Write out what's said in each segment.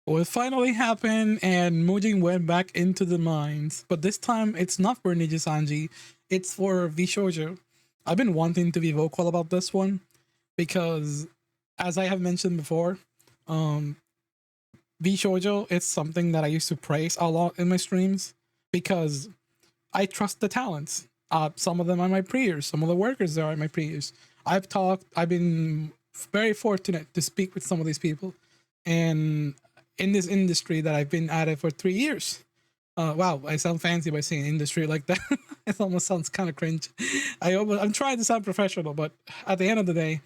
Well, it finally happened, and Mujin went back into the mines. But this time, it's not for Nijisanji, it's for VShojo. I've been wanting to be vocal about this one because, as I have mentioned before, um, VShojo is something that I used to praise a lot in my streams because I trust the talents. Some of them are my peers, some of the workers there are my peers. I've been very fortunate to speak with some of these people. And in this industry that I've been at it for 3 years. Wow, I sound fancy by saying industry like that. It almost sounds kind of cringe. I'm trying to sound professional, but at the end of the day,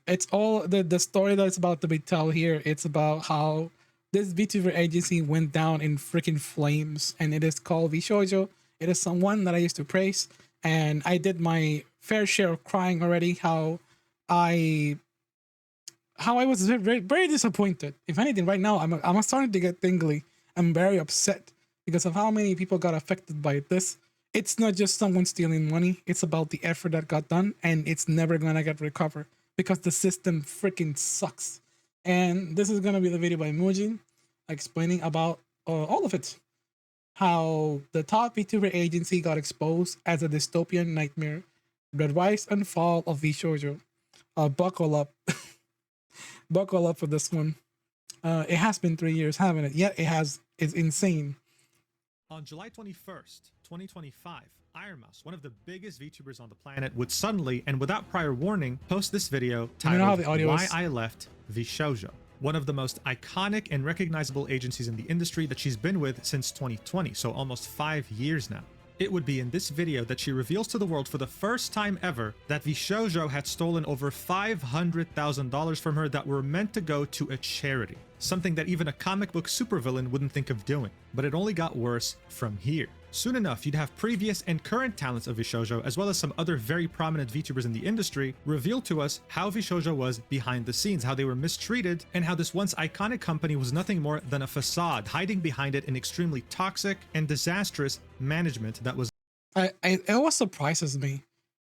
it's all the story that's about to be told here. It's about how this VTuber agency went down in freaking flames, and it is called VShojo. It is someone that I used to praise, and I did my fair share of crying already. I how I was very, very disappointed. If anything, right now I'm starting to get tingly. I'm very upset because of how many people got affected by this. It's not just someone stealing money. It's about the effort that got done, and it's never gonna get recovered because the system freaking sucks. And this is gonna be the video by Mujin explaining about all of it. How the top VTuber agency got exposed as a dystopian nightmare. The rise and fall of VShojo. Buckle up. Buckle up for this one. It has been 3 years, haven't it? Yeah, it has. It's insane. On July 21st, 2025, Iron Mouse, one of the biggest VTubers on the planet, would suddenly and without prior warning post this video titled Why I Left VShojo, one of the most iconic and recognizable agencies in the industry that she's been with since 2020, so almost 5 years now. It would be in this video that she reveals to the world for the first time ever that VShojo had stolen over $500,000 from her that were meant to go to a charity. Something that even a comic book supervillain wouldn't think of doing. But it only got worse from here. Soon enough, you'd have previous and current talents of VShojo, as well as some other very prominent VTubers in the industry, reveal to us how VShojo was behind the scenes, how they were mistreated, and how this once iconic company was nothing more than a facade, hiding behind it an extremely toxic and disastrous management that was... It always surprises me.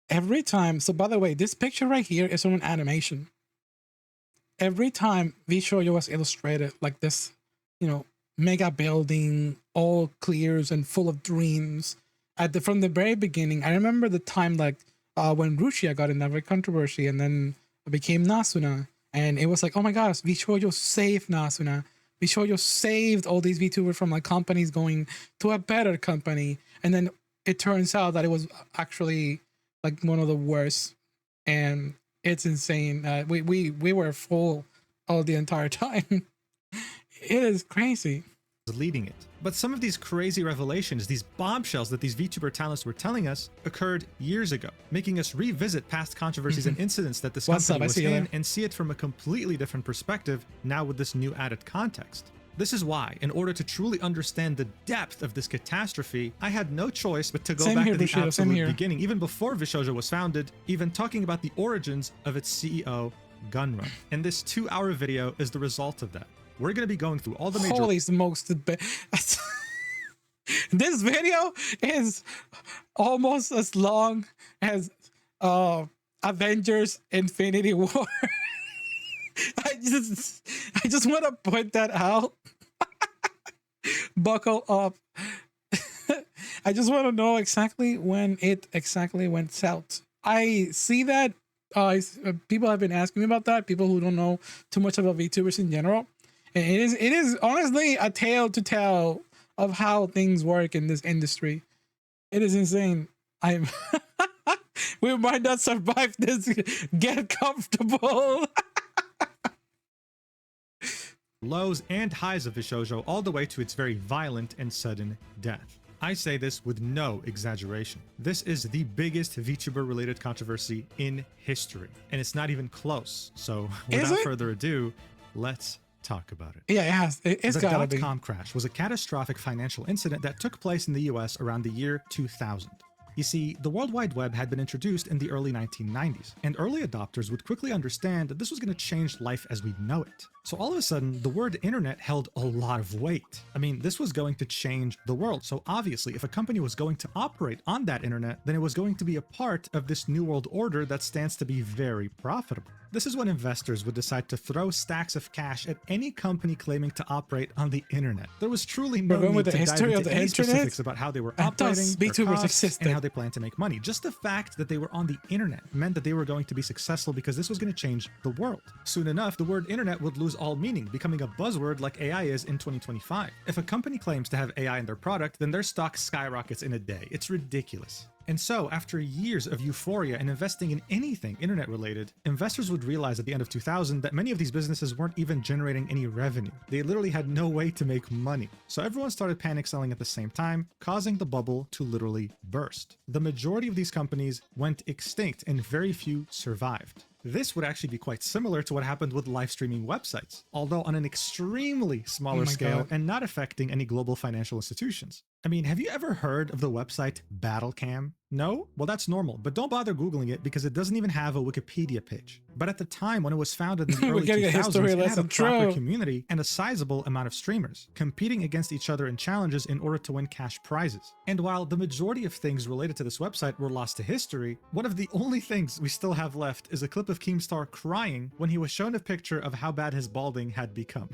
Every time, so by the way, this picture right here is from an animation. Every time VShojo was illustrated like this, mega building, all clears and full of dreams. From the very beginning, I remember the time when Rushia got in that very controversy and then became Nasuna, and it was like, oh my gosh, VShojo saved Nasuna. VShojo saved all these VTubers from companies going to a better company, and then it turns out that it was actually one of the worst, and it's insane. We were full all the entire time. It is crazy. Leading it. But some of these crazy revelations, these bombshells that these VTuber talents were telling us, occurred years ago, making us revisit past controversies and incidents that this company was in and see it from a completely different perspective now with this new added context. This is why, in order to truly understand the depth of this catastrophe, I had no choice but to go back to the absolute beginning, even before VShojo was founded, even talking about the origins of its CEO, Gunrun. And this 2-hour video is the result of that. We're going to be going through all the major... Holy smokes. This video is almost as long as Avengers Infinity War. I just want to point that out. Buckle up. I just want to know exactly when it went south. I see that people have been asking me about that, people who don't know too much about VTubers in general. And it is honestly a tale to tell of how things work in this industry. It is insane. We might not survive this. Get comfortable. Lows and highs of VShojo, all the way to its very violent and sudden death. I say this with no exaggeration. This is the biggest VTuber-related controversy in history, and it's not even close. So without further ado, let's talk about it. Yeah, it has. It's gotta be. The dot-com crash was a catastrophic financial incident that took place in the US around the year 2000. You see, the World Wide Web had been introduced in the early 1990s, and early adopters would quickly understand that this was going to change life as we know it. So all of a sudden, the word internet held a lot of weight. I mean, this was going to change the world, so obviously if a company was going to operate on that internet, then it was going to be a part of this new world order that stands to be very profitable. This is when investors would decide to throw stacks of cash at any company claiming to operate on the internet. There was truly no need to dive into any specifics about how they were operating, their costs, and how they planned to make money. Just the fact that they were on the internet meant that they were going to be successful because this was going to change the world. Soon enough, the word internet would lose all meaning, becoming a buzzword like AI is in 2025. If a company claims to have AI in their product, then their stock skyrockets in a day. It's ridiculous. And so, after years of euphoria and investing in anything internet related, investors would realize at the end of 2000 that many of these businesses weren't even generating any revenue. They literally had no way to make money. So everyone started panic selling at the same time, causing the bubble to literally burst. The majority of these companies went extinct and very few survived. This would actually be quite similar to what happened with live streaming websites, although on an extremely smaller scale and not affecting any global financial institutions. I mean, have you ever heard of the website Battlecam? No? Well, that's normal, but don't bother Googling it because it doesn't even have a Wikipedia page. But at the time when it was founded in the early 2000s, it had a proper community and a sizable amount of streamers, competing against each other in challenges in order to win cash prizes. And while the majority of things related to this website were lost to history, one of the only things we still have left is a clip of Keemstar crying when he was shown a picture of how bad his balding had become.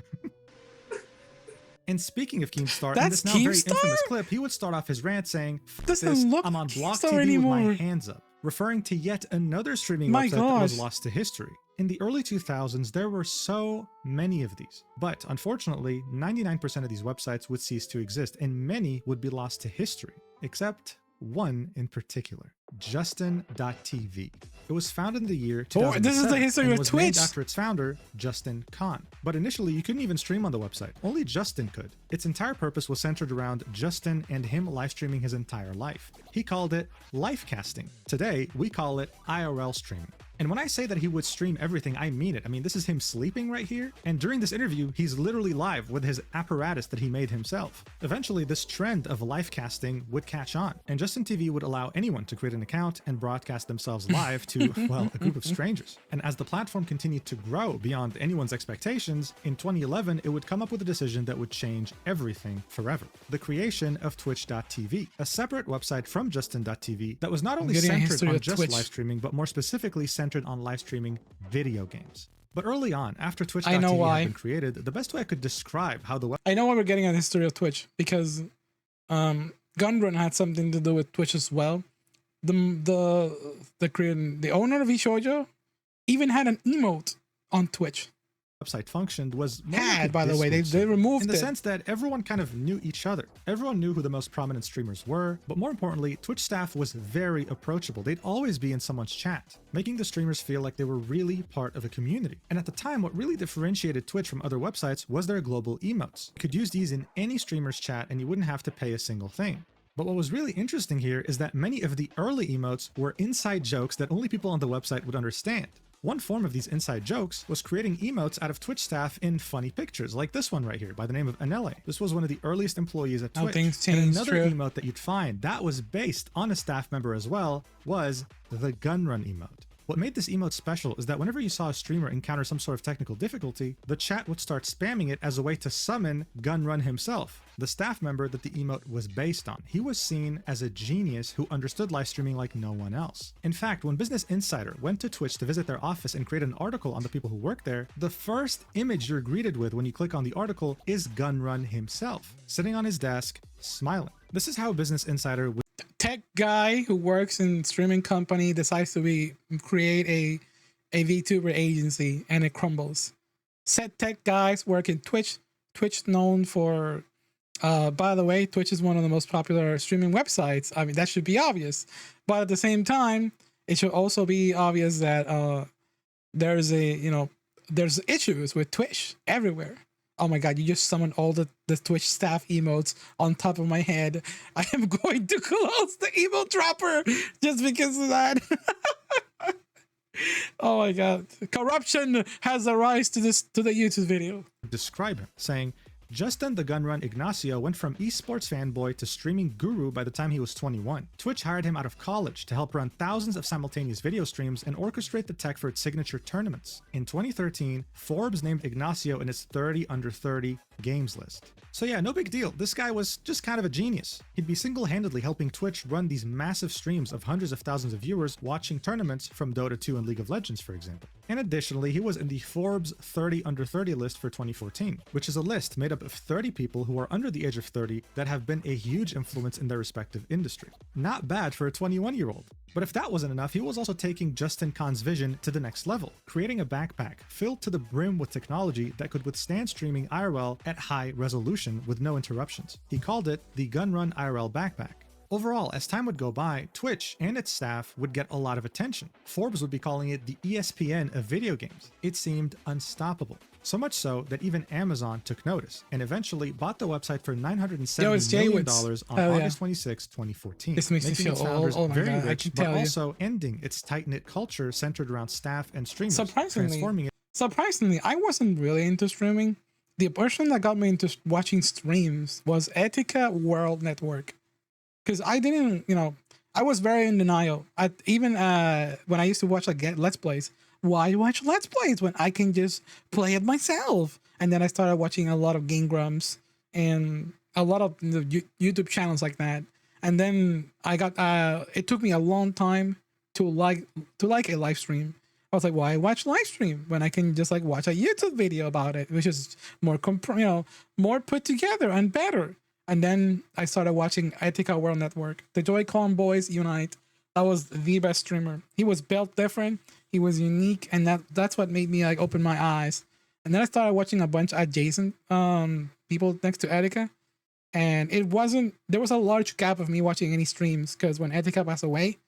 And speaking of Keemstar, in this now very infamous clip, he would start off his rant saying, "I'm on Block TV with my hands up," referring to yet another streaming website that was lost to history. In the early 2000s, there were so many of these, but unfortunately, 99% of these websites would cease to exist, and many would be lost to history, except one in particular, Justin.tv. It was founded in the year 2007 this is the history of was Twitch. named after its founder, Justin Kan. But initially, you couldn't even stream on the website. Only Justin could. Its entire purpose was centered around Justin and him live streaming his entire life. He called it lifecasting. Today, we call it IRL streaming. And when I say that he would stream everything, I mean it. I mean, this is him sleeping right here. And during this interview, he's literally live with his apparatus that he made himself. Eventually, this trend of live casting would catch on, and Justin TV would allow anyone to create an account and broadcast themselves live to, well, a group of strangers. And as the platform continued to grow beyond anyone's expectations, in 2011, it would come up with a decision that would change everything forever. The creation of Twitch.tv, a separate website from Justin.tv that was not only centered on just live streaming, but more specifically centered on live streaming video games. But early on, after Twitch.tv had been created, the best way I could describe how the I know why we're getting a history of Twitch, because Gunrun had something to do with Twitch as well. The owner of VShojo even had an emote on Twitch. Website functioned was by the way, they removed in the sense that everyone kind of knew each other. Everyone knew who the most prominent streamers were, but more importantly, Twitch staff was very approachable. They'd always be in someone's chat, making the streamers feel like they were really part of a community. And at the time, what really differentiated Twitch from other websites was their global emotes. You could use these in any streamer's chat and you wouldn't have to pay a single thing. But what was really interesting here is that many of the early emotes were inside jokes that only people on the website would understand. One form of these inside jokes was creating emotes out of Twitch staff in funny pictures, like this one right here by the name of Anele. This was one of the earliest employees at Twitch. And another emote that you'd find that was based on a staff member as well was the Gunrun emote. What made this emote special is that whenever you saw a streamer encounter some sort of technical difficulty, the chat would start spamming it as a way to summon Gunrun himself, the staff member that the emote was based on. He was seen as a genius who understood live streaming like no one else. In fact, when Business Insider went to Twitch to visit their office and create an article on the people who work there, the first image you're greeted with when you click on the article is Gunrun himself, sitting on his desk, smiling. This is how Business Insider tech guy who works in streaming company decides to create a VTuber agency, and it crumbles. Said tech guys work in Twitch. Twitch known for, by the way, Twitch is one of the most popular streaming websites. I mean, that should be obvious. But at the same time, it should also be obvious that there's issues with Twitch everywhere. Oh my god, you just summoned all the Twitch staff emotes on top of my head. I am going to close the emote dropper just because of that. Oh my god. Corruption has a rise to the YouTube video. Describe him, saying, Justin the Gunrun Ignacio went from esports fanboy to streaming guru by the time he was 21. Twitch hired him out of college to help run thousands of simultaneous video streams and orchestrate the tech for its signature tournaments. In 2013, Forbes named Ignacio in its 30 under 30 games list. So yeah, no big deal. This guy was just kind of a genius. He'd be single-handedly helping Twitch run these massive streams of hundreds of thousands of viewers watching tournaments from Dota 2 and League of Legends, for example. And additionally, he was in the Forbes 30 under 30 list for 2014, which is a list made up of 30 people who are under the age of 30 that have been a huge influence in their respective industry. Not bad for a 21-year-old. But if that wasn't enough, he was also taking Justin Kan's vision to the next level, creating a backpack filled to the brim with technology that could withstand streaming IRL at high resolution with no interruptions. He called it the Gunrun IRL Backpack. Overall, as time would go by, Twitch and its staff would get a lot of attention. Forbes would be calling it the ESPN of video games. It seemed unstoppable. So much so that even Amazon took notice and eventually bought the website for $970 million on August 26, 2014, this makes making me its feel founders very God, rich, but also ending its tight-knit culture centered around staff and streamers, transforming it. Surprisingly, I wasn't really into streaming. The person that got me into watching streams was Etika World Network. Because I didn't, I was very in denial. Even when I used to watch Let's Plays, why watch Let's Plays when I can just play it myself? And then I started watching a lot of Game Grumps and a lot of YouTube channels like that. And then I got, it took me a long time to like a live stream. I was like, why watch live stream when I can just watch a YouTube video about it, which is more, more put together and better. And then I started watching Etika World Network. The Joy-Con Boys Unite. That was the best streamer. He was built different. He was unique, and that's what made me open my eyes. And then I started watching a bunch of adjacent people next to Etika, and there was a large gap of me watching any streams because when Etika passed away,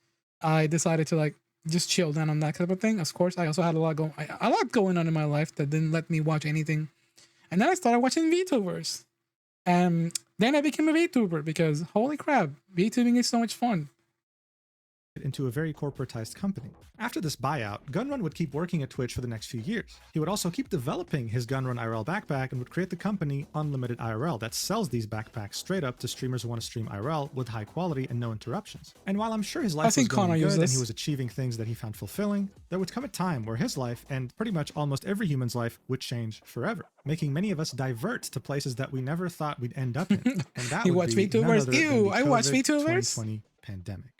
I decided to just chill down on that type of thing. Of course, I also had a lot going on in my life that didn't let me watch anything. And then I started watching VTubers. And then I became a VTuber because holy crap, VTubing is so much fun. Into a very corporatized company. After this buyout, Gunrun would keep working at Twitch for the next few years. He would also keep developing his Gunrun IRL backpack and would create the company Unlimited IRL that sells these backpacks straight up to streamers who want to stream IRL with high quality and no interruptions. And while I'm sure his life was going good and he was achieving things that he found fulfilling, there would come a time where his life, and pretty much almost every human's life, would change forever, making many of us divert to places that we never thought we'd end up in. And that you would watch be VTubers? none other Ew, than the I watch COVID VTubers. 2020 pandemic.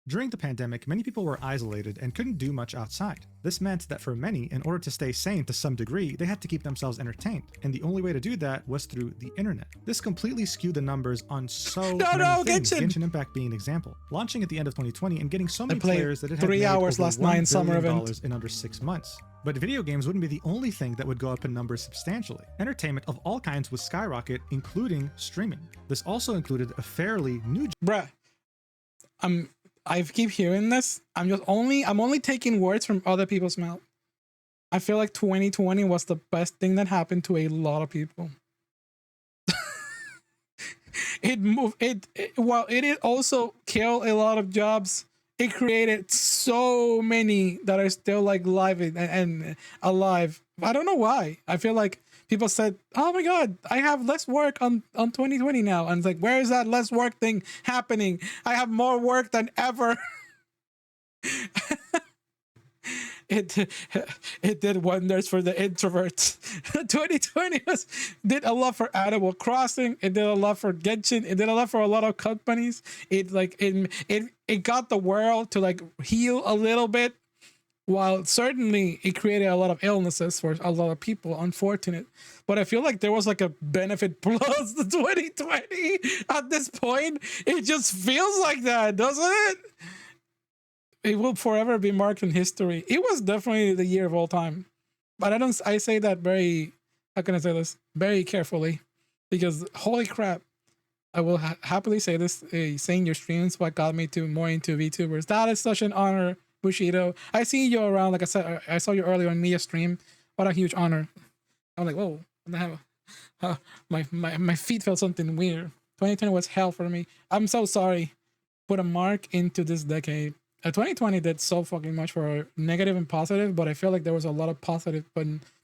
During the pandemic, many people were isolated and couldn't do much outside. This meant that for many, in order to stay sane to some degree, they had to keep themselves entertained, and the only way to do that was through the internet. This completely skewed the numbers on so many things, Genshin Impact being an example, launching at the end of 2020 and getting so many players that it had 3 hours made last over $1 night summer billion event in under 6 months. But video games wouldn't be the only thing that would go up in numbers substantially. Entertainment of all kinds would skyrocket, including streaming. This also included a fairly new... Bruh, I keep hearing this. I'm only taking words from other people's mouth. I feel like 2020 was the best thing that happened to a lot of people. While it also killed a lot of jobs, it created so many that are still live and alive. I don't know why. I feel like people said, oh my God, I have less work on 2020 now. And it's like, where is that less work thing happening? I have more work than ever. It did wonders for the introverts. 2020 did a lot for Animal Crossing. It did a lot for Genshin. It did a lot for a lot of companies. It got the world to heal a little bit. While certainly it created a lot of illnesses for a lot of people, unfortunate. But I feel like there was a benefit plus the 2020 at this point. It just feels like that, doesn't it? It will forever be marked in history. It was definitely the year of all time. But I say that very, how can I say this? Very carefully. Because holy crap, I will happily say this, saying your streams what got me more into VTubers. That is such an honor, Bushido. I see you around, like I said, I saw you earlier on Mia stream. What a huge honor. I'm like, whoa, my feet felt something weird. 2020 was hell for me. I'm so sorry. Put a mark into this decade. 2020 did so fucking much for negative and positive, but I feel like there was a lot of positive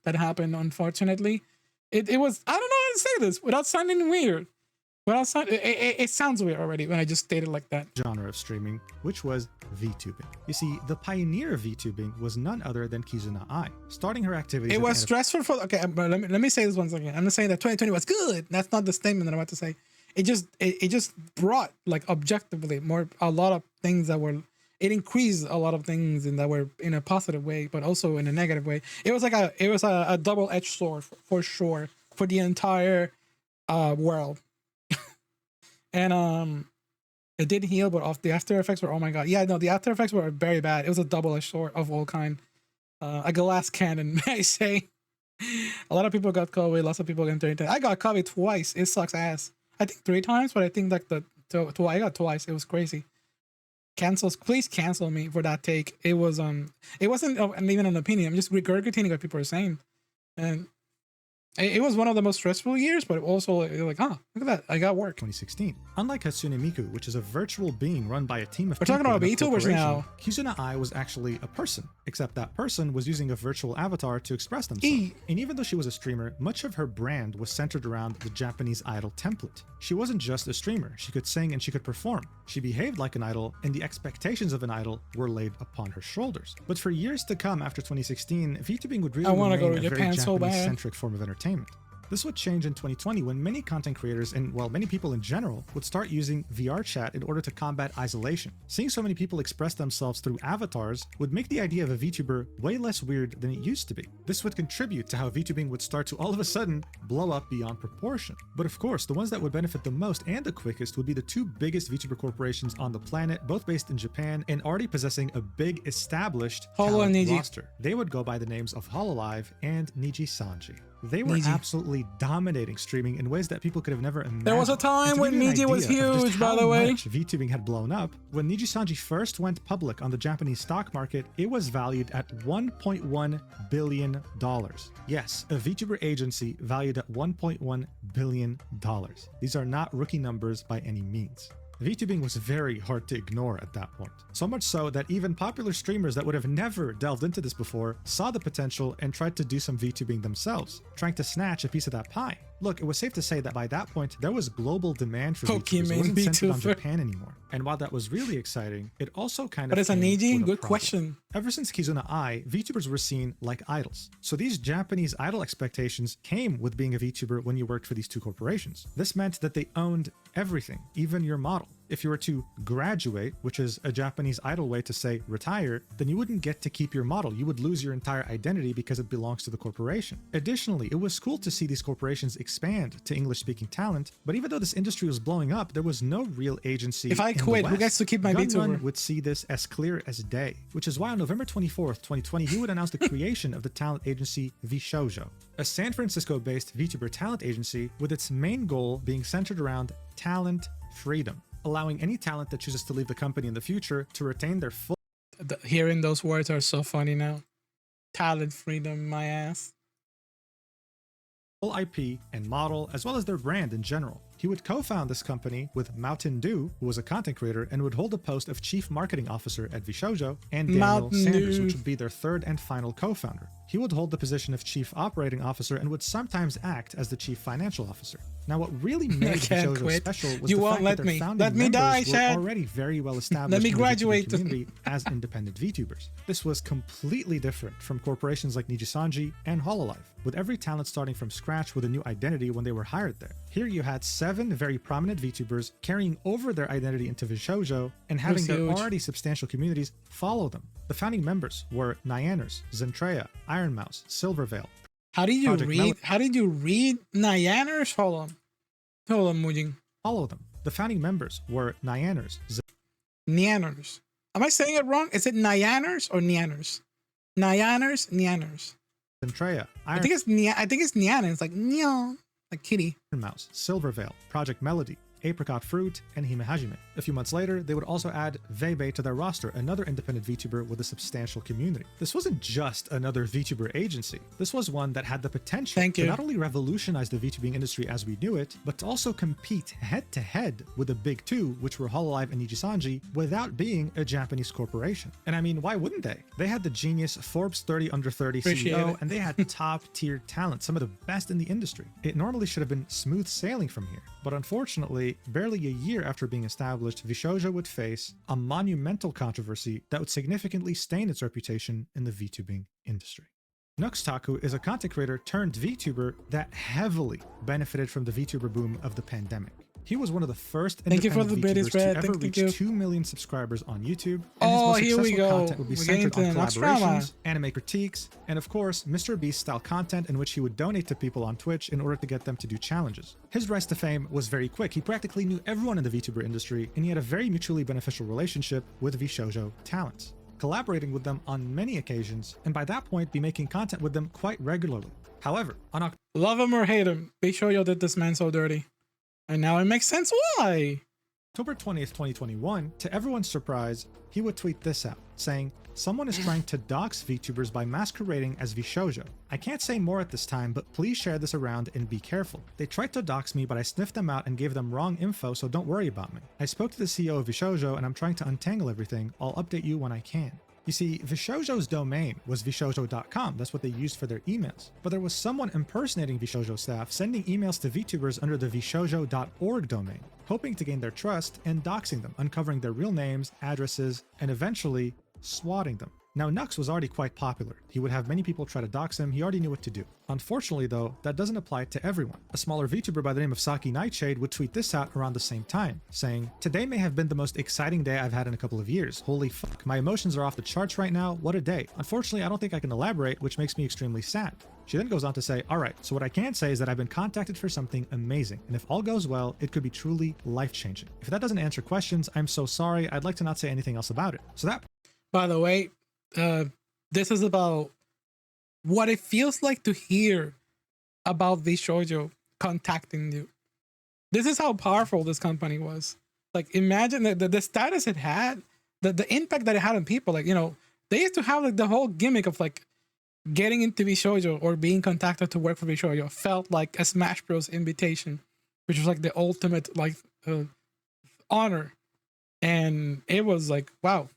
that happened, unfortunately. It was, I don't know how to say this without sounding weird. Well, it sounds weird already when I just stated like that. Genre of streaming, which was VTubing. You see, the pioneer of VTubing was none other than Kizuna Ai, starting her activities. It was stressful for. Okay, but let me say this once again. I'm not saying that 2020 was good. That's not the statement that I'm about to say. It just brought, like, objectively a lot of things that were. It increased a lot of things and that were in a positive way, but also in a negative way. It was like a double-edged sword for sure for the entire world. And it did heal, but off the after effects were, oh my god, yeah, no, the after effects were very bad. It was a double-edged sword of all kind, a glass cannon, may I say. A lot of people got COVID, lots of people got internet. I got COVID twice. It sucks ass. I think 3 times, but I think like I got twice. It was crazy. Please cancel me for that take. It wasn't even an opinion. I'm just regurgitating what people are saying, and it was one of the most stressful years, but also like, look at that, I got work. 2016. Unlike Hatsune Miku, which is a virtual being run by a team of people, we're talking about VTubers now. Kizuna Ai was actually a person, except that person was using a virtual avatar to express themselves. And even though she was a streamer, much of her brand was centered around the Japanese idol template. She wasn't just a streamer. She could sing and she could perform. She behaved like an idol, and the expectations of an idol were laid upon her shoulders. But for years to come after 2016, VTubing would really remain a very Japanese-centric form of entertainment. This would change in 2020 when many content creators and, well, many people in general would start using VR chat in order to combat isolation. Seeing so many people express themselves through avatars would make the idea of a VTuber way less weird than it used to be. This would contribute to how VTubing would start to all of a sudden blow up beyond proportion. But of course, the ones that would benefit the most and the quickest would be the 2 biggest VTuber corporations on the planet, both based in Japan and already possessing a big established talent roster. They would go by the names of Hololive and Nijisanji. They were absolutely dominating streaming in ways that people could have never imagined. There was a time when Niji was huge, by the way. VTubing had blown up. When Nijisanji first went public on the Japanese stock market, it was valued at $1.1 billion. Yes, a VTuber agency valued at $1.1 billion. These are not rookie numbers by any means. VTubing was very hard to ignore at that point. So much so that even popular streamers that would have never delved into this before saw the potential and tried to do some VTubing themselves, trying to snatch a piece of that pie. Look, it was safe to say that by that point, there was global demand for VTubers. It wasn't centered on Japan anymore. And while that was really exciting, it also kind of But it's a Niji? Good question. Ever since Kizuna Ai, VTubers were seen like idols. So these Japanese idol expectations came with being a VTuber when you worked for these 2 corporations. This meant that they owned everything, even your model. If you were to graduate, which is a Japanese idol way to say retire, then you wouldn't get to keep your model. You would lose your entire identity because it belongs to the corporation. Additionally, it was cool to see these corporations expand to English-speaking talent, but even though this industry was blowing up, there was no real agency. If I quit, who gets to keep my VTuber? Would see this as clear as day, which is why on November 24th, 2020, he would announce the creation of the talent agency VShojo, a San Francisco-based VTuber talent agency with its main goal being centered around talent freedom, allowing any talent that chooses to leave the company in the future to retain their full... Hearing those words are so funny now. Talent freedom, my ass. Full IP and model, as well as their brand in general. He would co-found this company with Mountain Dew, who was a content creator and would hold the post of Chief Marketing Officer at VShojo, and Daniel Sanders, which would be their 3rd and final co-founder. He would hold the position of Chief Operating Officer and would sometimes act as the Chief Financial Officer. Now, what really made VShojo special was the fact that their founding members were already very well established in the VTuber community as independent VTubers. This was completely different from corporations like Nijisanji and Hololive, with every talent starting from scratch with a new identity when they were hired there. Here you had 7 very prominent VTubers carrying over their identity into VShojo and having their already substantial communities follow them. The founding members were Nyaners, Zentreya, Iron Mouse, Silverveil. How did you read Nyaners? Hold on, Mujing. Follow them. The founding members were Nyaners. Nyaners. Am I saying it wrong? Is it Nyaners or Nyaners? Nyaners. Zentreya. I think it's Nyaners, like Nyan. Like kitty. Mouse, Silverveil, Project Melody, Apricot Fruit, and Hime Hajime. A few months later, they would also add Vebe to their roster, another independent VTuber with a substantial community. This wasn't just another VTuber agency. This was one that had the potential to not only revolutionize the VTubing industry as we knew it, but to also compete head-to-head with the big two, which were Hololive and Nijisanji, without being a Japanese corporation. And I mean, why wouldn't they? They had the genius Forbes 30 Under 30 CEO, and they had top-tier talent, some of the best in the industry. It normally should have been smooth sailing from here, but unfortunately, barely a year after being established, VShojo would face a monumental controversy that would significantly stain its reputation in the VTubing industry. Nuxtaku is a content creator turned VTuber that heavily benefited from the VTuber boom of the pandemic. He was one of the first independent VTubers to ever reach 2 million subscribers on YouTube, and his most successful content would be centered on collaborations, anime critiques, and of course, Mr. Beast-style content in which he would donate to people on Twitch in order to get them to do challenges. His rise to fame was very quick. He practically knew everyone in the VTuber industry, and he had a very mutually beneficial relationship with VShojo talents, collaborating with them on many occasions, and by that point, be making content with them quite regularly. However, on love him or hate him, VShojo did this man so dirty. And now it makes sense why. October 20th, 2021, to everyone's surprise, he would tweet this out, saying, "Someone is trying to dox VTubers by masquerading as VShojo. I can't say more at this time, but please share this around and be careful. They tried to dox me, but I sniffed them out and gave them wrong info, so don't worry about me. I spoke to the CEO of VShojo and I'm trying to untangle everything. I'll update you when I can." You see, VShojo's domain was VShojo.com, that's what they used for their emails. But there was someone impersonating VShojo staff sending emails to VTubers under the VShojo.org domain, hoping to gain their trust and doxing them, uncovering their real names, addresses, and eventually swatting them. Now, Nux was already quite popular. He would have many people try to dox him, he already knew what to do. Unfortunately though, that doesn't apply to everyone. A smaller VTuber by the name of Saki Nightshade would tweet this out around the same time, saying, "Today may have been the most exciting day I've had in a couple of years. Holy fuck, my emotions are off the charts right now, what a day. Unfortunately, I don't think I can elaborate, which makes me extremely sad." She then goes on to say, "Alright, so what I can say is that I've been contacted for something amazing, and if all goes well, it could be truly life-changing. If that doesn't answer questions, I'm so sorry, I'd like to not say anything else about it." So that... By the way, this is about what it feels like to hear about VShojo contacting you. This is how powerful this company was. Like, imagine the status it had, the impact that it had on people. Like, you know, they used to have like the whole gimmick of like getting into VShojo or being contacted to work for VShojo felt like a Smash Bros invitation, which was like the ultimate like honor. And it was like, wow.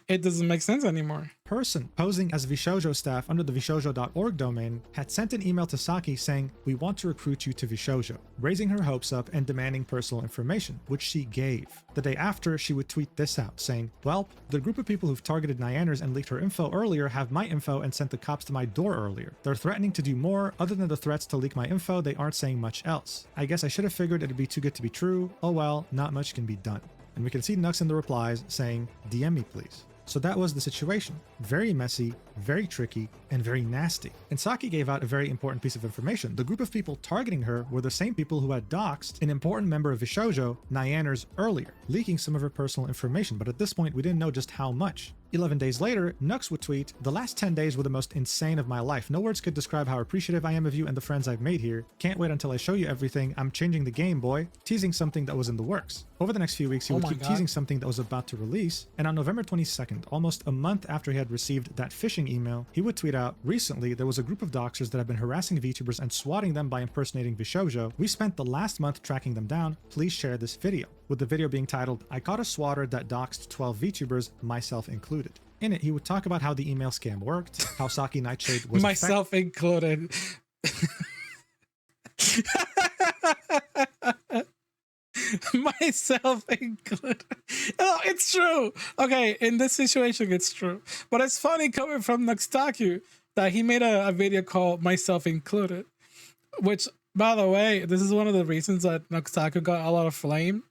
It doesn't make sense anymore. Person posing as VShojo staff under the VShojo.org domain had sent an email to Saki saying, "We want to recruit you to VShojo," raising her hopes up and demanding personal information, which she gave. The day after, she would tweet this out, saying, "Welp, the group of people who've targeted Nyanners and leaked her info earlier have my info and sent the cops to my door earlier. They're threatening to do more. Other than the threats to leak my info, they aren't saying much else. I guess I should have figured it'd be too good to be true. Oh well, not much can be done." And we can see Nux in the replies saying, "DM me please." So that was the situation. Very messy, very tricky, and very nasty. And Saki gave out a very important piece of information. The group of people targeting her were the same people who had doxed an important member of VShojo, Nyanners, earlier, leaking some of her personal information, but at this point we didn't know just how much. 11 days later, Nux would tweet, "The last 10 days were the most insane of my life. No words could describe how appreciative I am of you and the friends I've made here. Can't wait until I show you everything. I'm changing the game, boy." Teasing something that was in the works. Over the next few weeks, he would keep teasing something that was about to release, and on November 22nd, almost a month after he had received that phishing email, he would tweet out, "Recently, there was a group of doxers that have been harassing VTubers and swatting them by impersonating VShojo. We spent the last month tracking them down. Please share this video." With the video being titled, "I caught a swatter that doxed 12 VTubers, myself included." In it, he would talk about how the email scam worked, how Saki Nightshade was myself included. Myself included. Oh, it's true. Okay, in this situation, it's true. But it's funny coming from Nuxtaku that he made a video called Myself Included, which, by the way, this is one of the reasons that Nuxtaku got a lot of flame,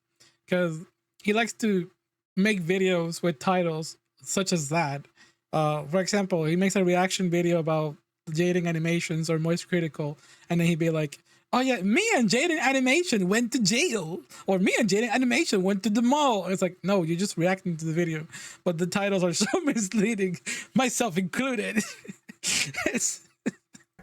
because he likes to make videos with titles such as that. For example, he makes a reaction video about Jaden Animations or Moist Critical, and then he'd be like, "Oh yeah, me and Jaden Animation went to jail," or "Me and Jaden Animation went to the mall." It's like, no, you're just reacting to the video, but the titles are so misleading, myself included.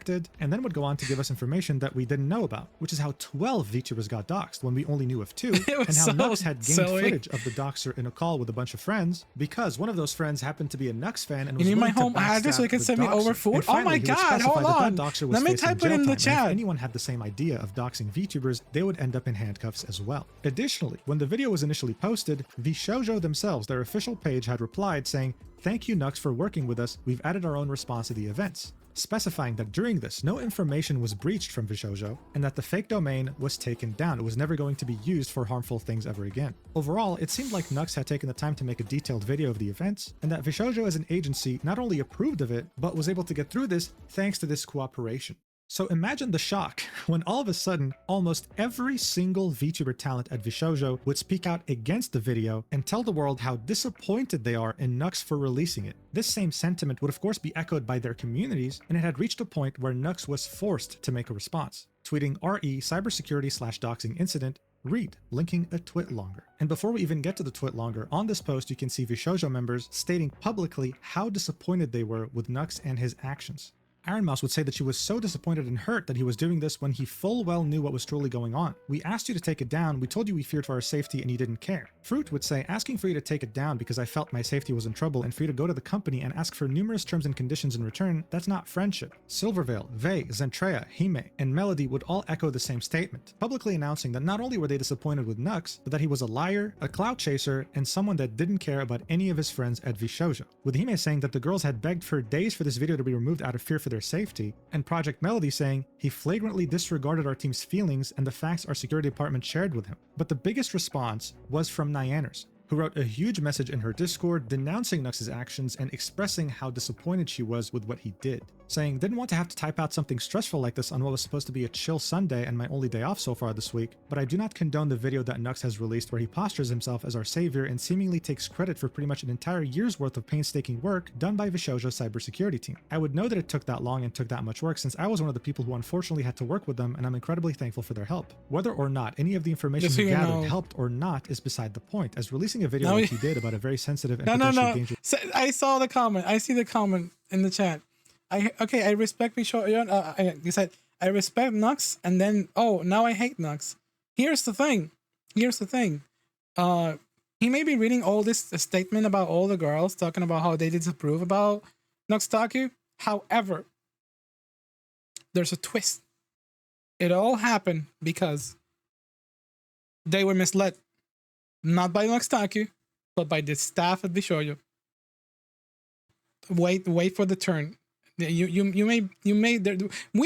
and then would go on to give us information that we didn't know about, which is how 12 VTubers got doxxed when we only knew of 2, and how Nux had gained footage of the doxer in a call with a bunch of friends because one of those friends happened to be a Nux fan and was you need my willing home address so you can send me over food? Finally, oh my god, hold on. Let me type it in the chat. If anyone had the same idea of doxing VTubers, they would end up in handcuffs as well. Additionally, when the video was initially posted, VShojo themselves, their official page, had replied saying, "Thank you, Nux, for working with us. We've added our own response to the events," specifying that during this, no information was breached from VShojo and that the fake domain was taken down. It was never going to be used for harmful things ever again. Overall, it seemed like Nux had taken the time to make a detailed video of the events, and that VShojo as an agency not only approved of it, but was able to get through this thanks to this cooperation. So imagine the shock when all of a sudden, almost every single VTuber talent at VShojo would speak out against the video and tell the world how disappointed they are in Nux for releasing it. This same sentiment would of course be echoed by their communities, and it had reached a point where Nux was forced to make a response, tweeting RE cybersecurity/doxing incident, read, linking a twit longer. And before we even get to the twit longer, on this post you can see VShojo members stating publicly how disappointed they were with Nux and his actions. Iron Mouse would say that she was so disappointed and hurt that he was doing this when he full well knew what was truly going on. "We asked you to take it down, we told you we feared for our safety and you didn't care." Fruit would say, "Asking for you to take it down because I felt my safety was in trouble and for you to go to the company and ask for numerous terms and conditions in return, that's not friendship." Silverveil, Vey, Zentrea, Hime, and Melody would all echo the same statement, publicly announcing that not only were they disappointed with Nux, but that he was a liar, a clout chaser, and someone that didn't care about any of his friends at VShojo. With Hime saying that the girls had begged for days for this video to be removed out of fear for their safety, and Project Melody saying, "He flagrantly disregarded our team's feelings and the facts our security department shared with him." But the biggest response was from Nyaners, who wrote a huge message in her Discord denouncing Nux's actions and expressing how disappointed she was with what he did, saying, "Didn't want to have to type out something stressful like this on what was supposed to be a chill Sunday and my only day off so far this week, but I do not condone the video that Nux has released where he postures himself as our savior and seemingly takes credit for pretty much an entire year's worth of painstaking work done by VShojo's cybersecurity team. I would know that it took that long and took that much work since I was one of the people who unfortunately had to work with them, and I'm incredibly thankful for their help. Whether or not any of the information he gathered helped or not is beside the point, as releasing a video like he did about a very sensitive and potentially dangerous..." So, I saw the comment. I see the comment in the chat. I respect VShojo. You said I respect Nux, and then now I hate Nux. Here's the thing. He may be reading all this statement about all the girls talking about how they disapprove about Nux Taku. However, there's a twist. It all happened because they were misled, not by Nux Taku, but by the staff at VShojo. Wait for the turn. We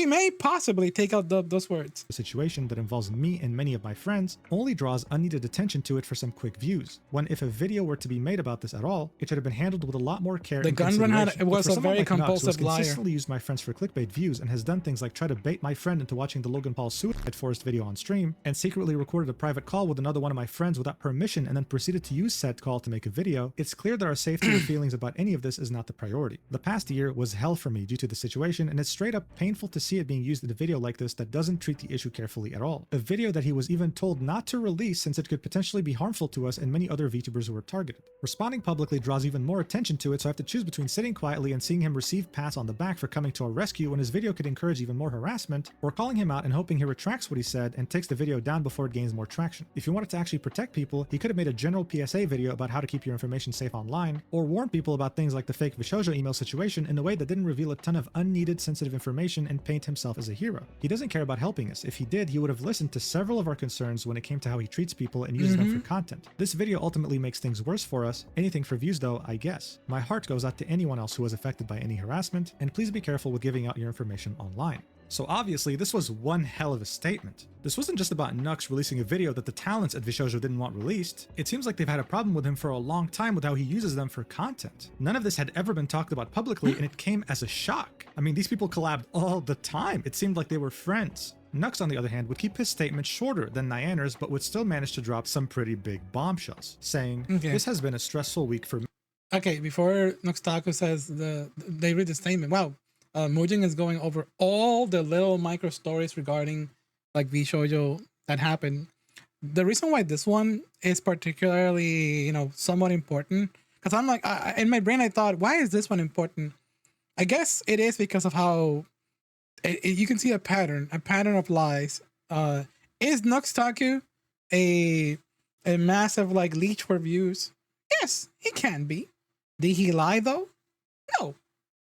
may possibly take out those words. A situation that involves me and many of my friends only draws unneeded attention to it for some quick views, when if a video were to be made about this at all, it should have been handled with a lot more care. The gun run was a very compulsive liar. Consistently used my friends for clickbait views and has done things like try to bait my friend into watching the Logan Paul suicide forest video on stream, and secretly recorded a private call with another one of my friends without permission and then proceeded to use said call to make a video. It's clear that our safety or feelings about any of this is not the priority. The past year was hell for me due to the situation, and it's straight up painful to see it being used in a video like this that doesn't treat the issue carefully at all. A video that he was even told not to release since it could potentially be harmful to us and many other VTubers who were targeted. Responding publicly draws even more attention to it, so I have to choose between sitting quietly and seeing him receive pats on the back for coming to our rescue when his video could encourage even more harassment, or calling him out and hoping he retracts what he said and takes the video down before it gains more traction. If he wanted to actually protect people, he could have made a general PSA video about how to keep your information safe online, or warn people about things like the fake VShojo email situation in a way that didn't reveal a ton of unneeded sensitive information and paint himself as a hero. He doesn't care about helping us. If he did, he would have listened to several of our concerns when it came to how he treats people and uses them for content. This video ultimately makes things worse for us. Anything for views though, I guess. My heart goes out to anyone else who was affected by any harassment, and please be careful with giving out your information online. So obviously, this was one hell of a statement. This wasn't just about Nux releasing a video that the talents at VShojo didn't want released. It seems like they've had a problem with him for a long time with how he uses them for content. None of this had ever been talked about publicly, and it came as a shock. I mean, these people collabed all the time. It seemed like they were friends. Nux, on the other hand, would keep his statement shorter than Nyaners, but would still manage to drop some pretty big bombshells, saying, "This has been a stressful week for me." Okay, before Nux Taku says they read the statement, wow. Mojang is going over all the little micro stories regarding like VShojo that happened. The reason why this one is particularly, somewhat important, because I'm like, in my brain, I thought, why is this one important? I guess it is because of how You can see a pattern of lies. Is Nuxtaku a massive like leech for views? Yes, he can be. Did he lie though? No,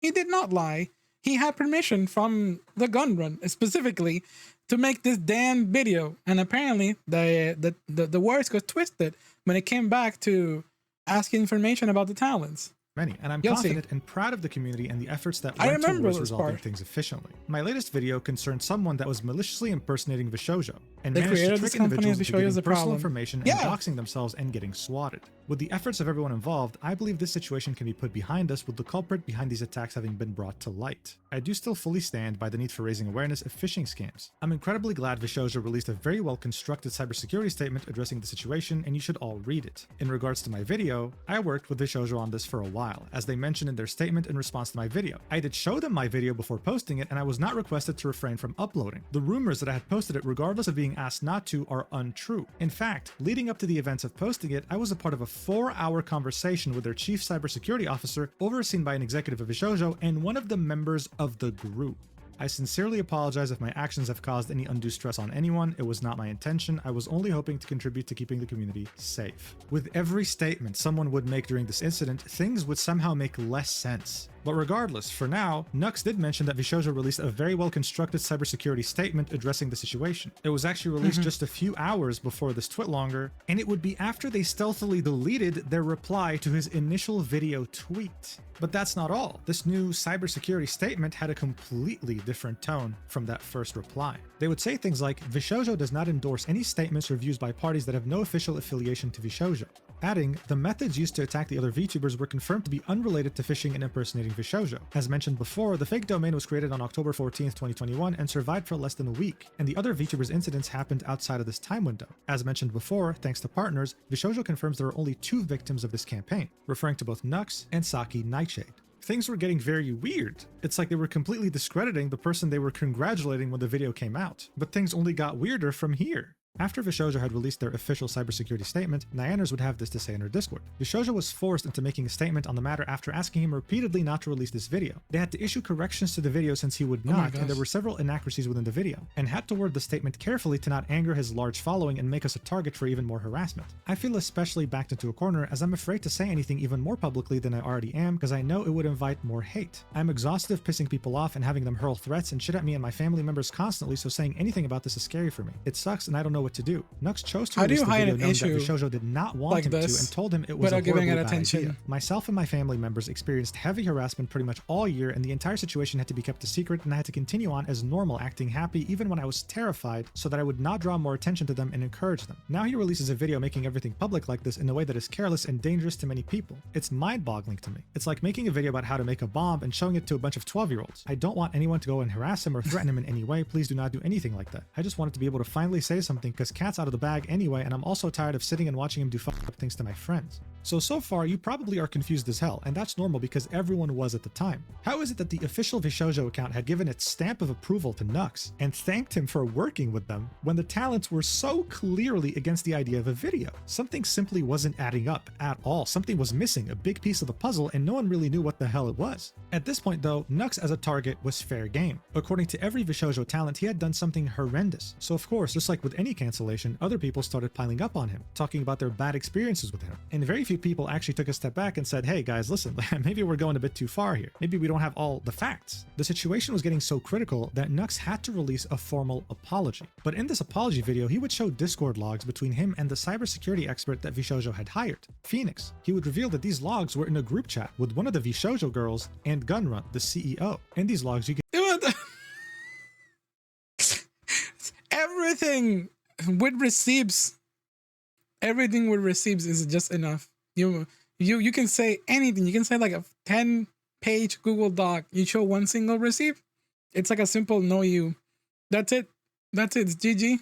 he did not lie. He had permission from the gun run specifically to make this damn video, and apparently the words got twisted when it came back to asking information about the talents. Many, and I'm confident and proud of the community and the efforts that went towards resolving things efficiently. My latest video concerned someone that was maliciously impersonating VShojo and managed to trick individuals into giving personal information and doxing themselves and getting swatted. With the efforts of everyone involved, I believe this situation can be put behind us with the culprit behind these attacks having been brought to light. I do still fully stand by the need for raising awareness of phishing scams. I'm incredibly glad VShojo released a very well constructed cybersecurity statement addressing the situation, and you should all read it. In regards to my video, I worked with VShojo on this for a while, as they mentioned in their statement in response to my video. I did show them my video before posting it, and I was not requested to refrain from uploading. The rumors that I had posted it regardless of being asked not to are untrue. In fact, leading up to the events of posting it, I was a part of a 4-hour conversation with their chief cybersecurity officer, overseen by an executive of VShojo and one of the members of the group. I sincerely apologize if my actions have caused any undue stress on anyone. It was not my intention. I was only hoping to contribute to keeping the community safe. With every statement someone would make during this incident, things would somehow make less sense. But regardless, for now, Nux did mention that VShojo released a very well-constructed cybersecurity statement addressing the situation. It was actually released just a few hours before this twitlonger, and it would be after they stealthily deleted their reply to his initial video tweet. But that's not all. This new cybersecurity statement had a completely different tone from that first reply. They would say things like, VShojo does not endorse any statements or views by parties that have no official affiliation to VShojo. Adding, the methods used to attack the other VTubers were confirmed to be unrelated to phishing and impersonating VShojo. As mentioned before, the fake domain was created on October 14th, 2021 and survived for less than a week, and the other VTubers incidents happened outside of this time window. As mentioned before, thanks to partners, VShojo confirms there are only 2 victims of this campaign, referring to both Nux and Saki Nightshade. Things were getting very weird. It's like they were completely discrediting the person they were congratulating when the video came out. But things only got weirder from here. After VShojo had released their official cybersecurity statement, Nyaners would have this to say in her Discord. VShojo was forced into making a statement on the matter after asking him repeatedly not to release this video. They had to issue corrections to the video since he would not, and there were several inaccuracies within the video, and had to word the statement carefully to not anger his large following and make us a target for even more harassment. I feel especially backed into a corner as I'm afraid to say anything even more publicly than I already am because I know it would invite more hate. I'm exhausted of pissing people off and having them hurl threats and shit at me and my family members constantly, so saying anything about this is scary for me. It sucks and I don't know what to do. Nux chose to release the video knowing that VShojo did not want him to and told him it was a horribly bad idea. Myself and my family members experienced heavy harassment pretty much all year, and the entire situation had to be kept a secret, and I had to continue on as normal, acting happy even when I was terrified so that I would not draw more attention to them and encourage them. Now he releases a video making everything public like this in a way that is careless and dangerous to many people. It's mind-boggling to me. It's like making a video about how to make a bomb and showing it to a bunch of 12-year-olds. I don't want anyone to go and harass him or threaten him in any way. Please do not do anything like that. I just wanted to be able to finally say something because cat's out of the bag anyway, and I'm also tired of sitting and watching him do fucked up things to my friends. So far, you probably are confused as hell, and that's normal because everyone was at the time. How is it that the official VShojo account had given its stamp of approval to Nux and thanked him for working with them when the talents were so clearly against the idea of a video? Something simply wasn't adding up at all. Something was missing, a big piece of the puzzle, and no one really knew what the hell it was. At this point though, Nux as a target was fair game. According to every VShojo talent, he had done something horrendous. So of course, just like with any cancellation, other people started piling up on him, talking about their bad experiences with him. And very few people actually took a step back and said, hey guys, listen, maybe we're going a bit too far here. Maybe we don't have all the facts. The situation was getting so critical that Nux had to release a formal apology. But in this apology video, he would show Discord logs between him and the cybersecurity expert that VShojo had hired, Phoenix. He would reveal that these logs were in a group chat with one of the VShojo girls and Gunrun, the CEO. In these logs, you can everything with receipts. Everything with receipts is just enough. You can say anything. You can say like a 10-page Google Doc. You show one single receipt. It's like a simple know you. That's it. That's it. It's GG.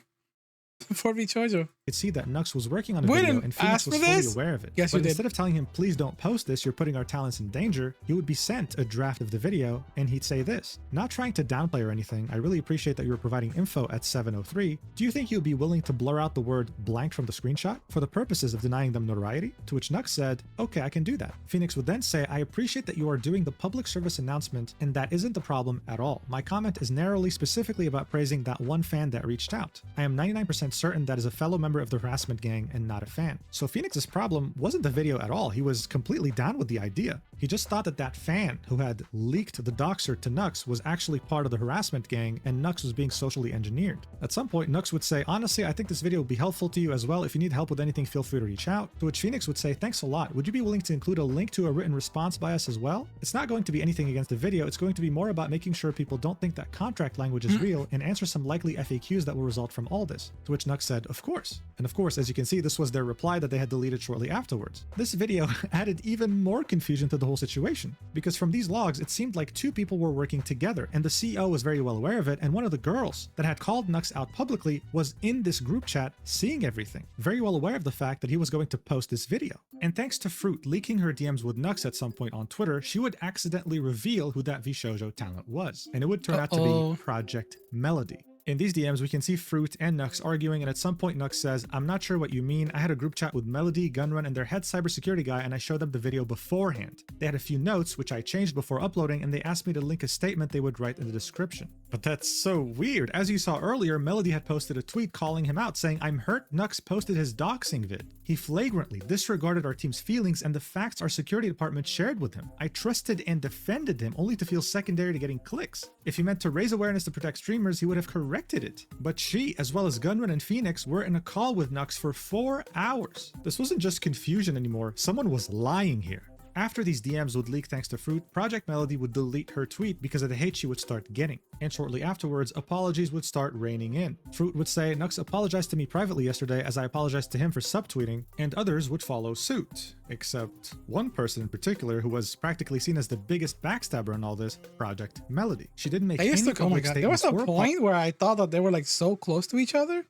for VShojo. Could see that Nux was working on a video and Phoenix was fully aware of it. Yes, but instead of telling him, please don't post this, you're putting our talents in danger, he would be sent a draft of the video and he'd say this: not trying to downplay or anything, I really appreciate that you were providing info at 7:03. Do you think you'd be willing to blur out the word blank from the screenshot for the purposes of denying them notoriety? To which Nux said, okay, I can do that. Phoenix would then say, I appreciate that you are doing the public service announcement and that isn't the problem at all. My comment is narrowly specifically about praising that one fan that reached out. I am 99% certain that is a fellow member of the harassment gang and not a fan. So Phoenix's problem wasn't the video at all. He was completely down with the idea. He just thought that that fan who had leaked the doxer to Nux was actually part of the harassment gang and Nux was being socially engineered. At some point, Nux would say, honestly, I think this video will be helpful to you as well. If you need help with anything, feel free to reach out. To which Phoenix would say, thanks a lot. Would you be willing to include a link to a written response by us as well? It's not going to be anything against the video. It's going to be more about making sure people don't think that contract language is real and answer some likely FAQs that will result from all this. To which Nux said, of course. And of course, as you can see, this was their reply that they had deleted shortly afterwards. This video added even more confusion to the whole situation, because from these logs, it seemed like two people were working together, and the CEO was very well aware of it, and one of the girls that had called Nux out publicly was in this group chat seeing everything, very well aware of the fact that he was going to post this video. And thanks to Fruit leaking her DMs with Nux at some point on Twitter, she would accidentally reveal who that VShojo talent was, and it would turn out to be Project Melody. In these DMs, we can see Fruit and Nux arguing, and at some point Nux says, I'm not sure what you mean. I had a group chat with Melody, Gunrun, and their head cybersecurity guy, and I showed them the video beforehand. They had a few notes, which I changed before uploading, and they asked me to link a statement they would write in the description. But that's so weird. As you saw earlier, Melody had posted a tweet calling him out, saying, I'm hurt Nux posted his doxing vid. He flagrantly disregarded our team's feelings and the facts our security department shared with him. I trusted and defended him only to feel secondary to getting clicks. If he meant to raise awareness to protect streamers, he would have corrected it. But she, as well as Gunrun and Phoenix, were in a call with Nux for 4 hours. This wasn't just confusion anymore. Someone was lying here. After these DMs would leak thanks to Fruit, Project Melody would delete her tweet because of the hate she would start getting. And shortly afterwards, apologies would start raining in. Fruit would say, Nux apologized to me privately yesterday as I apologized to him for subtweeting, and others would follow suit. Except one person in particular who was practically seen as the biggest backstabber in all this, Project Melody. She didn't make any public statements. There was a point where I thought that they were like so close to each other.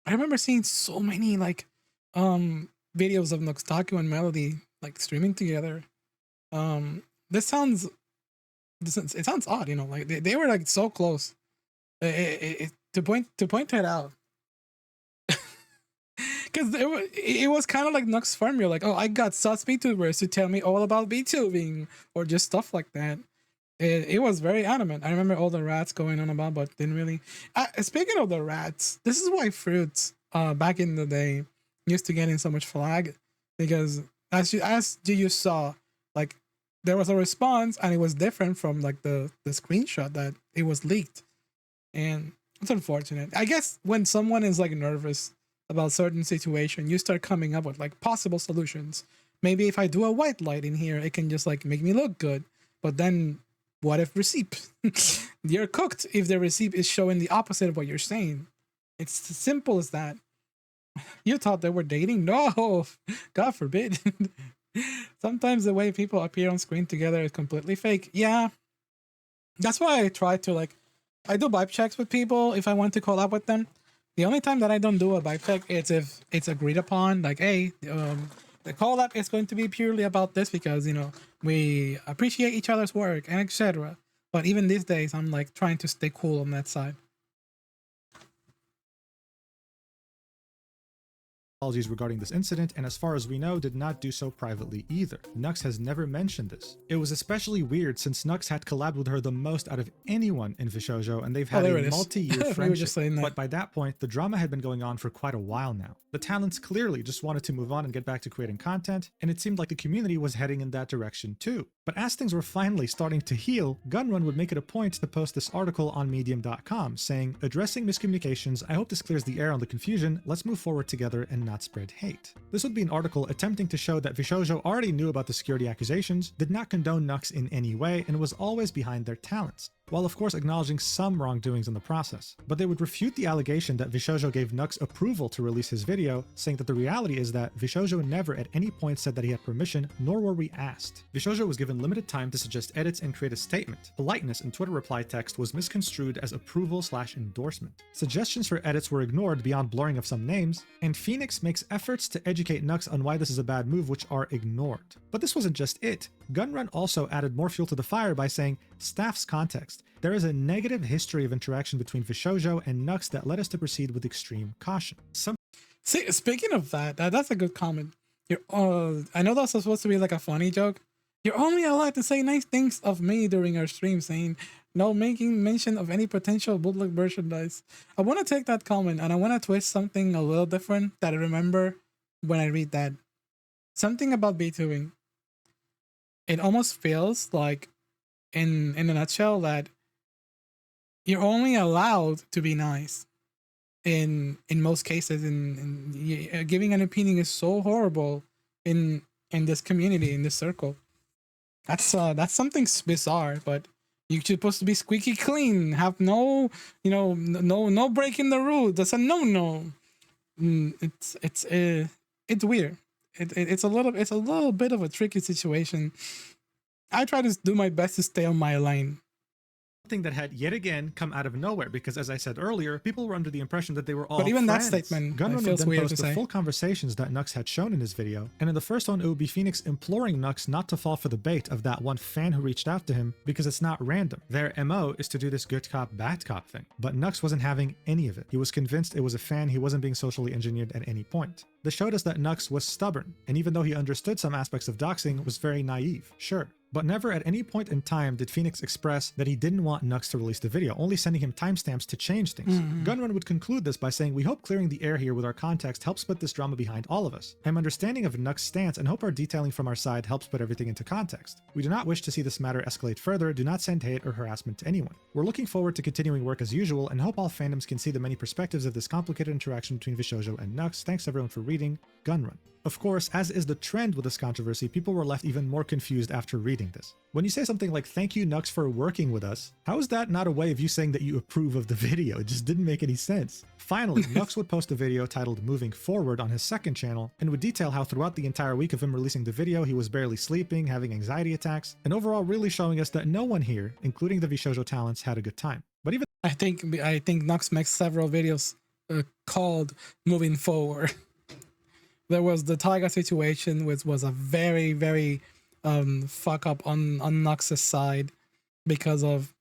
I remember seeing so many like videos of Nuxtaku and Melody like streaming together. It sounds odd, you know, like they were like so close. To point that out, because it was kind of like Nux formula, like, oh, I got sus VTubers to tell me all about VTubing or just stuff like that. It was very adamant. I remember all the rats going on about, but didn't really. Speaking of the rats, this is why Fruits back in the day used to get in so much flag, because as you saw, like there was a response and it was different from like the screenshot that it was leaked, and it's unfortunate. I guess when someone is like nervous about certain situation, you start coming up with like possible solutions. Maybe if I do a white light in here, it can just like make me look good. But then what if receipt? You're cooked if the receipt is showing the opposite of what you're saying. It's as simple as that. You thought they were dating? No, God forbid. Sometimes the way people appear on screen together is completely fake. Yeah, that's why I try to like, I do vibe checks with people if I want to collab with them. The only time that I don't do a vibe check is if it's agreed upon, like, hey, the collab is going to be purely about this because, you know, we appreciate each other's work and etc. But even these days, I'm like trying to stay cool on that side. Apologies regarding this incident, and as far as we know, did not do so privately either. Nux has never mentioned this. It was especially weird since Nux had collabed with her the most out of anyone in VShojo, and they've had a multi-year friendship. But by that point, the drama had been going on for quite a while now. The talents clearly just wanted to move on and get back to creating content, and it seemed like the community was heading in that direction too. But as things were finally starting to heal, Gunrun would make it a point to post this article on medium.com saying, addressing miscommunications, I hope this clears the air on the confusion, let's move forward together and not spread hate. This would be an article attempting to show that VShojo already knew about the security accusations, did not condone Nux in any way, and was always behind their talents. while of course acknowledging some wrongdoings in the process. But they would refute the allegation that VShojo gave Nux approval to release his video, saying that the reality is that VShojo never at any point said that he had permission, nor were we asked. VShojo was given limited time to suggest edits and create a statement. Politeness in Twitter reply text was misconstrued as approval/endorsement. Suggestions for edits were ignored beyond blurring of some names, and Phoenix makes efforts to educate Nux on why this is a bad move, which are ignored. But this wasn't just it. Gunrun also added more fuel to the fire by saying, staff's context. There is a negative history of interaction between VShojo and Nux that led us to proceed with extreme caution. See, speaking of that, that's a good comment. I know that's supposed to be like a funny joke. You're only allowed to say nice things of me during our stream, saying no making mention of any potential bootleg merchandise. I want to take that comment and I want to twist something a little different that I remember when I read that. Something about VTubing. It almost feels like, in a nutshell, that you're only allowed to be nice. In most cases, and giving an opinion is so horrible in this community, in this circle. That's something bizarre, but you're supposed to be squeaky clean, have no breaking the rules. That's a no. It's weird. It's a little bit of a tricky situation. I try to do my best to stay on my lane. Thing that had yet again come out of nowhere, because as I said earlier, people were under the impression that they were all But even friends. that statement Gunrun would feels then weird post to the say. full conversations that Nux had shown in his video, and in the first one it would be Phoenix imploring Nux not to fall for the bait of that one fan who reached out to him, because it's not random. Their MO is to do this good cop, bad cop thing. But Nux wasn't having any of it. He was convinced it was a fan, he wasn't being socially engineered at any point. This showed us that Nux was stubborn, and even though he understood some aspects of doxing, was very naive, sure. But never at any point in time did Phoenix express that he didn't want Nux to release the video, only sending him timestamps to change things. Gunrun would conclude this by saying, we hope clearing the air here with our context helps put this drama behind all of us. I'm understanding of Nux's stance and hope our detailing from our side helps put everything into context. We do not wish to see this matter escalate further, do not send hate or harassment to anyone. We're looking forward to continuing work as usual and hope all fandoms can see the many perspectives of this complicated interaction between VShojo and Nux. Thanks everyone for reading. Gunrun. Of course, as is the trend with this controversy, people were left even more confused after reading this. When you say something like, thank you Nux for working with us, how is that not a way of you saying that you approve of the video? It just didn't make any sense. Finally, Nux would post a video titled Moving Forward on his second channel, and would detail how throughout the entire week of him releasing the video, he was barely sleeping, having anxiety attacks, and overall really showing us that no one here, including the VShojo talents, had a good time. But even I think Nux makes several videos called Moving Forward. There was the Taiga situation, which was a very, very fuck up on Nux's side because of,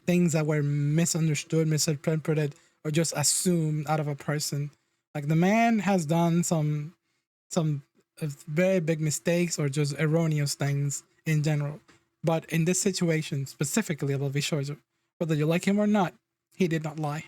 things that were misunderstood, misinterpreted, or just assumed out of a person. Like, the man has done some very big mistakes or just erroneous things in general. But in this situation, specifically about VShojo, whether you like him or not, he did not lie.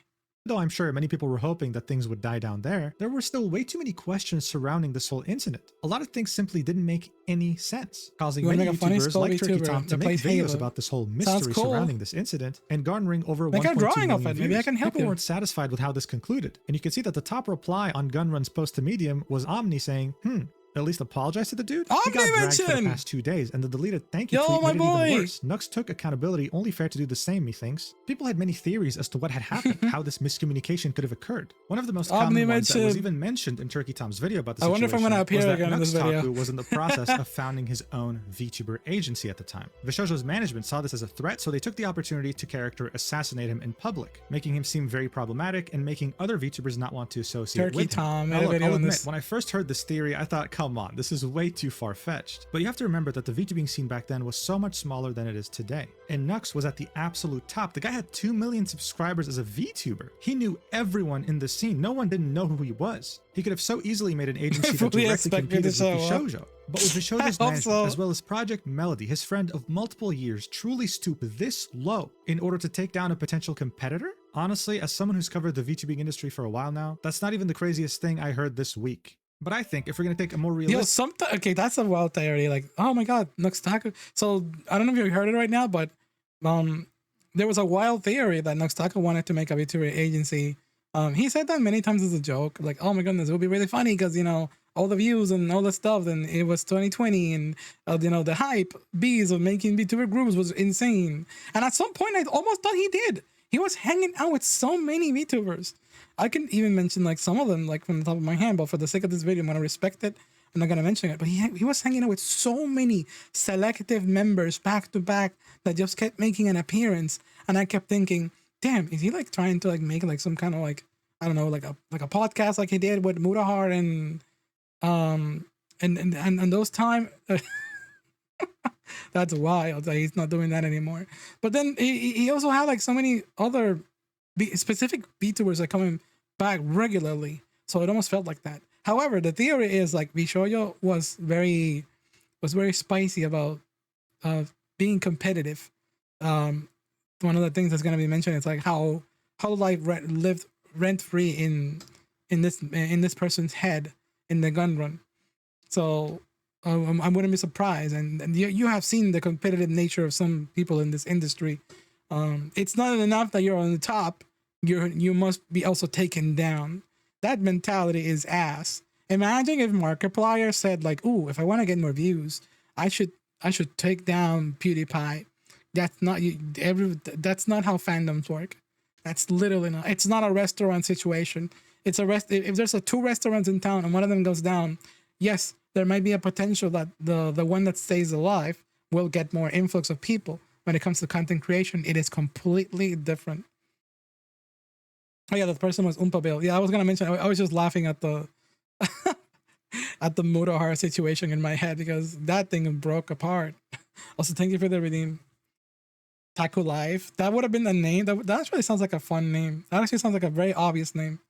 though I'm sure many people were hoping that things would die down there were still way too many questions surrounding this whole incident. A lot of things simply didn't make any sense, causing many YouTubers like Turkey Tom to make videos about this whole mystery surrounding this incident and garnering over 1.2 million views. Maybe I can help People you. weren't satisfied with how this concluded, and you can see that the top reply on Gunrun's post to Medium was Omni saying, at least apologize to the dude? He got dragged for the past 2 days, and the deleted thank you tweet made it even worse. Nux took accountability, only fair to do the same, methinks. People had many theories as to what had happened, how this miscommunication could have occurred. One of the most common ones that was even mentioned in Turkey Tom's video about the situation, I wonder if I'm gonna appear again in this video. was in the process of founding his own VTuber agency at the time. VShojo's management saw this as a threat, so they took the opportunity to character assassinate him in public, making him seem very problematic and making other VTubers not want to associate with him. I'll admit, when I first heard this theory, I thought, come on, this is way too far-fetched. But you have to remember that the VTubing scene back then was so much smaller than it is today. And Nux was at the absolute top. The guy had 2 million subscribers as a VTuber. He knew everyone in the scene. No one didn't know who he was. He could have so easily made an agency that directly competed with VShojo. But with VShojo's management, as well as Project Melody, his friend of multiple years, truly stoop this low in order to take down a potential competitor? Honestly, as someone who's covered the VTubing industry for a while now, that's not even the craziest thing I heard this week. But I think if we're going to take a more realistic... okay, that's a wild theory. Like, oh my god, Nux Taku. So, I don't know if you heard it right now, but there was a wild theory that Nux Taku wanted to make a VTuber agency. He said that many times as a joke. Like, oh my goodness, it would be really funny because, all the views and all the stuff, and it was 2020, and the hype bees of making VTuber groups was insane. And at some point, I almost thought he did. He was hanging out with so many VTubers. I can even mention like some of them like from the top of my hand, but for the sake of this video, I'm gonna respect it. I'm not gonna mention it. But he was hanging out with so many selective members back to back that just kept making an appearance, and I kept thinking, damn, is he like trying to like make like some kind of like, I don't know, like a podcast like he did with Mutahar and those time. That's wild. Like, he's not doing that anymore. But then he also had like so many other specific VTubers that coming back regularly, so it almost felt like that. However, the theory is like VShojo was very spicy about being competitive. One of the things that's going to be mentioned is like how life lived rent free in this person's head in the gun run. So I wouldn't be surprised, and you have seen the competitive nature of some people in this industry. It's not enough that you're on the top; you must be also taken down. That mentality is ass. Imagine if Markiplier said like, "Ooh, if I want to get more views, I should take down PewDiePie." That's not that's not how fandoms work. That's literally not. It's not a restaurant situation. It's if there's two restaurants in town and one of them goes down, yes, there might be a potential that the one that stays alive will get more influx of people. When it comes to content creation, it is completely different. Oh yeah, the person was Oompa Bill. Yeah, I was gonna mention. I was just laughing at the at the Mutahar situation in my head because that thing broke apart. Also, thank you for the redeem. Taco Life. That would have been the name. That actually sounds like a fun name. That actually sounds like a very obvious name.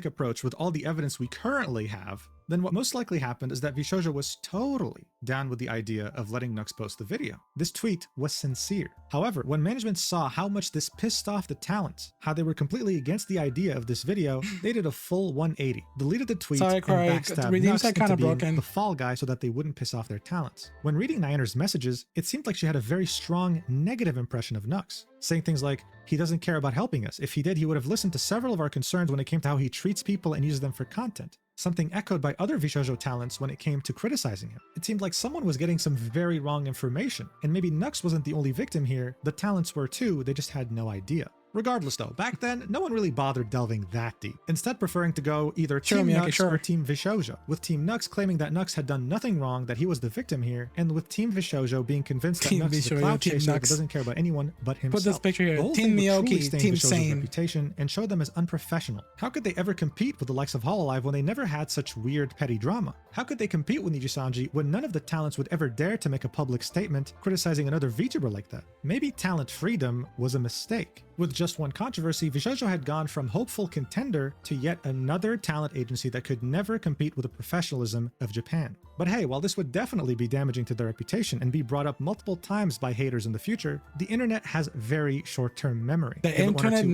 Approach with all the evidence we currently have, then what most likely happened is that VShojo was totally down with the idea of letting Nux post the video. This tweet was sincere. However, when management saw how much this pissed off the talent, how they were completely against the idea of this video, they did a full 180, deleted the tweet, and backstabbed Nux into being the fall guy so that they wouldn't piss off their talents. When reading Nyaner's messages, it seemed like she had a very strong negative impression of Nux, saying things like, "He doesn't care about helping us. If he did, he would have listened to several of our concerns when it came to how he treats people and uses them for content." Something echoed by other VShojo talents when it came to criticizing him. It seemed like someone was getting some very wrong information, and maybe Nux wasn't the only victim here, the talents were too, they just had no idea. Regardless though, back then, no one really bothered delving that deep, instead preferring to go either Team Nux or Team VShojo, with Team Nux claiming that Nux had done nothing wrong, that he was the victim here, and with Team VShojo being convinced that Nux is a cloud chaser that doesn't care about anyone but himself. Put this picture here. Team Miyoki, Team SAIN. Reputation and show them as unprofessional. How could they ever compete with the likes of Hololive when they never had such weird petty drama? How could they compete with Nijisanji when none of the talents would ever dare to make a public statement criticizing another VTuber like that? Maybe talent freedom was a mistake. With just one controversy, VShojo had gone from hopeful contender to yet another talent agency that could never compete with the professionalism of Japan. But hey, while this would definitely be damaging to their reputation and be brought up multiple times by haters in the future, the internet has very short-term memory. The internet,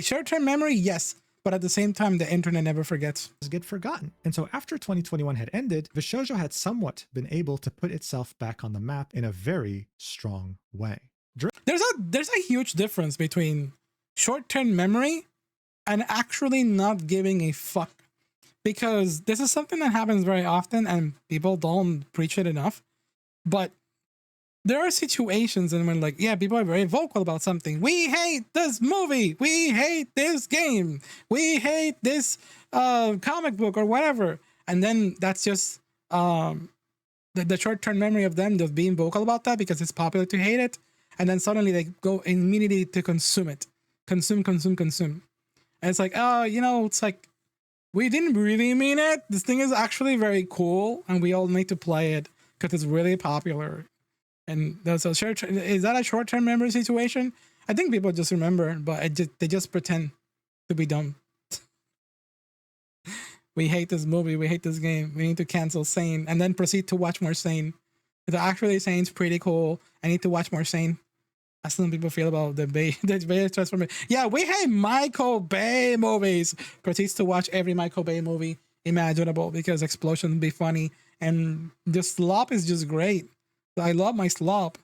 short-term memory, yes. But at the same time, the internet never forgets. Get forgotten. And so after 2021 had ended, VShojo had somewhat been able to put itself back on the map in a very strong way. There's a huge difference between short-term memory and actually not giving a fuck, because this is something that happens very often and people don't preach it enough. But there are situations and when like, yeah, people are very vocal about something. We hate this movie. We hate this game. We hate this comic book or whatever. And then that's just the short-term memory of them just being vocal about that because it's popular to hate it. And then suddenly they go immediately to consume it. Consume. And it's like, oh, it's like, we didn't really mean it. This thing is actually very cool and we all need to play it because it's really popular. And that's is that a short-term memory situation? I think people just remember, but they just pretend to be dumb. We hate this movie. We hate this game. We need to cancel SAIN and then proceed to watch more SAIN. It's actually SAIN's pretty cool. I need to watch more SAIN. That's some people feel about the Bay transformation. Yeah, we hate Michael Bay movies. Proceeds to watch every Michael Bay movie imaginable because explosions would be funny and the slop is just great. I love my slop.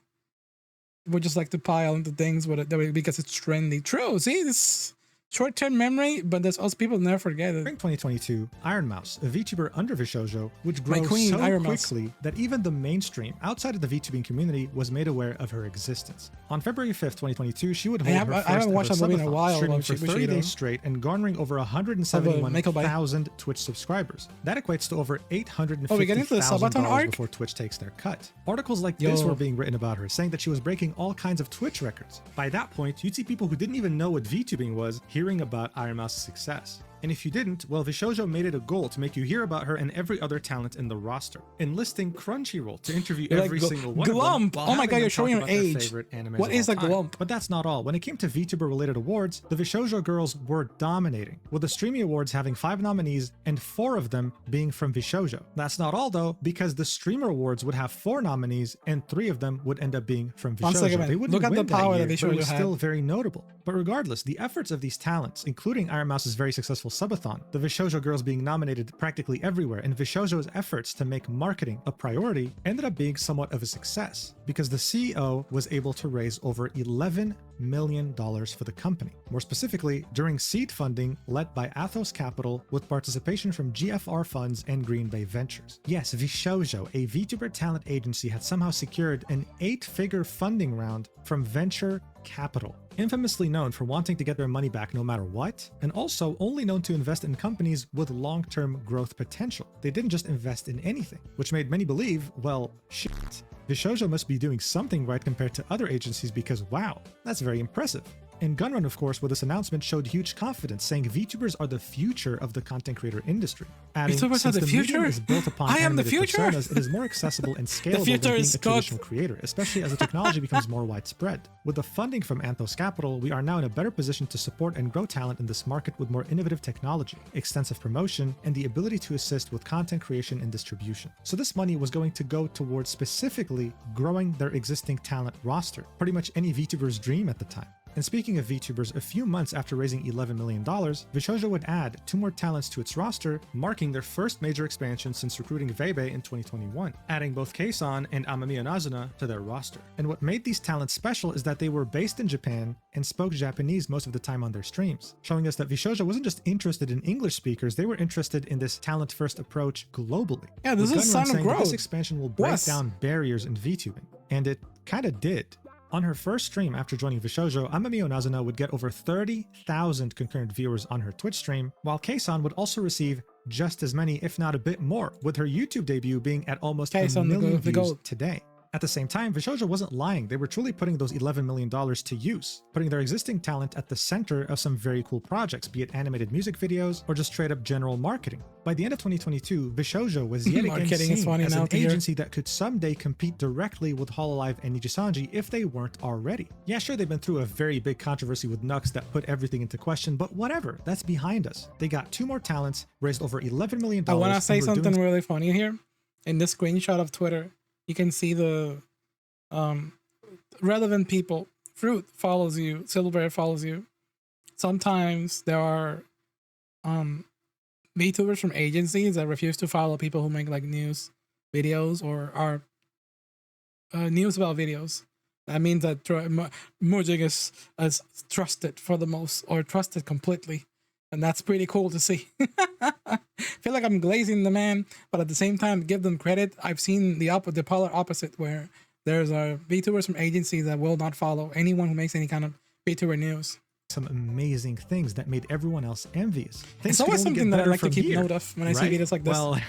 We just like to pile into things with it because it's trendy. True. See, this short-term memory, but there's also people never forget it. During 2022, Iron Mouse, a VTuber under VShojo, would grow queen, so Iron quickly that even the mainstream outside of the VTubing community was made aware of her existence. On February 5th, 2022, she would hold her first haven't watched that movie in a while, streaming for 30 days straight and garnering over 171,000 Twitch subscribers. That equates to over $850,000 before Twitch takes their cut. Articles like this were being written about her, saying that she was breaking all kinds of Twitch records. By that point, you'd see people who didn't even know what VTubing was hearing about Iron Mouse's success. And if you didn't, well, VShojo made it a goal to make you hear about her and every other talent in the roster, enlisting Crunchyroll to interview every single one Glump. of them. Oh my god, you're showing your age. What is a Glump? But that's not all. When it came to VTuber-related awards, the VShojo girls were dominating, with the Streamy Awards having 5 nominees and 4 of them being from VShojo. That's not all though, because the Streamer Awards would have 4 nominees and 3 of them would end up being from VShojo. They wouldn't look at the power that VShojo was had. still very notable. But regardless, the efforts of these talents, including Iron Mouse's very successful subathon, the VShojo girls being nominated practically everywhere, and VShojo's efforts to make marketing a priority ended up being somewhat of a success, because the CEO was able to raise over $11 million for the company. More specifically, during seed funding led by Athos Capital with participation from GFR Funds and Green Bay Ventures. Yes, VShojo, a VTuber talent agency, had somehow secured an 8-figure funding round from Venture Capital, infamously known for wanting to get their money back no matter what, and also only known to invest in companies with long-term growth potential. They didn't just invest in anything, which made many believe, well, shit, VShojo must be doing something right compared to other agencies because wow, that's very impressive. And Gunrun, of course, with this announcement showed huge confidence, saying VTubers are the future of the content creator industry. Adding, since the medium is built upon animated personas, it is more accessible and scalable than being a traditional creator, especially as the technology becomes more widespread. With the funding from Athos Capital, we are now in a better position to support and grow talent in this market with more innovative technology, extensive promotion, and the ability to assist with content creation and distribution. So this money was going to go towards specifically growing their existing talent roster, pretty much any VTuber's dream at the time. And speaking of VTubers, a few months after raising $11 million, VShojo would add 2 more talents to its roster, marking their first major expansion since recruiting Veibe in 2021, adding both Kei-san and Amamiya Nazuna to their roster. And what made these talents special is that they were based in Japan and spoke Japanese most of the time on their streams, showing us that VShojo wasn't just interested in English speakers, they were interested in this talent-first approach globally. Yeah, this is a sign of growth. This expansion will break down barriers in VTubing, and it kind of did. On her first stream after joining VShojo, Amamiya Nazuna would get over 30,000 concurrent viewers on her Twitch stream, while Kei-san would also receive just as many, if not a bit more, with her YouTube debut being at almost 1 million views today. At the same time, VShojo wasn't lying. They were truly putting those $11 million to use, putting their existing talent at the center of some very cool projects, be it animated music videos or just straight up general marketing. By the end of 2022, VShojo was yet again seen as an agency that could someday compete directly with Hololive and Nijisanji if they weren't already. Yeah, sure, they've been through a very big controversy with Nux that put everything into question, but whatever, that's behind us. They got 2 more talents, raised over $11 million. I want to say something really funny here. In this screenshot of Twitter, you can see the relevant people. Fruit follows you. Silver follows you. Sometimes there are VTubers from agencies that refuse to follow people who make like news videos or are news about videos. That means that Mojang is trusted for the most, or trusted completely. And that's pretty cool to see. I feel like I'm glazing the man, but at the same time, give them credit. I've seen the polar opposite, where there's VTubers from agencies that will not follow anyone who makes any kind of VTuber news. Some amazing things that made everyone else envious. It's always something that I like to keep note of when I see videos like this. Well,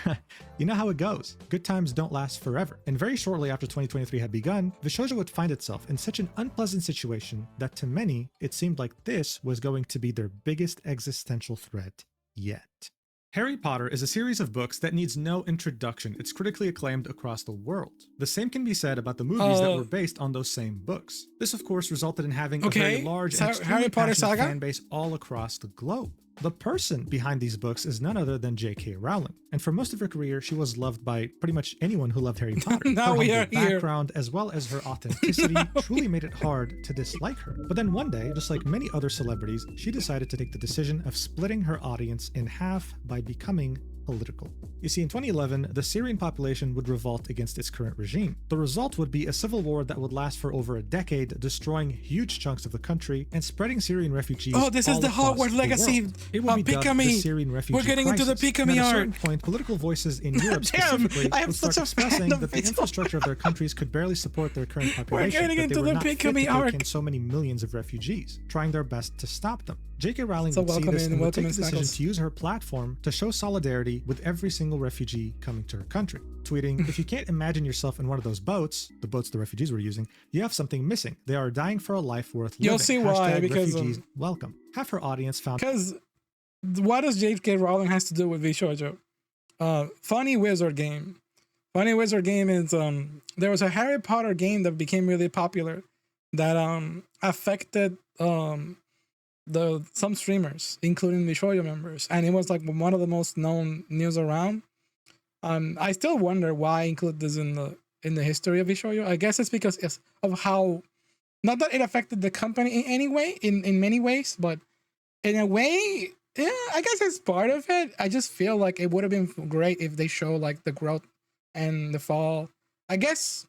you know how it goes. Good times don't last forever. And very shortly after 2023 had begun, VShojo would find itself in such an unpleasant situation that to many, it seemed like this was going to be their biggest existential threat yet. Harry Potter is a series of books that needs no introduction. It's critically acclaimed across the world. The same can be said about the movies that were based on those same books. This, of course, resulted in having a very large and extremely passionate fan base all across the globe. The person behind these books is none other than J.K. Rowling, and for most of her career, she was loved by pretty much anyone who loved Harry Potter. Now we are here. Background, as well as her authenticity, truly made it hard to dislike her. But then one day, just like many other celebrities, she decided to take the decision of splitting her audience in half by becoming political. You see, in 2011, the Syrian population would revolt against its current regime. The result would be a civil war that would last for over a decade, destroying huge chunks of the country and spreading Syrian refugees. Oh, this is the Hogwarts legacy. It will be dubbed the Syrian refugee We're getting crisis. into the Pikami At a art. certain point, political voices in Europe specifically would start expressing that the infrastructure of their countries could barely support their current population. We're getting into the Pikami art. Take in so many millions of refugees, trying their best to stop them. J.K. Rowling So would see this and would take the decision Snuggles. to use her platform to show solidarity with every single refugee coming to her country, tweeting, "If you can't imagine yourself in one of those boats, the boats the refugees were using, you have something missing. They are dying for a life worth living. You'll see why, because refugees welcome." Half her audience found... Because what does J.K. Rowling has to do with VShojo? Funny Wizard Game. Funny Wizard Game is there was a Harry Potter game that became really popular that affected some streamers, including VShojo members, and it was like one of the most known news around. I still wonder why I include this in the history of VShojo. I guess it's because of how, not that it affected the company in any way, in many ways, but in a way, yeah, I guess it's part of it. I just feel like it would have been great if they show like the growth and the fall. I guess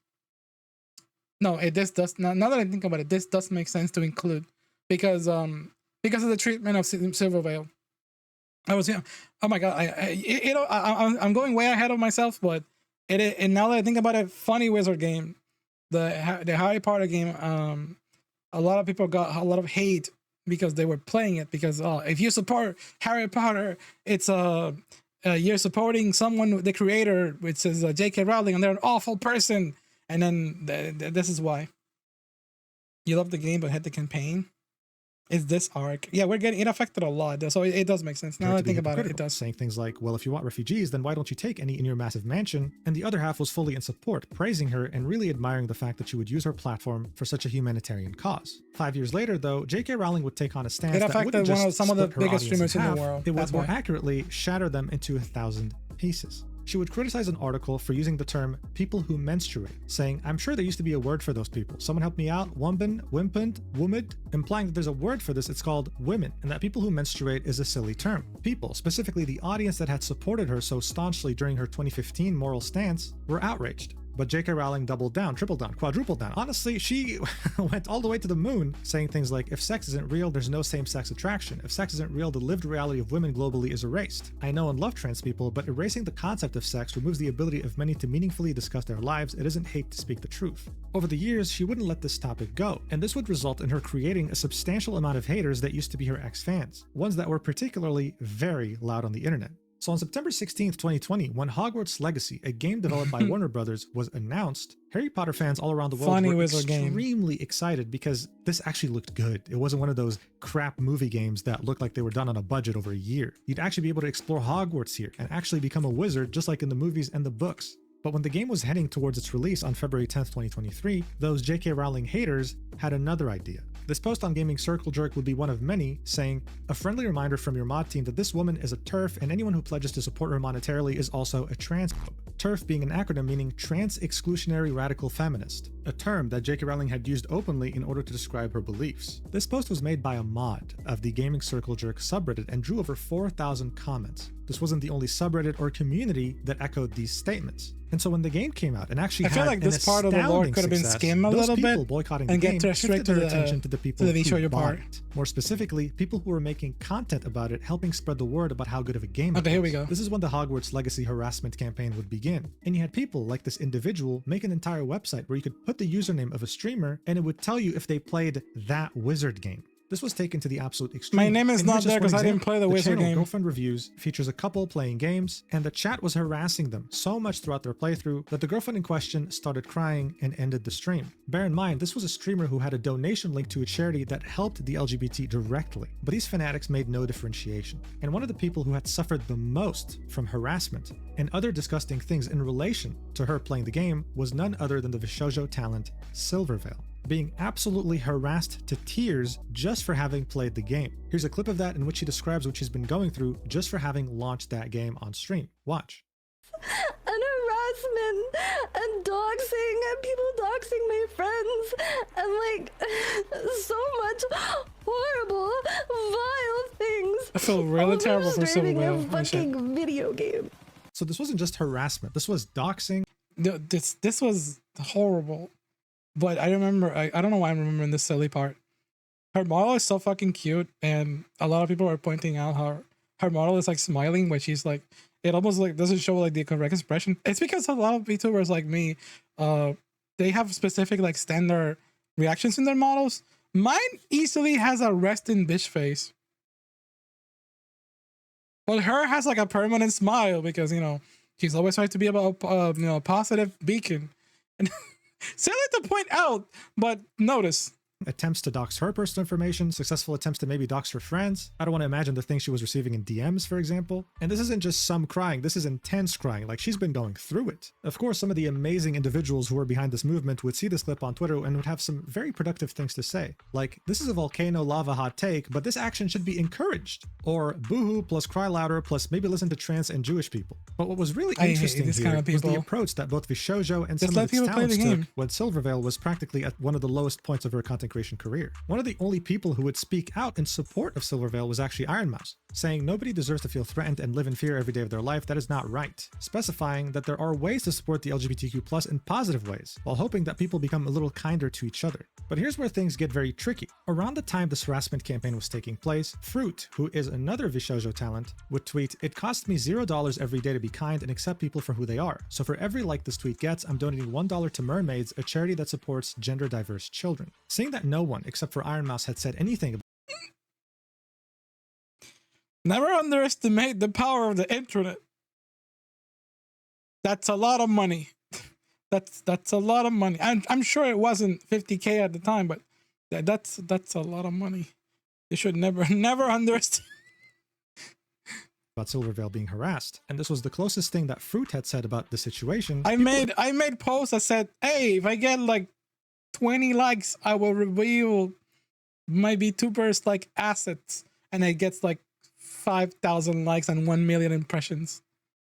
no, this does not. Now that I think about it, this does make sense to include because of the treatment of Silvervale. Oh my god, I'm going way ahead of myself, but and now that I think about it, Funny Wizard Game, the Harry Potter game, a lot of people got a lot of hate because they were playing it because if you support Harry Potter, it's you're supporting someone, the creator, which is J.K. Rowling, and they're an awful person. And then this is why. You love the game but hate the campaign. Is this arc? Yeah, it affected a lot, so it does make sense. Now that I think about it does. Saying things like, well, if you want refugees, then why don't you take any in your massive mansion? And the other half was fully in support, praising her and really admiring the fact that she would use her platform for such a humanitarian cause. 5 years later, though, J.K. Rowling would take on a stance that wouldn't just some of the split her biggest audience streamers in in half, the world. it would That's more why. accurately shatter them into 1,000 pieces. She would criticize an article for using the term people who menstruate, saying, "I'm sure there used to be a word for those people. Someone help me out. Wumben, wimpant, wumid," implying that there's a word for this. It's called women, and that people who menstruate is a silly term. People, specifically the audience that had supported her so staunchly during her 2015 moral stance, were outraged. But J.K. Rowling doubled down, tripled down, quadrupled down. Honestly, she went all the way to the moon, saying things like, if sex isn't real, there's no same-sex attraction. If sex isn't real, the lived reality of women globally is erased. I know and love trans people, but erasing the concept of sex removes the ability of many to meaningfully discuss their lives. It isn't hate to speak the truth. Over the years, she wouldn't let this topic go, and this would result in her creating a substantial amount of haters that used to be her ex-fans, ones that were particularly very loud on the internet. So on September 16th, 2020, when Hogwarts Legacy, a game developed by Warner Brothers, was announced, Harry Potter fans all around the world were extremely excited because this actually looked good. It wasn't one of those crap movie games that looked like they were done on a budget over a year. You'd actually be able to explore Hogwarts here and actually become a wizard just like in the movies and the books. But when the game was heading towards its release on February 10th, 2023, those J.K. Rowling haters had another idea. This post on Gaming Circle Jerk would be one of many, saying, "A friendly reminder from your mod team that this woman is a TERF and anyone who pledges to support her monetarily is also a transphobe." TERF being an acronym meaning Trans Exclusionary Radical Feminist, a term that J.K. Rowling had used openly in order to describe her beliefs. This post was made by a mod of the Gaming Circle Jerk subreddit and drew over 4,000 comments. This wasn't the only subreddit or community that echoed these statements. And so when the game came out and actually I feel like this part of the lore could have been skimmed a little bit boycotting and the get game straight to their attention to the people who VShojo bought part. it. More specifically, people who were making content about it, helping spread the word about how good of a game it was. Okay, here we go. This is when the Hogwarts Legacy harassment campaign would begin. And you had people like this individual make an entire website where you could put the username of a streamer and it would tell you if they played that wizard game. This was taken to the absolute extreme. My name is not there because I didn't play the wizard game. Girlfriend Reviews features a couple playing games, and the chat was harassing them so much throughout their playthrough that the girlfriend in question started crying and ended the stream. Bear in mind, this was a streamer who had a donation link to a charity that helped the LGBT directly, but these fanatics made no differentiation. And one of the people who had suffered the most from harassment and other disgusting things in relation to her playing the game was none other than the VShojo talent Silvervale, being absolutely harassed to tears just for having played the game. Here's a clip of that in which she describes what she's been going through just for having launched that game on stream. Watch. And harassment and doxing and people doxing my friends and like so much horrible, vile things. I feel really terrible for Silverwhale. A fucking video game. So this wasn't just harassment. This was doxing. This was horrible. But I remember, I don't know why I'm remembering this silly part. Her model is so fucking cute, and a lot of people are pointing out how her model is like smiling, but she's like, it almost like doesn't show like the correct expression. It's because a lot of VTubers like me, they have specific like standard reactions in their models. Mine easily has a resting bitch face. But her has like a permanent smile because, you know, she's always trying to be about, you know, a positive beacon. And silly to point out, but notice. Attempts to dox her personal information, successful attempts to maybe dox her friends. I don't want to imagine the things she was receiving in DMs, for example. And this isn't just some crying, this is intense crying, like she's been going through it. Of course, some of the amazing individuals who are behind this movement would see this clip on Twitter and would have some very productive things to say. Like, this is a volcano lava hot take, but this action should be encouraged. Or boohoo plus cry louder plus maybe listen to trans and Jewish people. But what was really interesting here was the approach that both VShojo and some of its talents took when Silvervale was practically at one of the lowest points of her content creation career. One of the only people who would speak out in support of Silvervale was actually Ironmouse, saying nobody deserves to feel threatened and live in fear every day of their life. That is not right, specifying that there are ways to support the LGBTQ+ in positive ways, while hoping that people become a little kinder to each other. But here's where things get very tricky. Around the time this harassment campaign was taking place, Fruit, who is another VShojo talent, would tweet, "It costs me $0 every day to be kind and accept people for who they are. So for every like this tweet gets, I'm donating $1 to Mermaids, a charity that supports gender diverse children." Seeing that no one except for Ironmouse had said anything about Never underestimate the power of the internet. That's a lot of money. That's a lot of money. I'm sure it wasn't 50K at the time, but that's a lot of money. You should never underestimate about Silvervale being harassed, and this was the closest thing that Fruit had said about the situation. I made posts that said, "Hey, if I get like 20 likes, I will reveal my VTubers like assets," and it gets like 5,000 likes and 1 million impressions.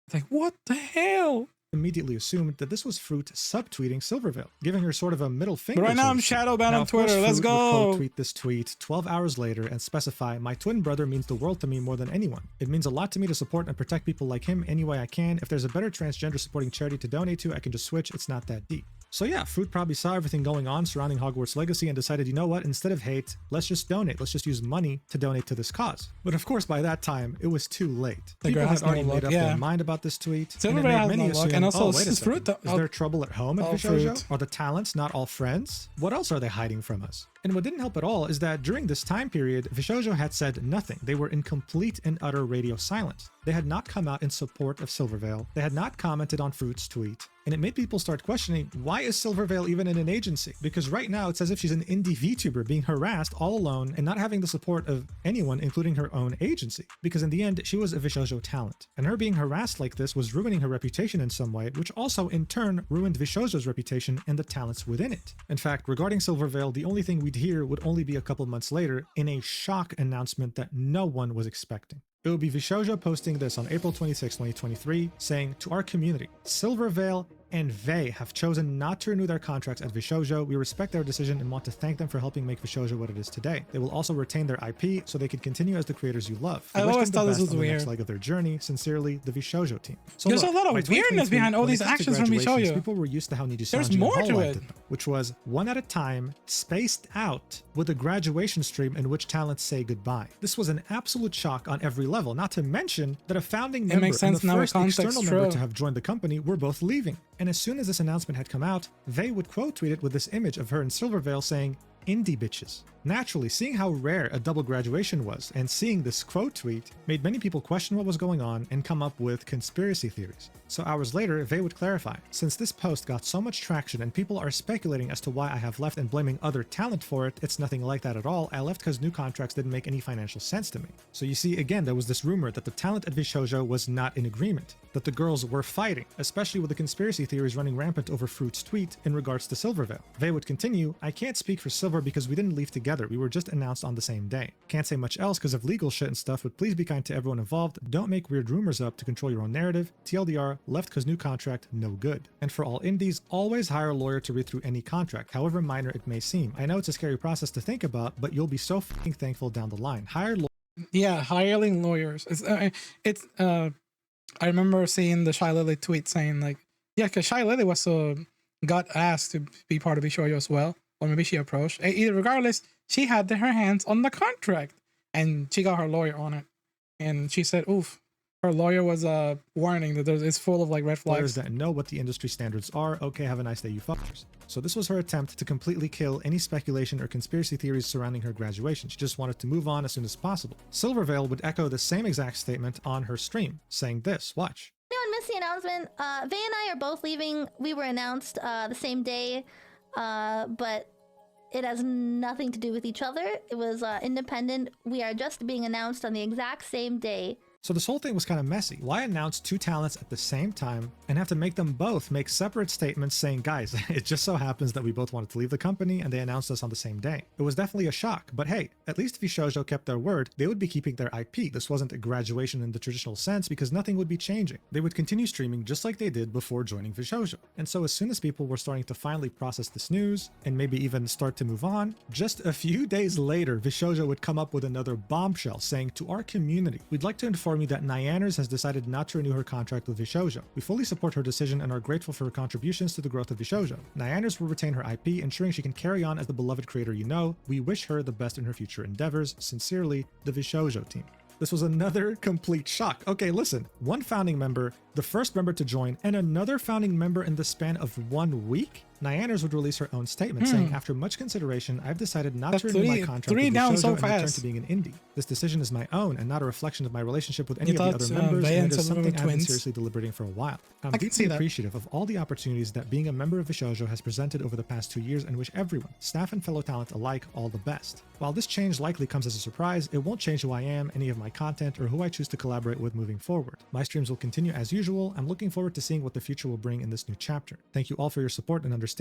It's like, what the hell? Immediately assumed that this was Fruit subtweeting Silvervale, giving her sort of a middle finger. But right now I'm shadow banned on Twitter. Let's go. Would tweet this tweet 12 hours later and specify, "My twin brother means the world to me more than anyone. It means a lot to me to support and protect people like him any way I can. If there's a better transgender supporting charity to donate to, I can just switch. It's not that deep." So yeah, Fruit probably saw everything going on surrounding Hogwarts Legacy and decided, you know what, instead of hate, let's just donate. Let's just use money to donate to this cause. But of course, by that time, it was too late. People had already made up their mind about this tweet. And it made many assume, and also, wait a second, is there trouble at home at VShojo? Are the talents not all friends? What else are they hiding from us? And what didn't help at all is that during this time period, VShojo had said nothing. They were in complete and utter radio silence. They had not come out in support of Silvervale. They had not commented on Fruit's tweet. And it made people start questioning, why is Silvervale even in an agency? Because right now it's as if she's an indie VTuber being harassed all alone and not having the support of anyone, including her own agency. Because in the end, she was a VShojo talent. And her being harassed like this was ruining her reputation in some way, which also in turn ruined VShojo's reputation and the talents within it. In fact, regarding Silvervale, the only thing we'd hear would only be a couple months later in a shock announcement that no one was expecting. It would be VShojo posting this on April 26, 2023, saying, "To our community, Silvervale and Vey have chosen not to renew their contracts at VShojo. We respect their decision and want to thank them for helping make VShojo what it is today. They will also retain their IP so they can continue as the creators you love. I always thought this was weird. Next leg of their journey. Sincerely, the VShojo team." So there's a lot of weirdness behind all these actions from VShojo. People were used to how Niji There's more to it, which was one at a time, spaced out, with a graduation stream in which talents say goodbye. This was an absolute shock on every level, not to mention that a founding member and the first external member to have joined the company were both leaving. And as soon as this announcement had come out, they would quote tweet it with this image of her in Silvervale saying, "Indie bitches." Naturally, seeing how rare a double graduation was and seeing this quote tweet made many people question what was going on and come up with conspiracy theories. So hours later, Vey would clarify, "Since this post got so much traction and people are speculating as to why I have left and blaming other talent for it, it's nothing like that at all. I left because new contracts didn't make any financial sense to me." So you see, again, there was this rumor that the talent at VShojo was not in agreement, that the girls were fighting, especially with the conspiracy theories running rampant over Fruit's tweet in regards to Silvervale. Vey would continue, "I can't speak for Silver because we didn't leave together together. We were just announced on the same day. Can't say much else because of legal shit and stuff, but please be kind to everyone involved. Don't make weird rumors up to control your own narrative. TLDR, left because new contract, no good. And for all indies, always hire a lawyer to read through any contract, however minor it may seem. I know it's a scary process to think about, but you'll be so fucking thankful down the line. Hiring lawyers. I remember seeing the Shy Lily tweet saying like, yeah, because Shy Lily got asked to be part of VShojo as well, or maybe she approached. Either regardless, she had her hands on the contract, and she got her lawyer on it, and she said, "Oof." Her lawyer was warning that it's full of like red flags. Lawyers that know what the industry standards are. Okay, have a nice day, you fuckers. So this was her attempt to completely kill any speculation or conspiracy theories surrounding her graduation. She just wanted to move on as soon as possible. Silverveil would echo the same exact statement on her stream, saying this, watch. Anyone missed the announcement? Vay and I are both leaving. We were announced the same day, but it has nothing to do with each other. It was independent. We are just being announced on the exact same day. So this whole thing was kind of messy. Why announce two talents at the same time and have to make them both make separate statements saying, guys, it just so happens that we both wanted to leave the company and they announced us on the same day. It was definitely a shock, but hey, at least VShojo kept their word. They would be keeping their IP. This wasn't a graduation in the traditional sense because nothing would be changing. They would continue streaming just like they did before joining VShojo. And so as soon as people were starting to finally process this news and maybe even start to move on, just a few days later, VShojo would come up with another bombshell saying, to our community, we'd like to inform you that Nyaners has decided not to renew her contract with VShojo. We fully support her decision and are grateful for her contributions to the growth of VShojo. Nyaners will retain her IP, ensuring she can carry on as the beloved creator you know. We wish her the best in her future endeavors. Sincerely, the VShojo team. This was another complete shock. Okay, listen, one founding member, the first member to join, and another founding member in the span of 1 week? Nyaners would release her own statement saying, after much consideration, I've decided not to renew my contract with VShojo and return to being an indie. This decision is my own and not a reflection of my relationship with any of the other members, and it is something I've been seriously deliberating for a while. I'm deeply appreciative of all the opportunities that being a member of VShojo has presented over the past 2 years and wish everyone, staff and fellow talent alike, all the best. While this change likely comes as a surprise, it won't change who I am, any of my content, or who I choose to collaborate with moving forward. My streams will continue as usual. I'm looking forward to seeing what the future will bring in this new chapter. Thank you all for your support and understanding.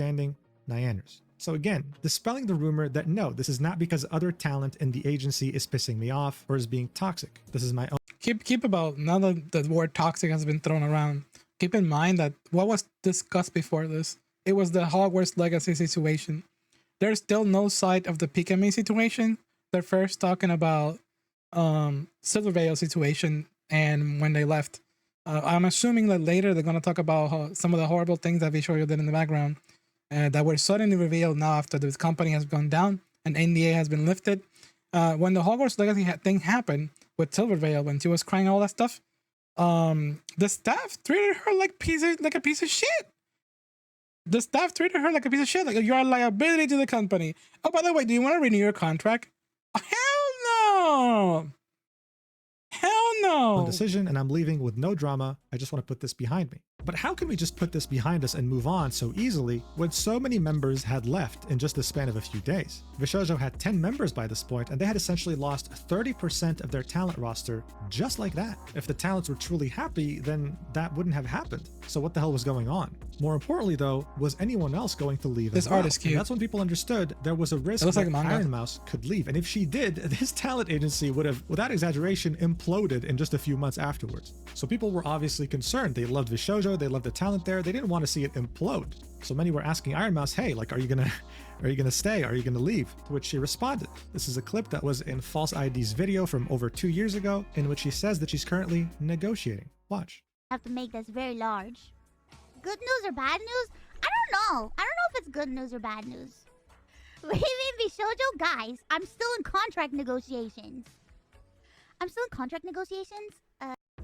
Nyaners. So again, dispelling the rumor that no, this is not because other talent in the agency is pissing me off or is being toxic. This is my own. Keep about, now that the word toxic has been thrown around, keep in mind that what was discussed before this, it was the Hogwarts Legacy situation. There's still no sight of the Pikami situation. They're first talking about Silverveil situation and when they left. I'm assuming that later they're going to talk about some of the horrible things that VShojo did in the background that were suddenly revealed now after this company has gone down and NDA has been lifted. When the Hogwarts Legacy thing happened with Silverveil, when she was crying all that stuff, the staff treated her like a piece of shit. The staff treated her like a piece of shit. Like, you're a liability to the company. Oh, by the way, do you want to renew your contract? Hell no! Hell no! Decision, and I'm leaving with no drama. I just want to put this behind me. But how can we just put this behind us and move on so easily when so many members had left in just the span of a few days? VShojo had 10 members by this point, and they had essentially lost 30% of their talent roster just like that. If the talents were truly happy, then that wouldn't have happened. So what the hell was going on? More importantly though, was anyone else going to leave this as well? Art is cute. And that's when people understood there was a risk that Iron Mouse could leave. And if she did, this talent agency would have, without exaggeration, imploded in just a few months afterwards. So people were obviously concerned. They loved VShojo, they loved the talent there, they didn't want to see it implode. So many were asking Iron Mouse, hey, like, are you gonna stay? Are you gonna leave? To which she responded. This is a clip that was in False ID's video from over 2 years ago, in which she says that she's currently negotiating. Watch. I have to make this very large. Good news or bad news? I don't know. I don't know if it's good news or bad news. Leaving VShojo? Guys, I'm still in contract negotiations.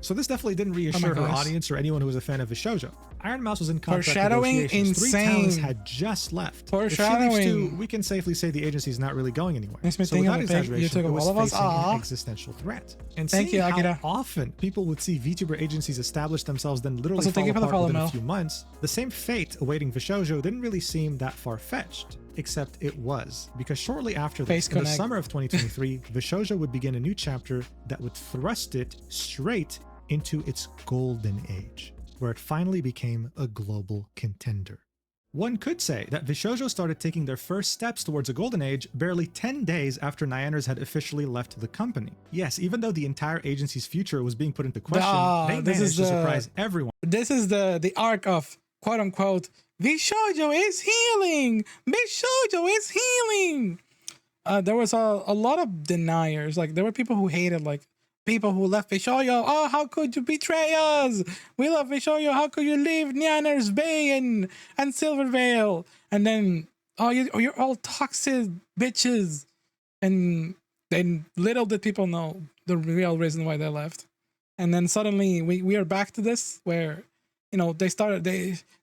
So this definitely didn't reassure her audience or anyone who was a fan of VShojo. Iron Mouse was in contract Foreshadowing negotiations. insane. 3 talents had just left. Foreshadowing. If she leaves too, we can safely say the agency is not really going anywhere. Makes me so think without of exaggeration, it was all of us. facing an existential threat. And Thank seeing you, Akira. how often people would see VTuber agencies establish themselves then literally Also, fall apart within Mel. a few months, the same fate awaiting VShojo didn't really seem that far-fetched. Except it was, because shortly after this, in the summer of 2023, VShojo would begin a new chapter that would thrust it straight into its golden age, where it finally became a global contender. One could say that VShojo started taking their first steps towards a golden age barely 10 days after Nyanners had officially left the company. Yes, even though the entire agency's future was being put into question, they managed to surprise everyone. This is the arc of quote-unquote VShojo is healing! VShojo is healing! There was a lot of deniers. Like, there were people who hated, like, people who left VShojo. Oh, how could you betray us? We love VShojo. How could you leave Nyanners Bay and Silvervale? And then, oh, you're all toxic bitches. And then little did people know the real reason why they left. And then suddenly we are back to this where, you know,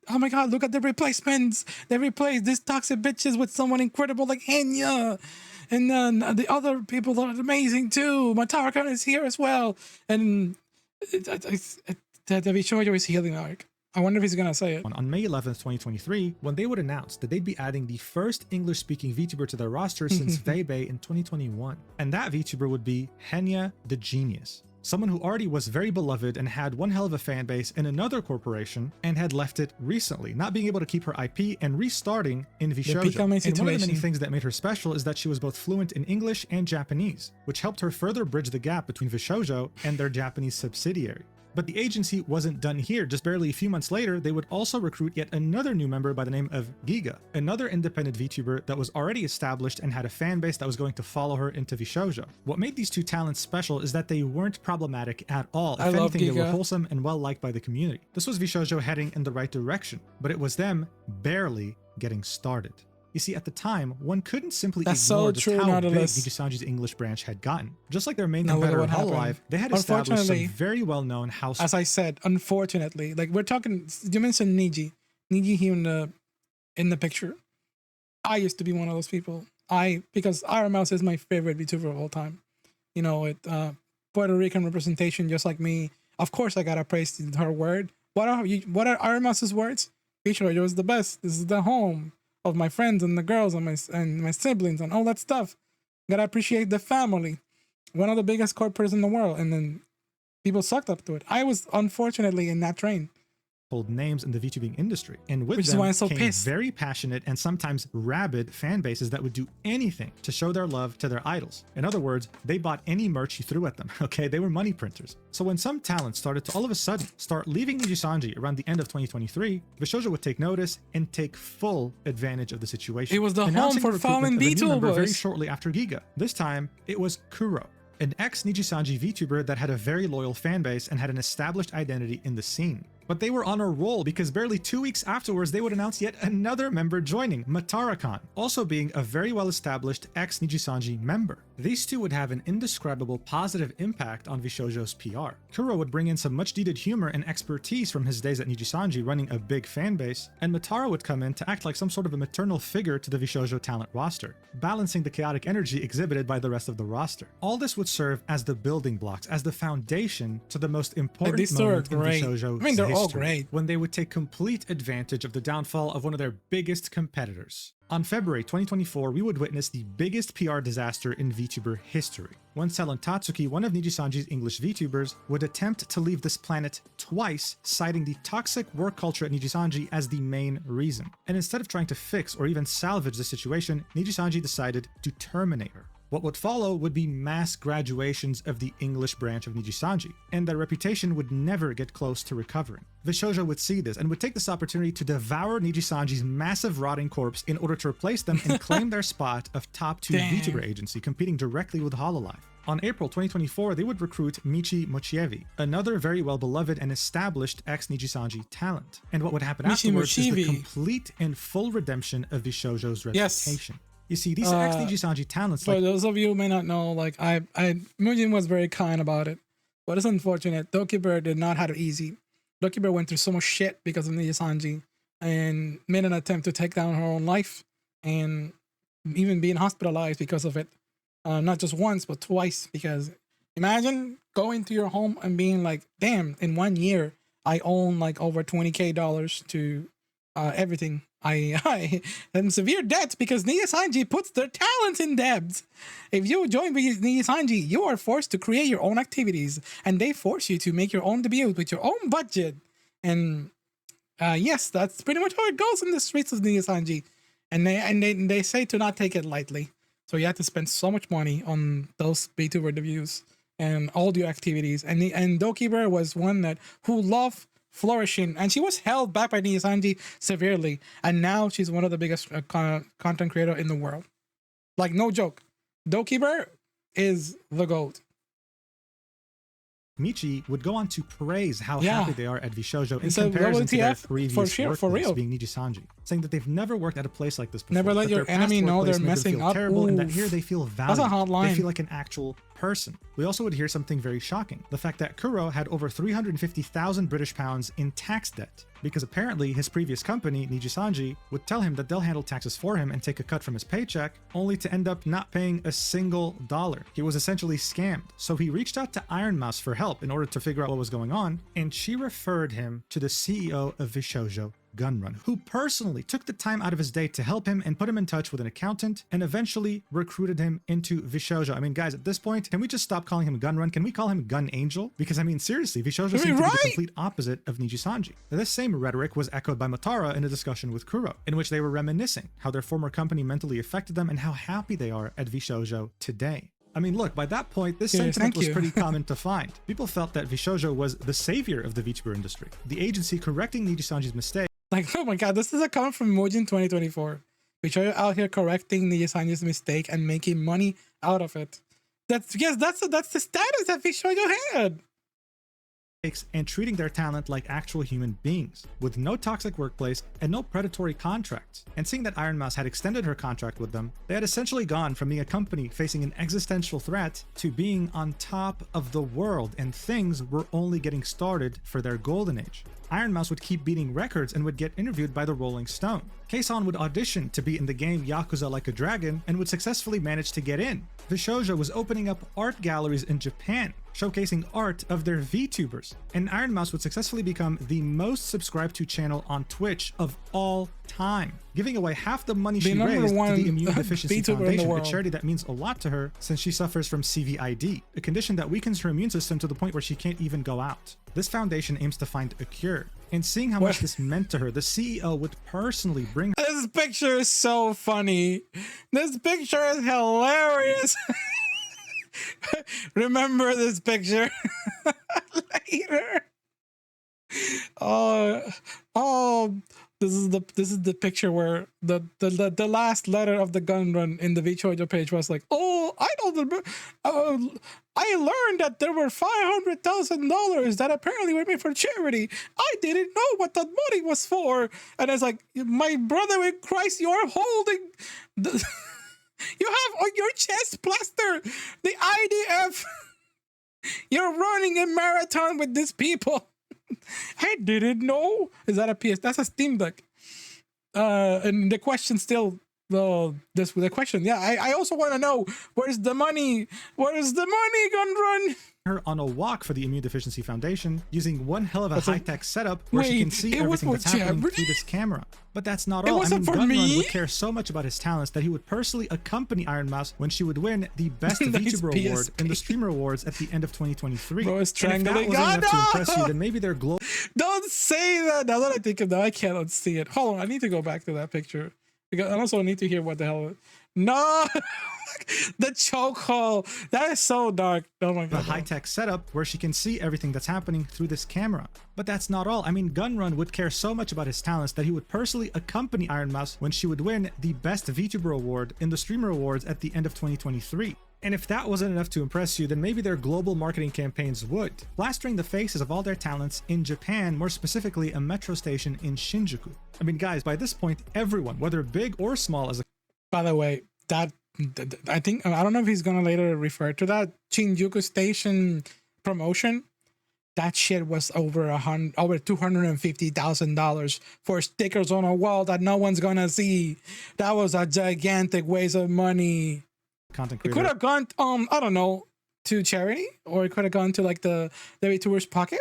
oh my God, look at the replacements. They replaced these toxic bitches with someone incredible like Henya. And then the other people are amazing too. Matara is here as well. And the VShojo is healing arc. I wonder if he's going to say it. On May 11th, 2023, when they would announce that they'd be adding the first English-speaking VTuber to their roster since Vei in 2021. And that VTuber would be Henya the Genius. Someone who already was very beloved and had one hell of a fan base in another corporation and had left it recently, not being able to keep her IP and restarting in VShojo. And one of the many things that made her special is that she was both fluent in English and Japanese, which helped her further bridge the gap between VShojo and their Japanese subsidiary. But the agency wasn't done here. Just barely a few months later, they would also recruit yet another new member by the name of Giga, another independent VTuber that was already established and had a fan base that was going to follow her into VShojo. What made these two talents special is that they weren't problematic at all. If anything, they were wholesome and well-liked by the community. This was VShojo heading in the right direction, but it was them barely getting started. You see, at the time, one couldn't simply ignore just how big Nijisanji's English branch had gotten. Just like their main competitor, Hololive, they had established some very well-known house. As I said, unfortunately, like we're talking, you mentioned Niji here in the picture. I used to be one of those people. Because Iron Mouse is my favorite VTuber of all time. You know, it Puerto Rican representation, just like me. Of course, I gotta praise her word. What are Iron Mouse's words? VShojo is the best. This is the home of my friends and the girls and my siblings and all that stuff. Gotta appreciate the family. One of the biggest corporates in the world. And then people sucked up to it. I was unfortunately in that train. Names in the VTubing industry, and with them came very passionate and sometimes rabid fan bases that would do anything to show their love to their idols. In other words, they bought any merch you threw at them, okay? They were money printers. So when some talents started to all of a sudden start leaving Nijisanji around the end of 2023, VShojo would take notice and take full advantage of the situation. It was the home for fallen VTubers. Very shortly after Giga. This time, it was Kuro, an ex-Nijisanji VTuber that had a very loyal fan base and had an established identity in the scene. But they were on a roll because barely 2 weeks afterwards, they would announce yet another member joining, Matara, also being a very well-established ex-Nijisanji member. These two would have an indescribable positive impact on VShojo's PR. Kuro would bring in some much-needed humor and expertise from his days at Nijisanji running a big fan base, and Matara would come in to act like some sort of a maternal figure to the VShojo talent roster, balancing the chaotic energy exhibited by the rest of the roster. All this would serve as the building blocks, as the foundation to the most important moment in VShojo's history. All great. When they would take complete advantage of the downfall of one of their biggest competitors. On February 2024, we would witness the biggest PR disaster in VTuber history. When Talon Tatsuki, one of Nijisanji's English VTubers, would attempt to leave this planet twice, citing the toxic work culture at Nijisanji as the main reason. And instead of trying to fix or even salvage the situation, Nijisanji decided to terminate her. What would follow would be mass graduations of the English branch of Nijisanji, and their reputation would never get close to recovering. VShojo would see this and would take this opportunity to devour Nijisanji's massive rotting corpse in order to replace them and claim their spot of top 2 VTuber agency, competing directly with Hololive. On April 2024, they would recruit Michi Mochievi, another very well-beloved and established ex-Nijisanji talent. And what would happen afterwards is the complete and full redemption of VShojo's reputation. You see, these ex-Nijisanji talents, for those of you who may not know, like Mujin was very kind about it, but it's unfortunate. Dokibur did not have it easy. Dokibur went through so much shit because of Nijisanji and made an attempt to take down her own life and even being hospitalized because of it. Not just once, but twice. Because imagine going to your home and being like, damn, in 1 year, I own like over $20,000 to everything. I am severe debts because Nijisanji puts their talents in debts. If you join Nijisanji, you are forced to create your own activities, and they force you to make your own debut with your own budget. And Yes, that's pretty much how it goes in the streets of Niyasanji. And they say to not take it lightly. So you have to spend so much money on those VTuber debuts and all your activities. And Dokeeper was one who loved flourishing, and she was held back by Niyasanji severely. And now she's one of the biggest content creator in the world. Like, no joke. Dokeeper is the GOAT. Michi would go on to praise how happy they are at VShojo in It's comparison to their WTF previous for real. being Nijisanji, saying that they've never worked at a place like this before. Never let your enemy know they're messing up. Terrible, and that here they feel valued. That's a hot line. They feel like an actual person. We also would hear something very shocking. The fact that Kuro had over 350,000 British pounds in tax debt, because apparently his previous company, Nijisanji, would tell him that they'll handle taxes for him and take a cut from his paycheck, only to end up not paying a single dollar. He was essentially scammed. So he reached out to Iron Mouse for help in order to figure out what was going on, and she referred him to the CEO of VShojo, Gunrun, who personally took the time out of his day to help him and put him in touch with an accountant and eventually recruited him into VShojo. I mean, guys, at this point, can we just stop calling him Gunrun? Can we call him Gun Angel? Because, I mean, seriously, VShojo seems to be the complete opposite of Nijisanji. Now, this same rhetoric was echoed by Matara in a discussion with Kuro, in which they were reminiscing how their former company mentally affected them and how happy they are at VShojo today. I mean, look, by that point, this sentiment was pretty common to find. People felt that VShojo was the savior of the VTuber industry, the agency correcting Nijisanji's mistake. Like, oh my god, this is a comment from Mojin 2024. VShojo out here correcting Nijisanji's mistake and making money out of it. That's the status that VShojo had. And treating their talent like actual human beings, with no toxic workplace and no predatory contracts. And seeing that Iron Mouse had extended her contract with them, they had essentially gone from being a company facing an existential threat to being on top of the world, and things were only getting started for their golden age. Iron Mouse would keep beating records and would get interviewed by the Rolling Stone. Keisan would audition to be in the game Yakuza Like a Dragon and would successfully manage to get in. VShojo was opening up art galleries in Japan, showcasing art of their VTubers. And Iron Mouse would successfully become the most subscribed to channel on Twitch of all time, giving away half the money she raised to the Immune Deficiency Foundation, a charity that means a lot to her since she suffers from CVID, a condition that weakens her immune system to the point where she can't even go out. This foundation aims to find a cure, and seeing how much this meant to her, the CEO would personally bring her. This picture is so funny. This picture is hilarious. Remember this picture later. This is the picture where the last letter of the Gunrun in the VShojo page was like, oh, I learned that there were $500,000 that apparently were made for charity. I didn't know what that money was for. And it's like, my brother in Christ, you're holding the you have on your chest plaster the IDF. You're running a marathon with these people. I didn't know. Is that a PS? That's a Steam Deck. And the question still, the question. Yeah, I also want to know, where's the money? Where's the money, Gunrun? Her on a walk for the Immune Deficiency Foundation using one hell of a high-tech setup where she can see everything that's happening through this camera. But that's not all. I mean, Gunrun would care so much about his talents that he would personally accompany Iron Mouse when she would win the Best VTuber Award in the Streamer Awards at the end of 2023. Bro, it's and if that wasn't enough to impress you, then maybe they're global. Don't say that. Now that I think of that, I cannot see it. Hold on, I need to go back to that picture because I also need to hear what the hell. No, the chokehold. That is so dark. Oh my god. The high-tech setup where she can see everything that's happening through this camera. But that's not all. I mean, Gunrun would care so much about his talents that he would personally accompany Iron Mouse when she would win the Best VTuber Award in the Streamer Awards at the end of 2023. And if that wasn't enough to impress you, then maybe their global marketing campaigns would, plastering the faces of all their talents in Japan, more specifically a metro station in Shinjuku. I mean, guys, by this point, everyone, whether big or small, as a... By the way, that I think, I don't know if he's gonna later refer to that Shinjuku Station promotion. That shit was over $250,000 for stickers on a wall that no one's gonna see. That was a gigantic waste of money. Content creator. It could have gone, I don't know, to charity, or it could have gone to like the VTuber's pocket.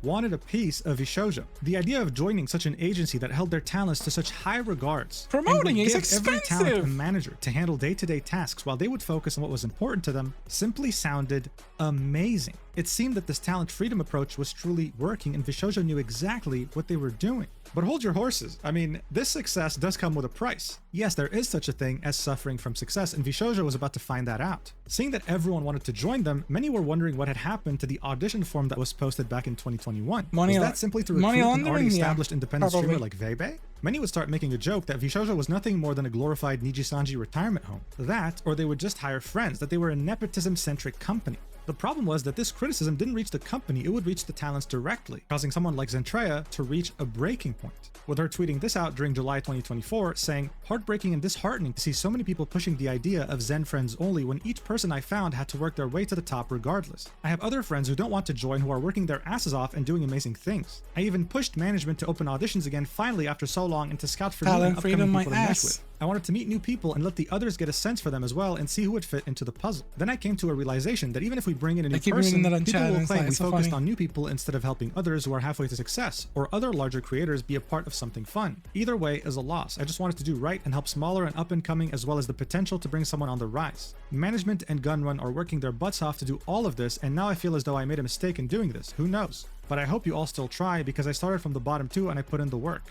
Wanted a piece of VShojo. The idea of joining such an agency that held their talents to such high regards, promoting is expensive. Every talent a manager to handle day-to-day tasks while they would focus on what was important to them, simply sounded amazing. It seemed that this talent freedom approach was truly working, and VShojo knew exactly what they were doing. But hold your horses. I mean, this success does come with a price. Yes, there is such a thing as suffering from success, and VShojo was about to find that out. Seeing that everyone wanted to join them, many were wondering what had happened to the audition form that was posted back in 2021. Was that simply to recruit an already established independent streamer like Vebe? Many would start making a joke that VShojo was nothing more than a glorified Nijisanji retirement home. That, or they would just hire friends, that they were a nepotism-centric company. The problem was that this criticism didn't reach the company, it would reach the talents directly, causing someone like Zentreya to reach a breaking point. With her tweeting this out during July 2024, saying, "Heartbreaking and disheartening to see so many people pushing the idea of Zen friends only when each person I found had to work their way to the top regardless. I have other friends who don't want to join who are working their asses off and doing amazing things. I even pushed management to open auditions again finally after so long and to scout for new and upcoming people to mesh with. I wanted to meet new people and let the others get a sense for them as well and see who would fit into the puzzle. Then I came to a realization that even if we bring in a new person, people will claim we focused on new people instead of helping others who are halfway to success, or other larger creators be a part of something fun. Either way is a loss. I just wanted to do right and help smaller and up and coming as well as the potential to bring someone on the rise. Management and Gunrun are working their butts off to do all of this, and now I feel as though I made a mistake in doing this. Who knows? But I hope you all still try because I started from the bottom too and I put in the work."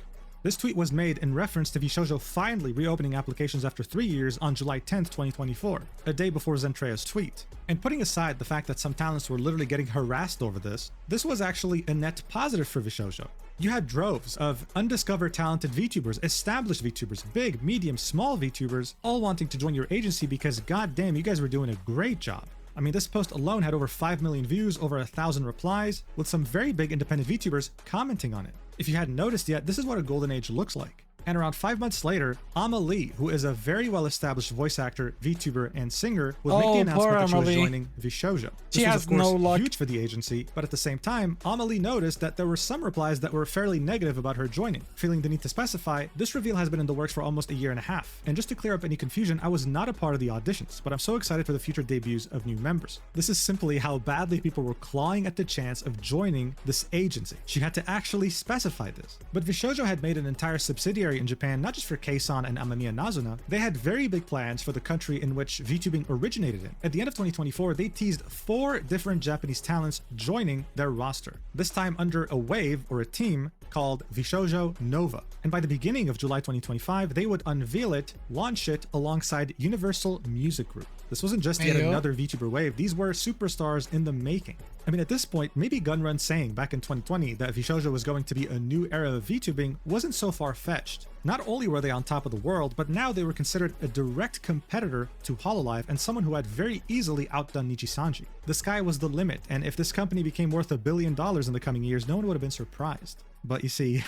This tweet was made in reference to VShojo finally reopening applications after 3 years on July 10th, 2024, a day before Zentreya's tweet. And putting aside the fact that some talents were literally getting harassed over this was actually a net positive for VShojo. You had droves of undiscovered talented VTubers, established VTubers, big, medium, small VTubers, all wanting to join your agency because goddamn, you guys were doing a great job. I mean, this post alone had over 5 million views, over 1,000 replies, with some very big independent VTubers commenting on it. If you hadn't noticed yet, this is what a golden age looks like. And around 5 months later, Amelie, who is a very well-established voice actor, VTuber, and singer, would make the announcement that she was joining VShojo. This was, of course, huge for the agency, but at the same time, Amelie noticed that there were some replies that were fairly negative about her joining. Feeling the need to specify, this reveal has been in the works for almost a year and a half. And just to clear up any confusion, I was not a part of the auditions, but I'm so excited for the future debuts of new members. This is simply how badly people were clawing at the chance of joining this agency. She had to actually specify this. But VShojo had made an entire subsidiary in Japan, not just for Keisan and Amamiya Nazuna. They had very big plans for the country in which VTubing originated in. At the end of 2024, they teased 4 different Japanese talents joining their roster, this time under a wave or a team called VShojo Nova. And by the beginning of July 2025, they would unveil it, launch it alongside Universal Music Group. This wasn't just yet another VTuber wave, these were superstars in the making. I mean, at this point, maybe Gunrun saying back in 2020 that VShojo was going to be a new era of VTubing wasn't so far-fetched. Not only were they on top of the world, but now they were considered a direct competitor to Hololive and someone who had very easily outdone Nijisanji. The sky was the limit, and if this company became worth $1 billion in the coming years, no one would have been surprised. But you see,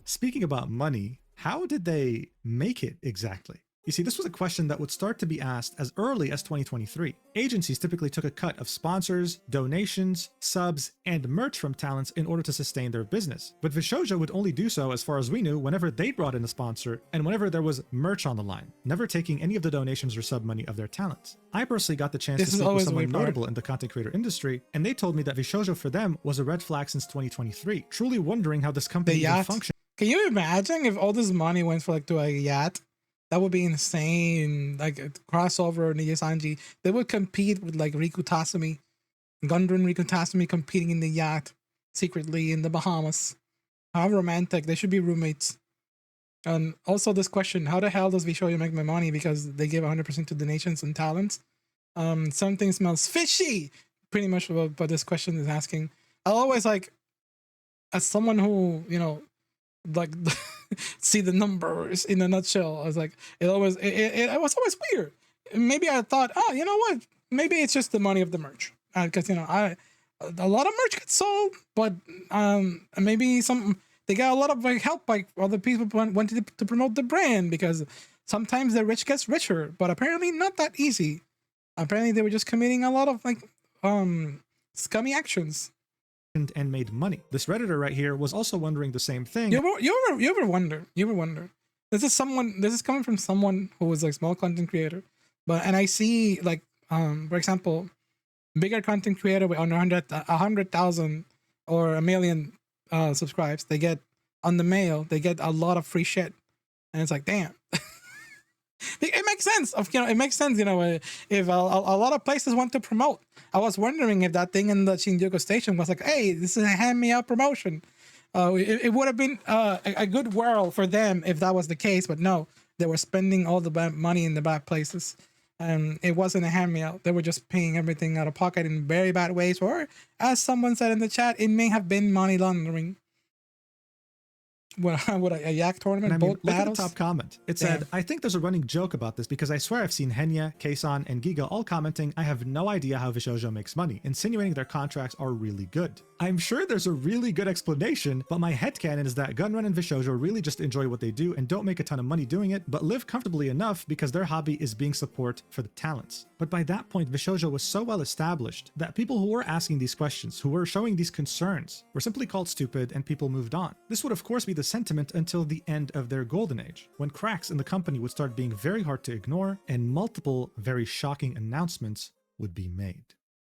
speaking about money, how did they make it exactly? You see, this was a question that would start to be asked as early as 2023. Agencies typically took a cut of sponsors, donations, subs, and merch from talents in order to sustain their business. But VShojo would only do so, as far as we knew, whenever they brought in a sponsor and whenever there was merch on the line, never taking any of the donations or sub money of their talents. I personally got the chance to speak with someone notable in the content creator industry, and they told me that VShojo for them was a red flag since 2023, truly wondering how this company would function. Can you imagine if all this money went for to a yacht? That would be insane. Like a crossover Nijisanji. They would compete with like Riku Tasumi, Gundren Riku Tasumi competing in the yacht secretly in the Bahamas. How romantic. They should be roommates. And also this question, how the hell does VShojo make my money? Because they give 100% to donations and talents. Something smells fishy. Pretty much what this question is asking. I always like, as someone who, you know, like see the numbers in a nutshell. I was like, it was always weird. Maybe I thought, oh, you know what? Maybe it's just the money of the merch. Because, you know, a lot of merch gets sold, but maybe they got a lot of like help by other people wanting to promote the brand, because sometimes the rich gets richer, but apparently not that easy. Apparently they were just committing a lot of like scummy actions. And made money. This Redditor right here was also wondering the same thing. You ever wonder? This is coming from someone who was like small content creator, and I see like for example, bigger content creator with under 100,000 or 1 million subscribes. They get on the mail. They get a lot of free shit, and it's like, damn. It makes sense. It makes sense. If a lot of places want to promote, I was wondering if that thing in the Shinjuku station was like, hey, this is a hand me out promotion. It would have been a good world for them if that was the case, but no, they were spending all the bad money in the bad places. And it wasn't a hand me out. They were just paying everything out of pocket in very bad ways, or as someone said in the chat, it may have been money laundering. What a yak tournament? And I mean, both look battles? at the top comment. It said, I think there's a running joke about this because I swear I've seen Henya, Keisan, and Giga all commenting, I have no idea how VShojo makes money, insinuating their contracts are really good. I'm sure there's a really good explanation, but my headcanon is that Gunrun and VShojo really just enjoy what they do and don't make a ton of money doing it, but live comfortably enough because their hobby is being support for the talents. But by that point, VShojo was so well established that people who were asking these questions, who were showing these concerns, were simply called stupid and people moved on. This would of course be the sentiment until the end of their golden age, when cracks in the company would start being very hard to ignore and multiple very shocking announcements would be made.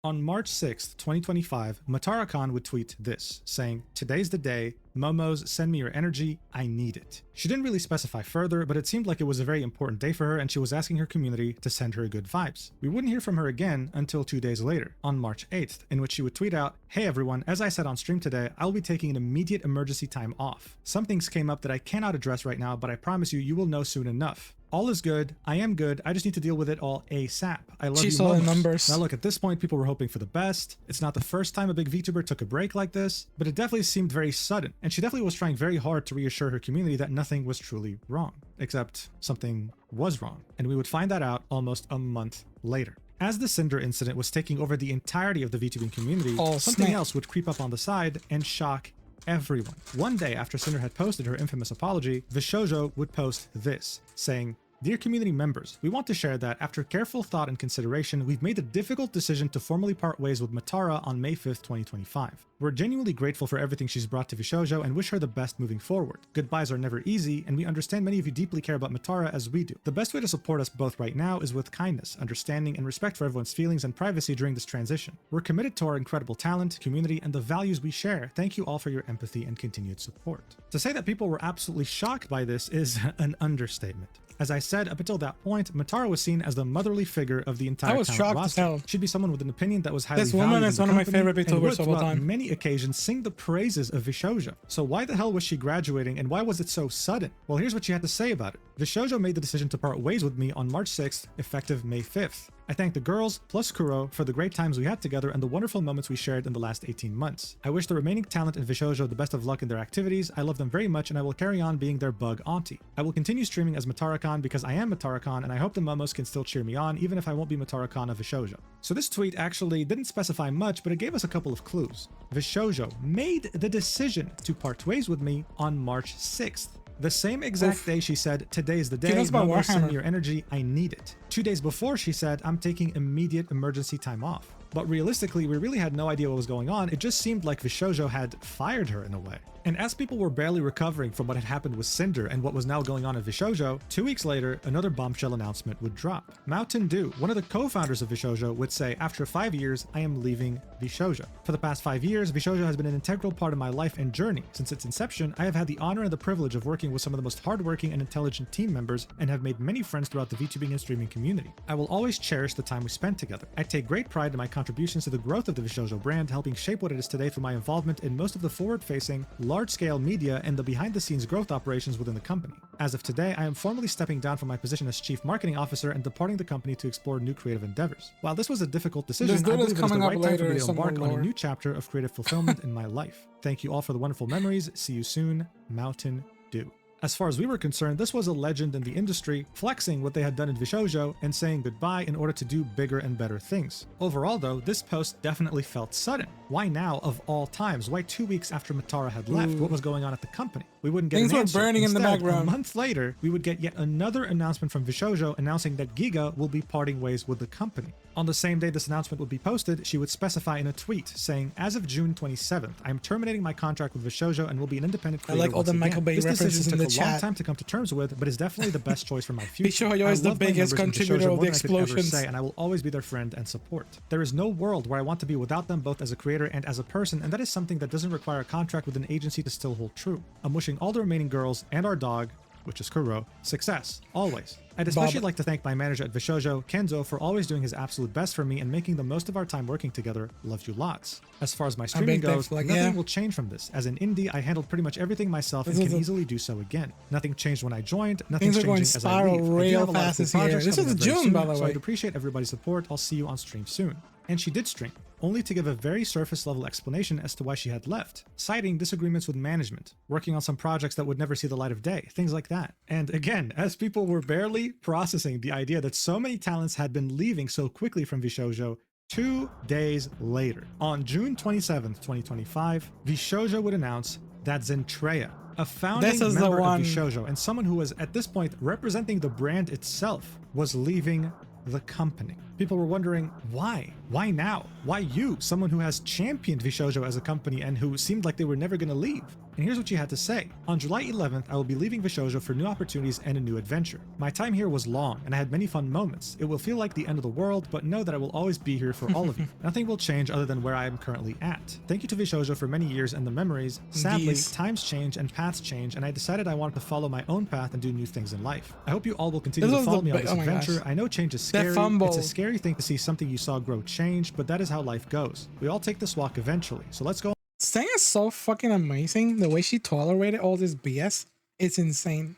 On March 6th, 2025, Matara-kan would tweet this, saying, "Today's the day. Momos, send me your energy. I need it." She didn't really specify further, but it seemed like it was a very important day for her and she was asking her community to send her good vibes. We wouldn't hear from her again until 2 days later, on March 8th, in which she would tweet out, "Hey everyone, as I said on stream today, I'll be taking an immediate emergency time off. Some things came up that I cannot address right now, but I promise you will know soon enough. All is good. I am good. I just need to deal with it all ASAP. I love you, She saw the Momos." numbers. Now look, at this point, people were hoping for the best. It's not the first time a big VTuber took a break like this, but it definitely seemed very sudden, and she definitely was trying very hard to reassure her community that nothing was truly wrong, except something was wrong, and we would find that out almost a month later. As the Cinder incident was taking over the entirety of the VTubing community, something else would creep up on the side and shock everyone. One day after Cinder had posted her infamous apology, VShojo would post this, saying, "Dear community members, we want to share that after careful thought and consideration, we've made the difficult decision to formally part ways with Matara on May 5th, 2025. We're genuinely grateful for everything she's brought to VShojo and wish her the best moving forward. Goodbyes are never easy, and we understand many of you deeply care about Matara as we do. The best way to support us both right now is with kindness, understanding, and respect for everyone's feelings and privacy during this transition. We're committed to our incredible talent, community, and the values we share. Thank you all for your empathy and continued support." To say that people were absolutely shocked by this is an understatement. As I said, up until that point, Matara was seen as the motherly figure of the entire talent shocked as roster. hell. She'd be someone with an opinion that was highly This valued woman in is the one of my company favorite and VTubers would, of all throughout time. many occasions, sing the praises of VShojo. So why the hell was she graduating and why was it so sudden? Well, here's what she had to say about it. "VShojo made the decision to part ways with me on March 6th, effective May 5th. I thank the girls, plus Kuro, for the great times we had together and the wonderful moments we shared in the last 18 months. I wish the remaining talent in VShojo the best of luck in their activities. I love them very much and I will carry on being their bug auntie. I will continue streaming as Matara-kan because I am Matara-kan and I hope the Momos can still cheer me on even if I won't be Matara-kan of VShojo." So this tweet actually didn't specify much, but it gave us a couple of clues. VShojo made the decision to part ways with me on March 6th. The same exact day she said, "Today's the day, Momos, send me your energy, I need it." 2 days before she said, "I'm taking immediate emergency time off." But realistically, we really had no idea what was going on. It just seemed like VShojo had fired her in a way. And as people were barely recovering from what had happened with Cinder and what was now going on at VShojo, 2 weeks later, another bombshell announcement would drop. Mountain Dew, one of the co-founders of VShojo, would say, "After 5 years, I am leaving VShojo. For the past 5 years, VShojo has been an integral part of my life and journey. Since its inception, I have had the honor and the privilege of working with some of the most hardworking and intelligent team members and have made many friends throughout the VTubing and streaming community. I will always cherish the time we spent together. I take great pride in my contributions to the growth of the VShojo brand, helping shape what it is today through my involvement in most of the forward-facing, large-scale media and the behind-the-scenes growth operations within the company. As of today, I am formally stepping down from my position as Chief Marketing Officer and departing the company to explore new creative endeavors. While this was a difficult decision, I believe it is the right time for me to embark on a new chapter of creative fulfillment in my life. Thank you all for the wonderful memories. See you soon, Mountain Dew." As far as we were concerned, this was a legend in the industry, flexing what they had done in VShojo and saying goodbye in order to do bigger and better things. Overall though, this post definitely felt sudden. Why now of all times? Why 2 weeks after Matara had left? What was going on at the company? We wouldn't get Things an were answer. burning in the Instead, background. a month later, we would get yet another announcement from VShojo announcing that Giga will be parting ways with the company. On the same day this announcement would be posted, she would specify in a tweet saying, "As of June 27th, I am terminating my contract with VShojo and will be an independent creator." I like all the Michael Bay references in the This decision took a long chat. time to come to terms with, but is definitely the best choice for my future. VShojo is the biggest contributor of the explosions. And I will always be their friend and support. There is no world where I want to be without them both as a creator and as a person, and that is something that doesn't require a contract with an agency to still hold true. I'm wishing all the remaining girls and our dog which is Kuro, success, always. I'd especially like to thank my manager at VShojo, Kenzo, for always doing his absolute best for me and making the most of our time working together. Love you lots. As far as my streaming goes, nothing will change from this. As an indie, I handled pretty much everything myself and can easily do so again. Nothing changed when I joined, nothing's changing as I leave. Real fast this year. This is June, by the way. So I'd appreciate everybody's support. I'll see you on stream soon. And she did stream, only to give a very surface level explanation as to why she had left, citing disagreements with management, working on some projects that would never see the light of day, things like that. And again, as people were barely processing the idea that so many talents had been leaving so quickly from VShojo, 2 days later, on June 27th, 2025, VShojo would announce that Zentreya, a founding member of VShojo and someone who was at this point representing the brand itself, was leaving the company. People were wondering, why? Why now? Why you, someone who has championed VShojo as a company and who seemed like they were never going to leave? And here's what she had to say. On July 11th, I will be leaving VShojo for new opportunities and a new adventure. My time here was long, and I had many fun moments. It will feel like the end of the world, but know that I will always be here for all of you. Nothing will change other than where I am currently at. Thank you to VShojo for many years and the memories. Sadly, times change and paths change, and I decided I wanted to follow my own path and do new things in life. I hope you all will continue to follow me on this adventure. I know change is scary. It's a scary thing to see something you saw grow change, but that is how life goes. We all take this walk eventually, so let's go. SAIN is so fucking amazing. The way she tolerated all this BS, it's insane.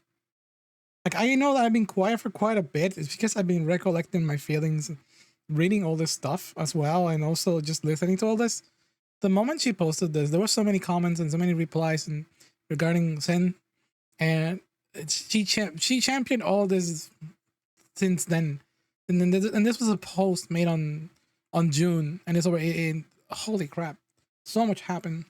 Like, I know that I've been quiet for quite a bit. It's because I've been recollecting my feelings, reading all this stuff as well, and also just listening to all this. The moment she posted this, there were so many comments and so many replies regarding SAIN, and she championed all this since then. And this was a post made on June, and it's over in holy crap. So much happened.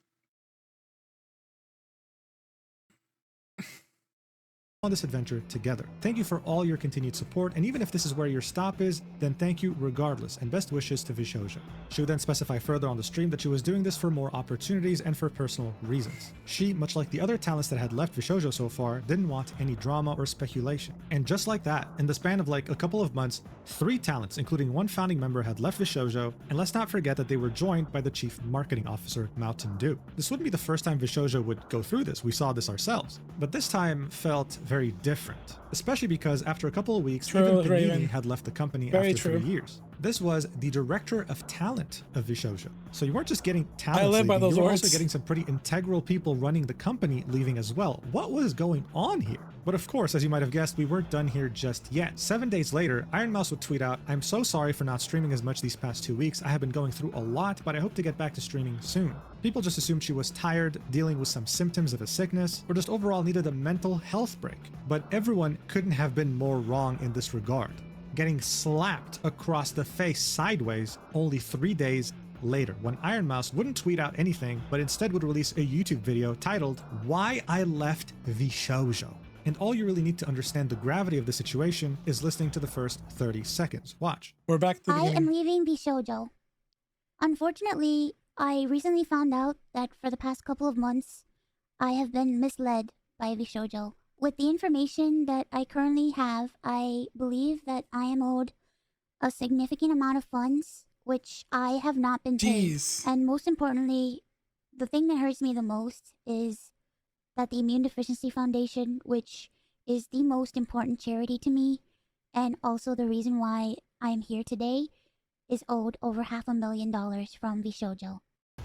On this adventure together. Thank you for all your continued support, and even if this is where your stop is, then thank you regardless, and best wishes to VShojo. She would then specify further on the stream that she was doing this for more opportunities and for personal reasons. She, much like the other talents that had left VShojo so far, didn't want any drama or speculation. And just like that, in the span of like a couple of months, 3 talents, including 1 founding member, had left VShojo, and let's not forget that they were joined by the chief marketing officer, Mountain Dew. This wouldn't be the first time VShojo would go through this, we saw this ourselves. But this time felt very different, especially because after a couple of weeks, even Panini had left the company after 3 years. This was the director of talent of VShojo. So you weren't just getting talent leaving, you were also getting some pretty integral people running the company leaving as well. What was going on here? But of course, as you might have guessed, we weren't done here just yet. 7 days later, Iron Mouse would tweet out, "I'm so sorry for not streaming as much these past 2 weeks. I have been going through a lot, but I hope to get back to streaming soon." People just assumed she was tired, dealing with some symptoms of a sickness, or just overall needed a mental health break. But everyone couldn't have been more wrong in this regard. Getting slapped across the face sideways only 3 days later, when Iron Mouse wouldn't tweet out anything, but instead would release a YouTube video titled, "Why I Left VShojo." And all you really need to understand the gravity of the situation is listening to the first 30 seconds. Watch. We're back to the beginning. I am leaving VShojo. Unfortunately, I recently found out that for the past couple of months, I have been misled by VShojo. With the information that I currently have, I believe that I am owed a significant amount of funds, which I have not been paid. And most importantly, the thing that hurts me the most is that the Immune Deficiency Foundation, which is the most important charity to me, and also the reason why I'm here today, is owed over $500,000 from VShojo.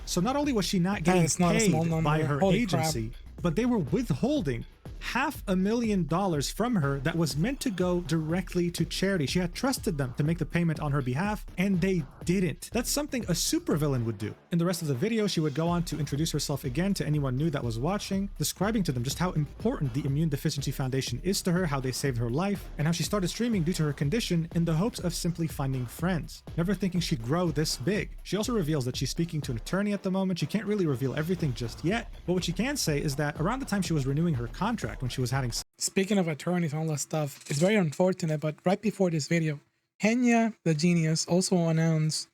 So not only was she not getting paid by her agency, but they were withholding $500,000 from her that was meant to go directly to charity. She had trusted them to make the payment on her behalf, and they didn't. That's something a supervillain would do. In the rest of the video, she would go on to introduce herself again to anyone new that was watching, describing to them just how important the Immune Deficiency Foundation is to her, how they saved her life, and how she started streaming due to her condition in the hopes of simply finding friends, never thinking she'd grow this big. She also reveals that she's speaking to an attorney at the moment. She can't really reveal everything just yet, but what she can say is that around the time she was renewing her contract, when she was having... Speaking of attorneys and all that stuff, it's very unfortunate, but right before this video, Henya, the genius, also announced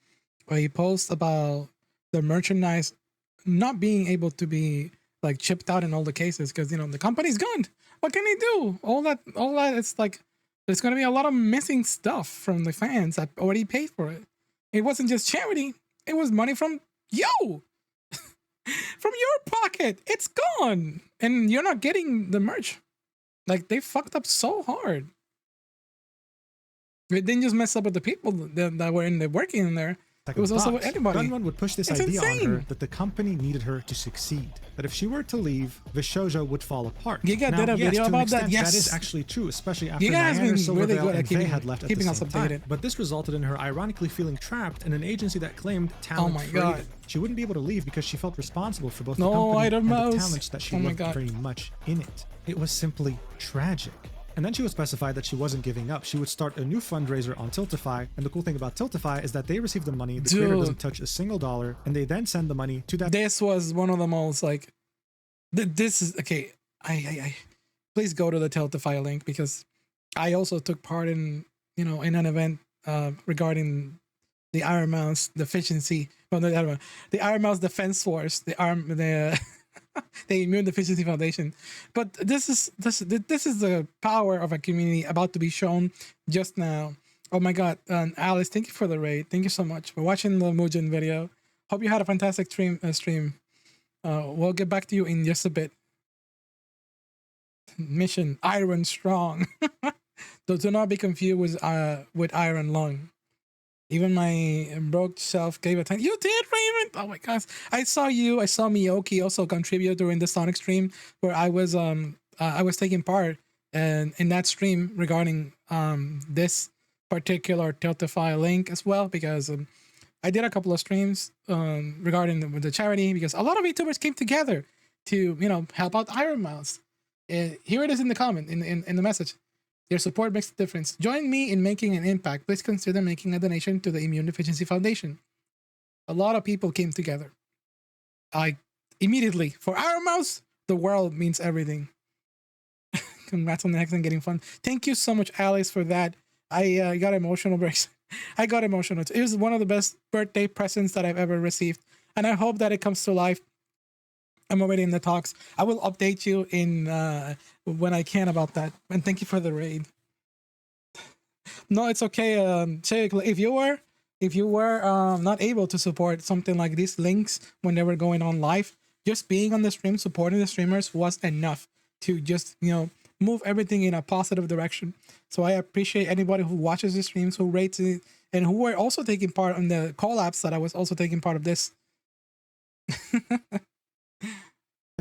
a post about the merchandise not being able to be like chipped out in all the cases because, you know, the company's gone. What can they do? All that, it's like, there's going to be a lot of missing stuff from the fans that already paid for it. It wasn't just charity. It was money from you. From your pocket. It's gone. And you're not getting the merch. Like, they fucked up so hard. It didn't just mess up with the people that were working in there. It was also with anybody. Gunman would push this idea on her that the company needed her to succeed. That if she were to leave, VShojo would fall apart. Giga did a video about that. Yes, that is actually true, especially after Giga has been really good at had left at the same time. But this resulted in her ironically feeling trapped in an agency that claimed talent freedom. She wouldn't be able to leave because she felt responsible for both the company and the talents that she loved very much in it. It was simply tragic. And then she would specify that she wasn't giving up. She would start a new fundraiser on Tiltify. And the cool thing about Tiltify is that they receive the money, the creator doesn't touch a single dollar, and they then send the money to that. This was one of the most like, this is, okay, I please go to the Tiltify link, because I also took part in, you know, in an event regarding the Iron Mouse deficiency, well, the Iron Mouse Defense Force, the Immune Deficiency Foundation. But this is the power of a community about to be shown just now. Oh my god, Alice, thank you for the raid. Thank you so much for watching the Mujin video. Hope you had a fantastic stream. We'll get back to you in just a bit. Mission Iron Strong. Do not be confused with Iron Lung. Even my broke self gave a time. You did, Raymond! Oh my gosh. I saw Miyoki also contribute during the Sonic stream, where I was taking part in that stream regarding this particular Tiltify link as well, because I did a couple of streams regarding the charity, because a lot of VTubers came together to, you know, help out Iron Mouse. Here it is in the comment, in the message. Your support makes a difference. Join me in making an impact. Please consider making a donation to the Immune Deficiency Foundation. A lot of people came together. Immediately, for Iron Mouse, the world means everything. Congrats on the next and getting fun. Thank you so much, Alice, for that. I got emotional breaks. I got emotional. It was one of the best birthday presents that I've ever received. And I hope that it comes to life. I'm already in the talks. I will update you in when I can about that. And thank you for the raid. No, it's okay. If you were not able to support something like these links when they were going on live, just being on the stream, supporting the streamers was enough to just, you know, move everything in a positive direction. So I appreciate anybody who watches the streams, who rates it, and who were also taking part on the collabs that I was also taking part of this.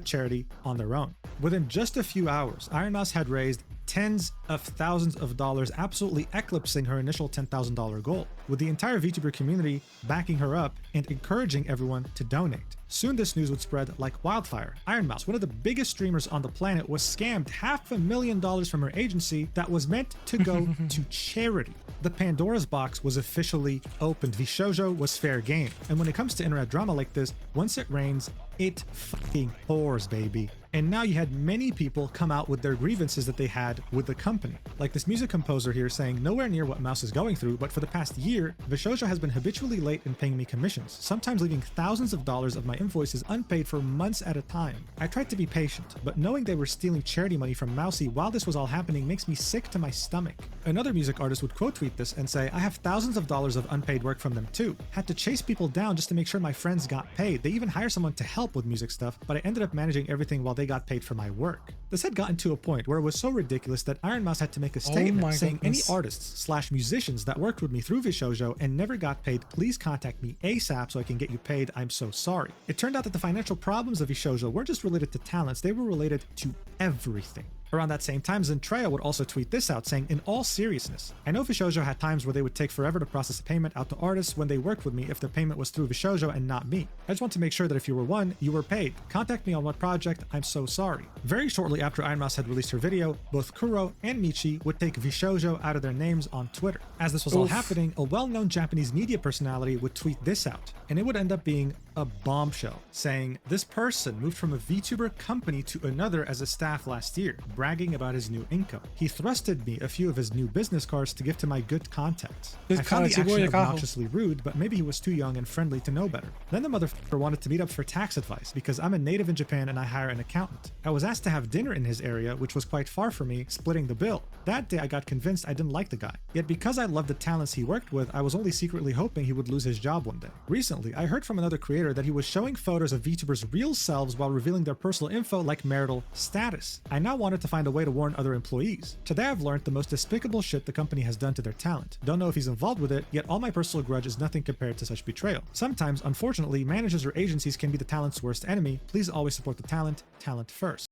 Charity on their own. Within just a few hours, Iron Mouse had raised tens of thousands of dollars, absolutely eclipsing her initial $10,000 goal, with the entire VTuber community backing her up and encouraging everyone to donate. Soon this news would spread like wildfire. Iron Mouse, one of the biggest streamers on the planet, was scammed $500,000 from her agency that was meant to go to charity. The Pandora's box was officially opened. VShojo was fair game. And when it comes to internet drama like this, once it rains, it fucking pours, baby. And now you had many people come out with their grievances that they had with the company. Like this music composer here saying nowhere near what Mouse is going through, but for the past year, VShojo has been habitually late in paying me commissions, sometimes leaving thousands of dollars of my invoices unpaid for months at a time. I tried to be patient, but knowing they were stealing charity money from Mousy while this was all happening makes me sick to my stomach. Another music artist would quote tweet this and say, I have thousands of dollars of unpaid work from them too. Had to chase people down just to make sure my friends got paid. They even hire someone to help with music stuff, but I ended up managing everything while they got paid for my work. This had gotten to a point where it was so ridiculous that Iron Mouse had to make a statement saying any artists/musicians that worked with me through VShojo and never got paid, please contact me ASAP so I can get you paid. I'm so sorry. It turned out that the financial problems of VShojo weren't just related to talents, they were related to everything. Around that same time, Zentreya would also tweet this out saying, in all seriousness, I know VShojo had times where they would take forever to process a payment out to artists when they worked with me if the payment was through VShojo and not me. I just want to make sure that if you were one, you were paid. Contact me on what project, I'm so sorry. Very shortly after Iron Mouse had released her video, both Kuro and Michi would take VShojo out of their names on Twitter. As this was all happening, a well-known Japanese media personality would tweet this out, and it would end up being a bombshell, saying, this person moved from a VTuber company to another as a staff last year, bragging about his new income. He thrusted me a few of his new business cards to give to my good contacts. I found the action obnoxiously rude, but maybe he was too young and friendly to know better. Then the motherfucker wanted to meet up for tax advice because I'm a native in Japan and I hire an accountant. I was asked to have dinner in his area, which was quite far from me, splitting the bill. That day I got convinced I didn't like the guy. Yet because I loved the talents he worked with, I was only secretly hoping he would lose his job one day. Recently, I heard from another creator Twitter that he was showing photos of VTubers' real selves while revealing their personal info like marital status. I now wanted to find a way to warn other employees. Today I've learned the most despicable shit the company has done to their talent. Don't know if he's involved with it, yet all my personal grudge is nothing compared to such betrayal. Sometimes, unfortunately, managers or agencies can be the talent's worst enemy. Please always support the talent first.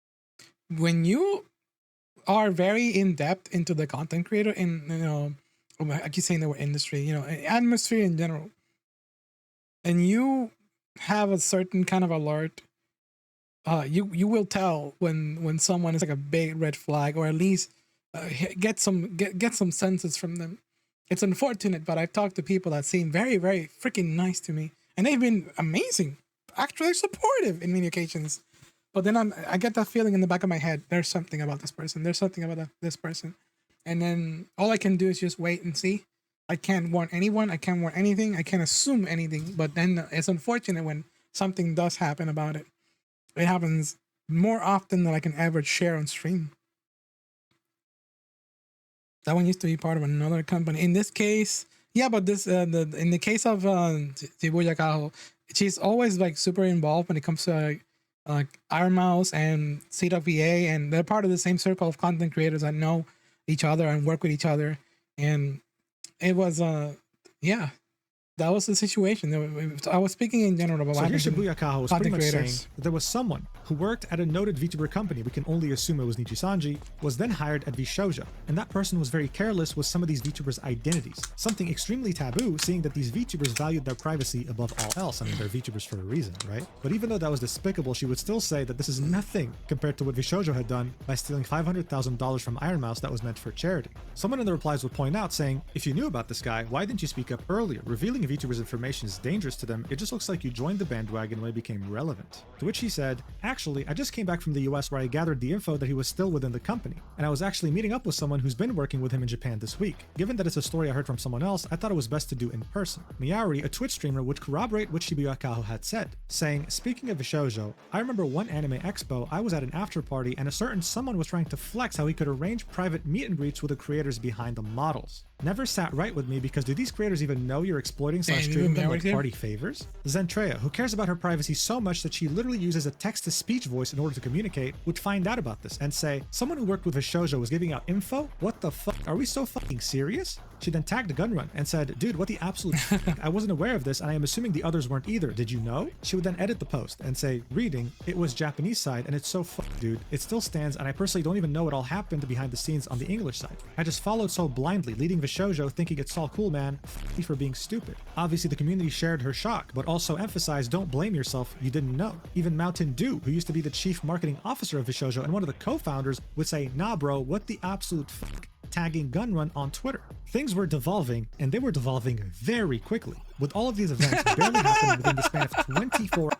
When you are very in-depth into the content creator in, I keep saying the word industry, atmosphere in general, and you have a certain kind of alert, you will tell when someone is like a big red flag, or at least get some senses from them. It's unfortunate, but I've talked to people that seem very, very freaking nice to me, and they've been amazing, actually supportive in many occasions. But then I get that feeling in the back of my head, there's something about this person, there's something about this person. And then all I can do is just wait and see. I can't warn anyone, I can't warn anything, I can't assume anything. But then it's unfortunate when something does happen about it. It happens more often than I can ever share on stream. That one used to be part of another company. In this case, yeah, but this in the case of Shibuya Kaho, she's always like super involved when it comes to Iron Mouse and CWA, and they're part of the same circle of content creators that know each other and work with each other. And it was yeah, that was the situation. I was speaking in general about so here Shibuya Kaho was pretty much creators. saying that there was someone who worked at a noted VTuber company, we can only assume it was Nichisanji, was then hired at VShojo, and that person was very careless with some of these VTubers' identities. Something extremely taboo, seeing that these VTubers valued their privacy above all else. I mean, they're VTubers for a reason, right? But even though that was despicable, she would still say that this is nothing compared to what VShojo had done by stealing $500,000 from Iron Mouse that was meant for charity. Someone in the replies would point out, saying, if you knew about this guy, why didn't you speak up earlier? Revealing a VTuber's information is dangerous to them. It just looks like you joined the bandwagon when it became relevant. To which he said, actually, I just came back from the US where I gathered the info that he was still within the company, and I was actually meeting up with someone who's been working with him in Japan this week. Given that it's a story I heard from someone else, I thought it was best to do in person. Miyauri, a Twitch streamer, would corroborate what Shibuya Kaho had said, saying, speaking of VShojo, I remember one anime expo, I was at an after party and a certain someone was trying to flex how he could arrange private meet and greets with the creators behind the models. Never sat right with me because do these creators even know you're exploiting / treating them like party favors? Zentreya, who cares about her privacy so much that she literally uses a text-to-speech voice in order to communicate, would find out about this and say, someone who worked with VShojo was giving out info? What the fuck? Are we so fucking serious? She then tagged Gunrun and said, dude, what the absolute fuck? I wasn't aware of this and I am assuming the others weren't either. Did you know? She would then edit the post and say, reading, it was Japanese side and it's so fucked, dude. It still stands and I personally don't even know what all happened behind the scenes on the English side. I just followed so blindly, leading VShojo thinking it's all cool, man. F me for being stupid. Obviously the community shared her shock, but also emphasized don't blame yourself, you didn't know. Even Mountain Dew, who used to be the chief marketing officer of VShojo and one of the co-founders, would say, nah bro, what the absolute fuck? Tagging Gunrun on Twitter. Things were devolving, and they were devolving very quickly, with all of these events barely happening within the span of 24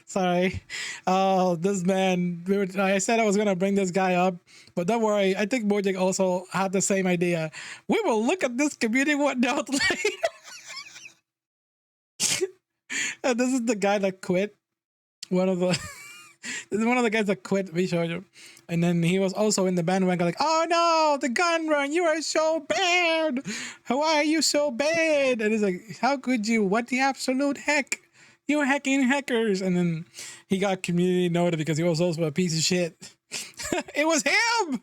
Sorry. Oh, this man. I said I was going to bring this guy up, but don't worry. I think Mojang also had the same idea. We will look at this community whatnot later. And this is the guy that quit. One of the guys that quit VShojo. And then he was also in the bandwagon like, oh no, the Gunrun, you are so bad. Why are you so bad? And it's like, how could you? What the absolute heck? You're hacking hackers. And then he got community noted because he was also a piece of shit. It was him!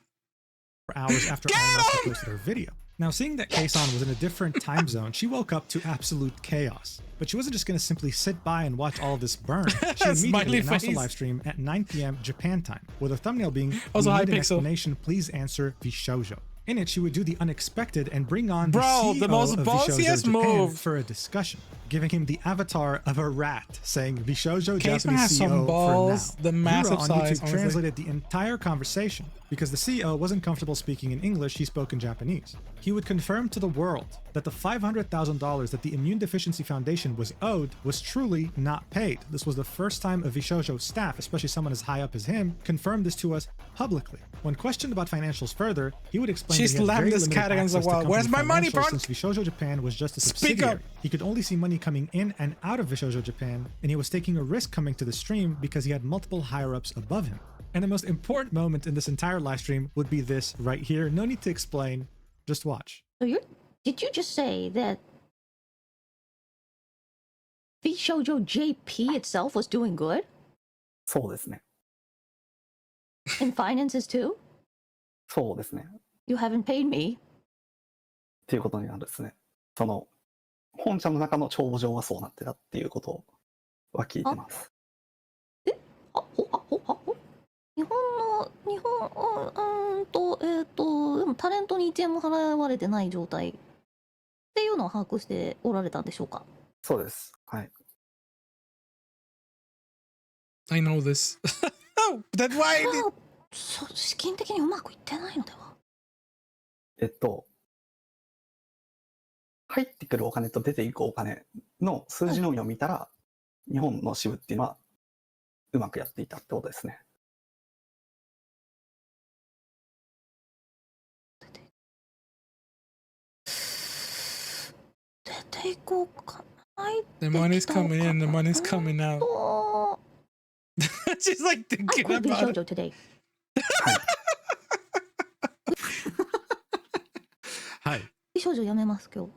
hours after Iron Mouse posted her video. Now, seeing that Keisan was in a different time zone, she woke up to absolute chaos. But she wasn't just going to simply sit by and watch all this burn. She immediately announced a live stream at 9 p.m. Japan time, with a thumbnail being, also, we need an explanation, please answer VShojo. In it, she would do the unexpected and bring on the CEO the most of ballsiest VShojo Japan move for a discussion, giving him the avatar of a rat, saying VShojo Keisan Japanese has CEO some balls, for now. the massive Yura on size, YouTube honestly. translated the entire conversation because the CEO wasn't comfortable speaking in English, he spoke in Japanese. He would confirm to the world that the $500,000 that the Immune Deficiency Foundation was owed was truly not paid. This was the first time a VShojo staff, especially someone as high up as him, confirmed this to us publicly. When questioned about financials further, he would explain that he had very limited access to company Where's my money, financials bro? since VShojo Japan was just a Speak subsidiary. up. He could only see money coming in and out of VShojo Japan, and he was taking a risk coming to the stream because he had multiple higher-ups above him. And the most important moment in this entire live stream would be this right here. No need to explain, just watch. So did you just say that VShojo JP itself was doing good? そうですね。 In finances too? そうですね。 You haven't paid me. っていうことになるんですね。その、本社の中の帳上はそうなってたっていうことは聞いてます。日本、でもタレントに1円も払われてない状態っていうのを把握しておられたんでしょうか？そうです。はい。I know this. Oh, that's why. 資金的にうまくいってないのでは？入ってくるお金と出ていくお金の数字のみを見たら、日本の支部っていうのはうまくやっていたってことですね。出ていこうかな。 The money's coming in, the money's coming out. She's like I thinking quit about it. VShojo today. はい。VShojo 辞めます今日。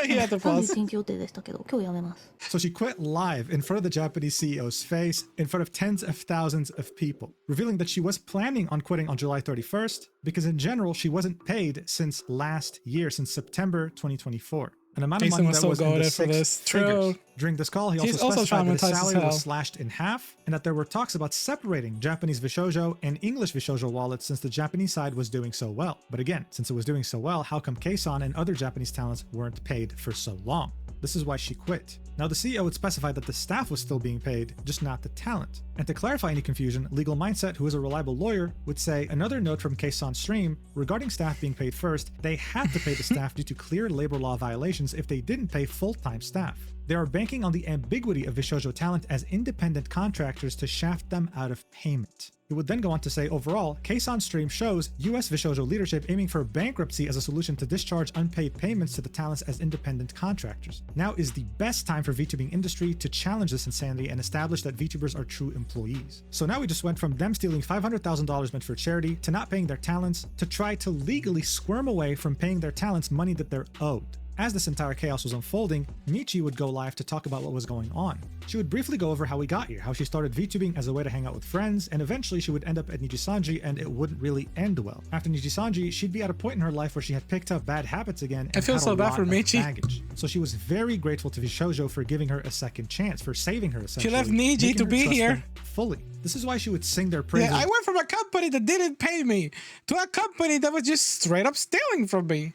Yeah, the boss. 31日予定でしたけど、今日辞めます。 So she quit live in front of the Japanese CEO's face, in front of tens of thousands of people, revealing that she was planning on quitting on July 31st because in general she wasn't paid since last year, since September 2024. An amount of Jason money was that so was in the goated for six this. figures. True. During this call, he She's also also specified that his traumatized as salary was hell. slashed in half and that there were talks about separating Japanese VShojo and English VShojo wallets since the Japanese side was doing so well. But again, since it was doing so well, how come Keisan and other Japanese talents weren't paid for so long? This is why she quit. Now, the CEO would specify that the staff was still being paid, just not the talent. And to clarify any confusion, Legal Mindset, who is a reliable lawyer, would say another note from Keisan's stream regarding staff being paid first, they had to pay the staff due to clear labor law violations if they didn't pay full-time staff. They are banking on the ambiguity of VShojo talent as independent contractors to shaft them out of payment. It would then go on to say, overall, Keisan's stream shows US VShojo leadership aiming for bankruptcy as a solution to discharge unpaid payments to the talents as independent contractors. Now is the best time for VTubing industry to challenge this insanity and establish that VTubers are true employees. So now we just went from them stealing $500,000 meant for charity to not paying their talents to try to legally squirm away from paying their talents money that they're owed. As this entire chaos was unfolding, Michi would go live to talk about what was going on. She would briefly go over how we got here, how she started VTubing as a way to hang out with friends, and eventually she would end up at Nijisanji and it wouldn't really end well. After Nijisanji, she'd be at a point in her life where she had picked up bad habits again and I feel had so a bad lot for of Michi. baggage. So she was very grateful to VShojo for giving her a second chance, for saving her essentially. She left Niji making to her be trust here. them fully. This is why she would sing their praises. Yeah, I went from a company that didn't pay me to a company that was just straight up stealing from me.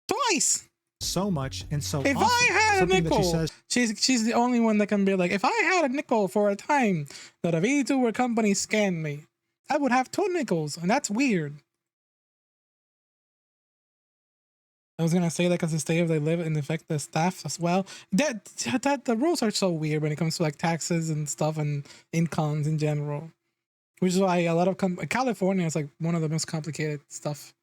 Twice. So much and so If often. I had a Something that nickel, she says, she's the only one that can be like, if I had a nickel for a time that a VTuber company scammed me, I would have 2 nickels, and that's weird. I was gonna say that because the state of they live and affect the staff as well. That the rules are so weird when it comes to like taxes and stuff and incomes in general, which is why a lot of California is like one of the most complicated stuff.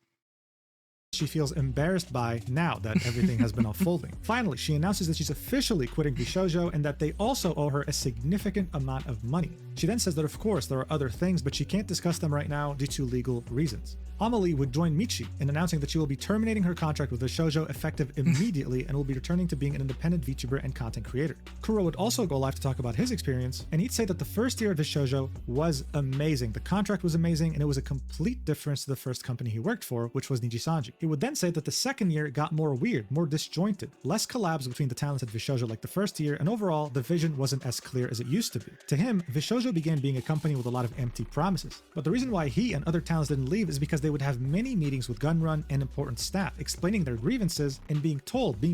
She feels embarrassed by now that everything has been unfolding. Finally, she announces that she's officially quitting VShojo and that they also owe her a significant amount of money. She then says that of course there are other things, but she can't discuss them right now due to legal reasons. Amelie would join Michi in announcing that she will be terminating her contract with VShojo effective immediately and will be returning to being an independent VTuber and content creator. Kuro would also go live to talk about his experience, and he'd say that the first year at VShojo was amazing. The contract was amazing, and it was a complete difference to the first company he worked for, which was Nijisanji. He would then say that the second year got more weird, more disjointed, less collabs between the talents at VShojo like the first year, and overall, the vision wasn't as clear as it used to be. To him, VShojo began being a company with a lot of empty promises. But the reason why he and other talents didn't leave is because they would have many meetings with Gunrun and important staff, explaining their grievances and being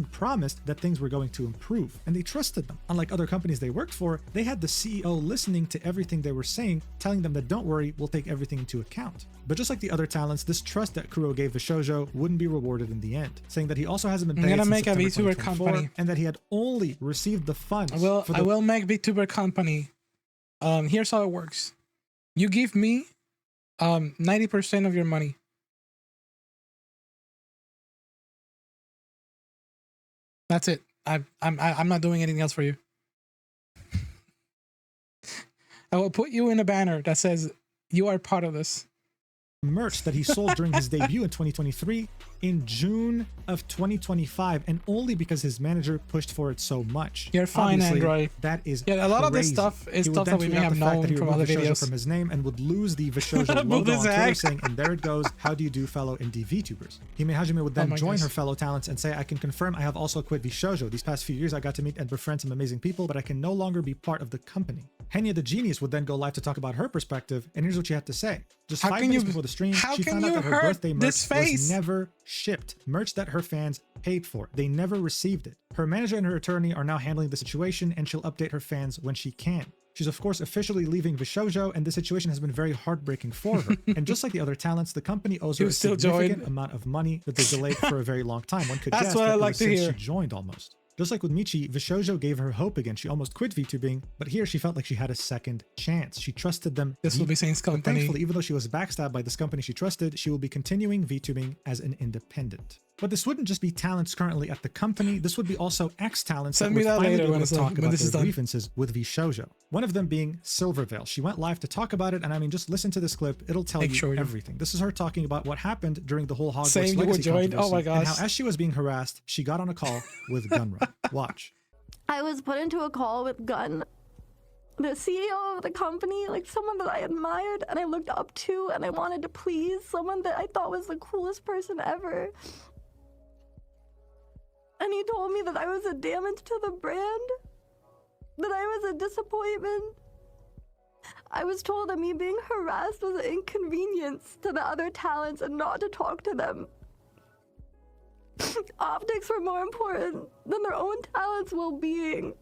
promised that things were going to improve. And they trusted them. Unlike other companies they worked for, they had the CEO listening to everything they were saying, telling them that don't worry, we'll take everything into account. But just like the other talents, this trust that Kuro gave VShojo wouldn't be rewarded in the end, saying that he also hasn't been paid I'm gonna since make a September VTuber 2024, company. and that he had only received the funds. I will make VTuber company. Here's how it works. You give me 90% of your money. That's it. I'm not doing anything else for you. I will put you in a banner that says you are part of this. merch that he sold during his debut in 2023 in June of 2025, and only because his manager pushed for it so much. You're fine, Obviously, Android. That is Yeah, a lot of this crazy. stuff is He would stuff then that we tweet may out have the fact that known he from removed other VShojo videos. from his name and would lose the VShojo Move logo his on Twitter, egg. saying, "And there it goes. How do you do, fellow indie VTubers?" Hime Hajime would then my join gosh. her fellow talents and say, "I can confirm I have also quit VShojo. These past few years I got to meet and befriend some amazing people, but I can no longer be part of the company." Henya the Genius would then go live to talk about her perspective, and here's what she had to say. Just How 5 can minutes you- before the stream, how she can found out you that her hurt birthday merch this face? was never shipped. Merch that her fans paid for. They never received it. Her manager and her attorney are now handling the situation, and she'll update her fans when she can. She's of course officially leaving VShojo, and the situation has been very heartbreaking for her. And just like the other talents, the company owes her You a still significant joined? amount of money that they delayed for a very long time. One could That's guess what that I it like was to since hear. she joined almost. Just like with Michi, VShojo gave her hope again. She almost quit VTubing, but here she felt like she had a second chance. She trusted them. This will be Saint's But company. thankfully, even though she was backstabbed by this company she trusted, she will be continuing VTubing as an independent. But this wouldn't just be talents currently at the company. This would be also ex-talents Send that me would that finally later be able when to it's talk when about this is their done. grievances with VShojo. One of them being Silvervale. She went live to talk about it, and I mean, just listen to this clip. It'll tell Make you sure you- everything. This is her talking about what happened during the whole Hogwarts Saying you were Legacy joined? Oh my controversy, and gosh. how as she was being harassed, she got on a call with Gunrun. Watch. I was put into a call with Gun, the CEO of the company, like someone that I admired and I looked up to and I wanted to please, someone that I thought was the coolest person ever. And he told me that I was a damage to the brand, that I was a disappointment. I was told that me being harassed was an inconvenience to the other talents and not to talk to them. Optics were more important than their own talent's well-being.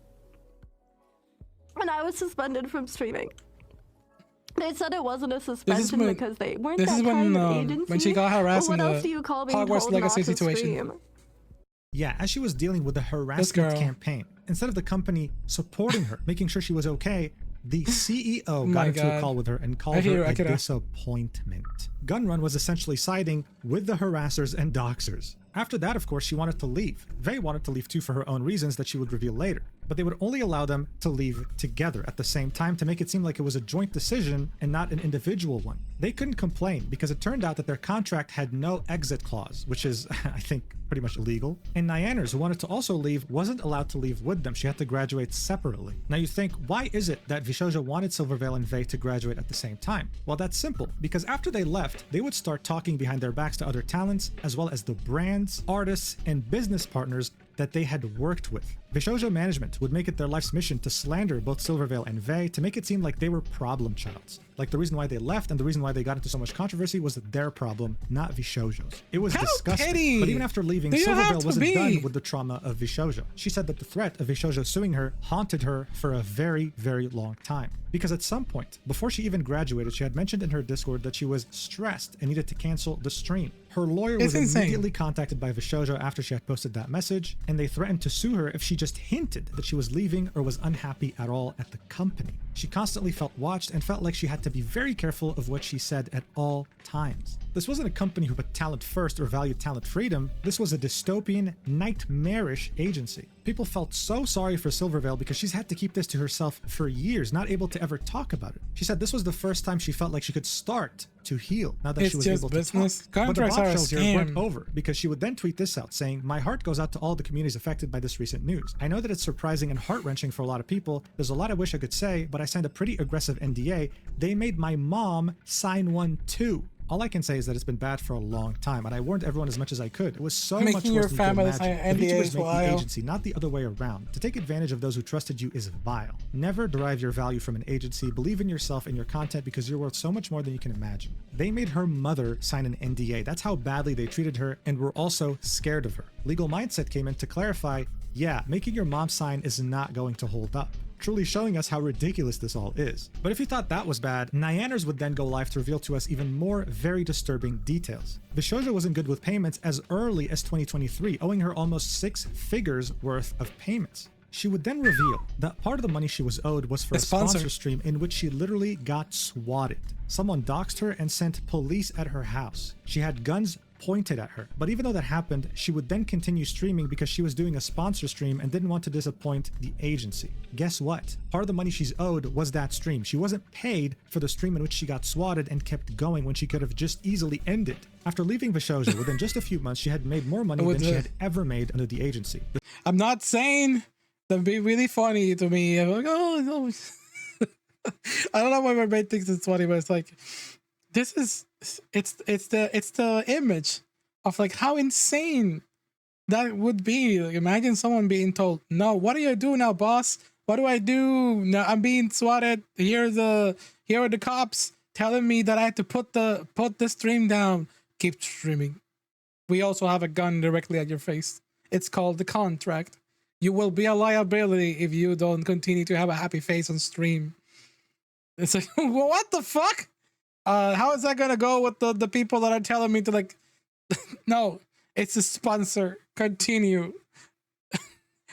And I was suspended from streaming. They said it wasn't a suspension when- because they weren't this that is kind when, of when agency. she got harassed But in what the else do you call being Hogwarts told Legacy not to situation. stream? Yeah, as she was dealing with the harassment girl. campaign, instead of the company supporting her, making sure she was okay, the CEO My got into a God. call with her and I called hear her you, I a could- disappointment. Gunrun was essentially siding with the harassers and doxers. After that, of course, she wanted to leave. Vey wanted to leave too for her own reasons that she would reveal later. But they would only allow them to leave together at the same time to make it seem like it was a joint decision and not an individual one. They couldn't complain because it turned out that their contract had no exit clause, which is, I think, pretty much illegal. And Nyaners, who wanted to also leave, wasn't allowed to leave with them. She had to graduate separately. Now you think, why is it that VShojo wanted Silvervale and Vey to graduate at the same time? Well, that's simple. Because after they left, they would start talking behind their backs to other talents, as well as the brands, artists, and business partners that they had worked with. VShojo management would make it their life's mission to slander both Silvervale and Vey to make it seem like they were problem childs. Like the reason why they left and the reason why they got into so much controversy was their problem, not VShojo's. It was How disgusting. petty! But even after leaving, Do you have Silvervale to wasn't be? done with the trauma of VShojo. She said that the threat of VShojo suing her haunted her for a very, very long time. Because at some point, before she even graduated, she had mentioned in her Discord that she was stressed and needed to cancel the stream. Her lawyer It's was insane. immediately contacted by VShojo after she had posted that message, and they threatened to sue her if she just hinted that she was leaving or was unhappy at all at the company. She constantly felt watched and felt like she had to be very careful of what she said at all times. This wasn't a company who put talent first or valued talent freedom. This was a dystopian, nightmarish agency. People felt so sorry for Silvervale because she's had to keep this to herself for years, not able to ever talk about it. She said this was the first time she felt like she could start to heal now that It's she was just able business. to talk. But the Contracts are a bombshells here weren't scam. over because she would then tweet this out saying, "My heart goes out to all the communities affected by this recent news. I know that it's surprising and heart-wrenching for a lot of people. There's a lot I wish I could say, but I signed a pretty aggressive NDA. They made my mom sign one too. All I can say is that it's been bad for a long time, and I warned everyone as much as I could. It was so Making much your worse than you could family imagine. sign The VTubers NDAs make the while- agency, not the other way around. To take advantage of those who trusted you is vile. Never derive your value from an agency. Believe in yourself and your content because you're worth so much more than you can imagine." They made her mother sign an NDA. That's how badly they treated her and were also scared of her. Legal Mindset came in to clarify, yeah, making your mom sign is not going to hold up. Truly showing us how ridiculous this all is. But if you thought that was bad, Nyaners would then go live to reveal to us even more very disturbing details. VShojo wasn't good with payments as early as 2023, owing her almost 6 figures worth of payments. She would then reveal that part of the money she was owed was for A a sponsor. sponsor stream in which she literally got swatted. Someone doxed her and sent police at her house. She had guns pointed at her. But even though that happened, she would then continue streaming because she was doing a sponsor stream and didn't want to disappoint the agency. Guess what? Part of the money she's owed was that stream. She wasn't paid for the stream in which she got swatted and kept going when she could have just easily ended. After leaving VShojo, within just a few months, she had made more money than she had ever made under the agency. I'm not saying that'd be really funny to me. I'm like, oh no. I don't know why my brain thinks it's funny, but it's like, this is it's the image of like how insane that would be. Like, imagine someone being told, no, what do you do now, boss? What do I do? No, I'm being swatted. Here are the cops telling me that I have to put the stream down. Keep streaming. We also have a gun directly at your face. It's called the contract. You will be a liability if you don't continue to have a happy face on stream. It's like, what the fuck? How is that gonna go with the people that are telling me to like, no, it's a sponsor. Continue.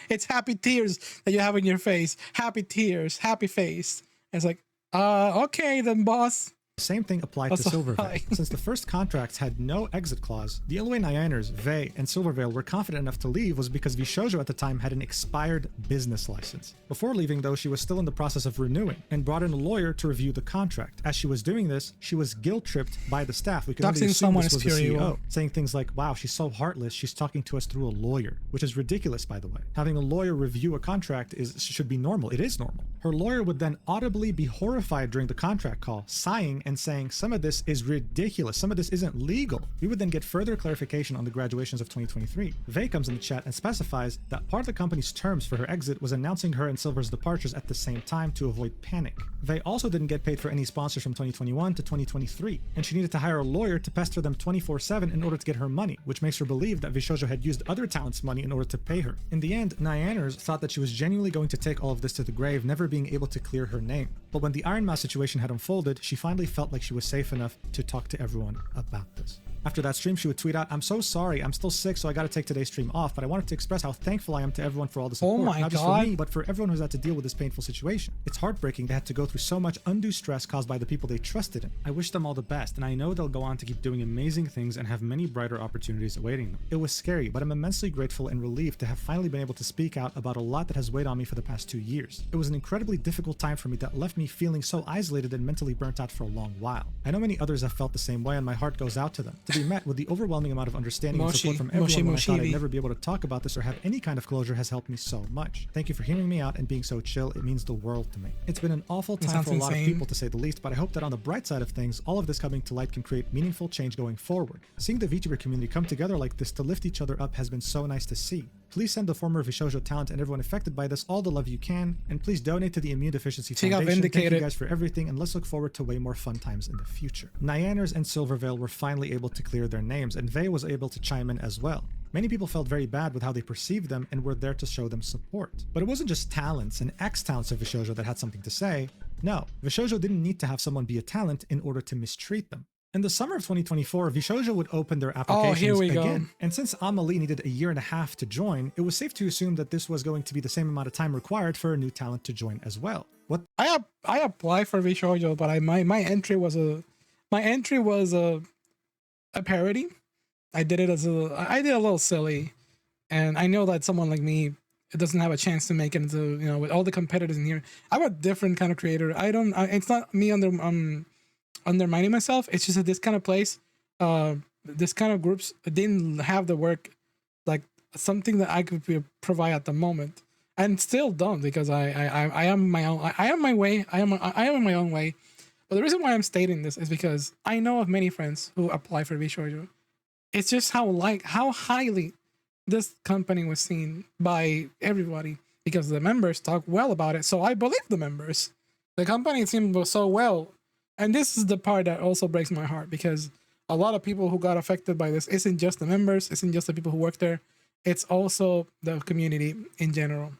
It's happy tears that you have in your face. Happy tears, happy face. It's like, okay then, boss. Same thing applied to Silvervale. Since the first contracts had no exit clause, the only way Nyaners, Vey, and Silvervale were confident enough to leave was because VShojo at the time had an expired business license. Before leaving though, she was still in the process of renewing and brought in a lawyer to review the contract. As she was doing this, she was guilt-tripped by the staff. We could only assume this was the CEO, saying things like, wow, she's so heartless, she's talking to us through a lawyer, which is ridiculous, by the way. Having a lawyer review a contract should be normal. It is normal. Her lawyer would then audibly be horrified during the contract call, sighing and saying, some of this is ridiculous, some of this isn't legal. We would then get further clarification on the graduations of 2023. Vey comes in the chat and specifies that part of the company's terms for her exit was announcing her and Silver's departures at the same time to avoid panic. Vey also didn't get paid for any sponsors from 2021 to 2023, and she needed to hire a lawyer to pester them 24/7 in order to get her money, which makes her believe that VShojo had used other talents' money in order to pay her. In the end, Nyaners thought that she was genuinely going to take all of this to the grave, never being able to clear her name. But when the Iron Mouse situation had unfolded, she finally felt like she was safe enough to talk to everyone about this. After that stream, she would tweet out, I'm so sorry, I'm still sick, so I gotta take today's stream off, but I wanted to express how thankful I am to everyone for all the support. Not just for me, but for everyone who's had to deal with this painful situation. It's heartbreaking they had to go through so much undue stress caused by the people they trusted in. I wish them all the best, and I know they'll go on to keep doing amazing things and have many brighter opportunities awaiting them. It was scary, but I'm immensely grateful and relieved to have finally been able to speak out about a lot that has weighed on me for the past 2 years. It was an incredibly difficult time for me that left me feeling so isolated and mentally burnt out for a long while. I know many others have felt the same way, and my heart goes out to them. To be met with the overwhelming amount of understanding and support from everyone when I thought I'd never be able to talk about this or have any kind of closure has helped me so much. Thank you for hearing me out and being so chill. It means the world to me. It's been an awful time for a lot of people, to say the least, but I hope that on the bright side of things, all of this coming to light can create meaningful change going forward. Seeing the VTuber community come together like this to lift each other up has been so nice to see. Please send the former VShojo talent and everyone affected by this all the love you can, and please donate to the Immune Deficiency Foundation. Thank you guys for everything, and let's look forward to way more fun times in the future. Nyaners and Silvervale were finally able to clear their names, and Vey was able to chime in as well. Many people felt very bad with how they perceived them and were there to show them support. But it wasn't just talents and ex-talents of VShojo that had something to say. No, VShojo didn't need to have someone be a talent in order to mistreat them. In the summer of 2024, VShojo would open their applications again. And since Amelie needed a year and a half to join, it was safe to assume that this was going to be the same amount of time required for a new talent to join as well. What I applied for VShojo, but my entry was a parody. I did it I did a little silly, and I know that someone like me, it doesn't have a chance to make it into, you know, with all the competitors in here. I'm a different kind of creator. It's not me undermining myself. It's just that this kind of place, this kind of groups didn't have the work, like something that I could provide at the moment, and still don't, because I am my own. I am my way. I am in my own way. But the reason why I'm stating this is because I know of many friends who apply for VShojo. It's just how highly this company was seen by everybody, because the members talk well about it. So I believe the members. The company seemed so well. And this is the part that also breaks my heart, because a lot of people who got affected by this isn't just the members, isn't just the people who work there, it's also the community in general.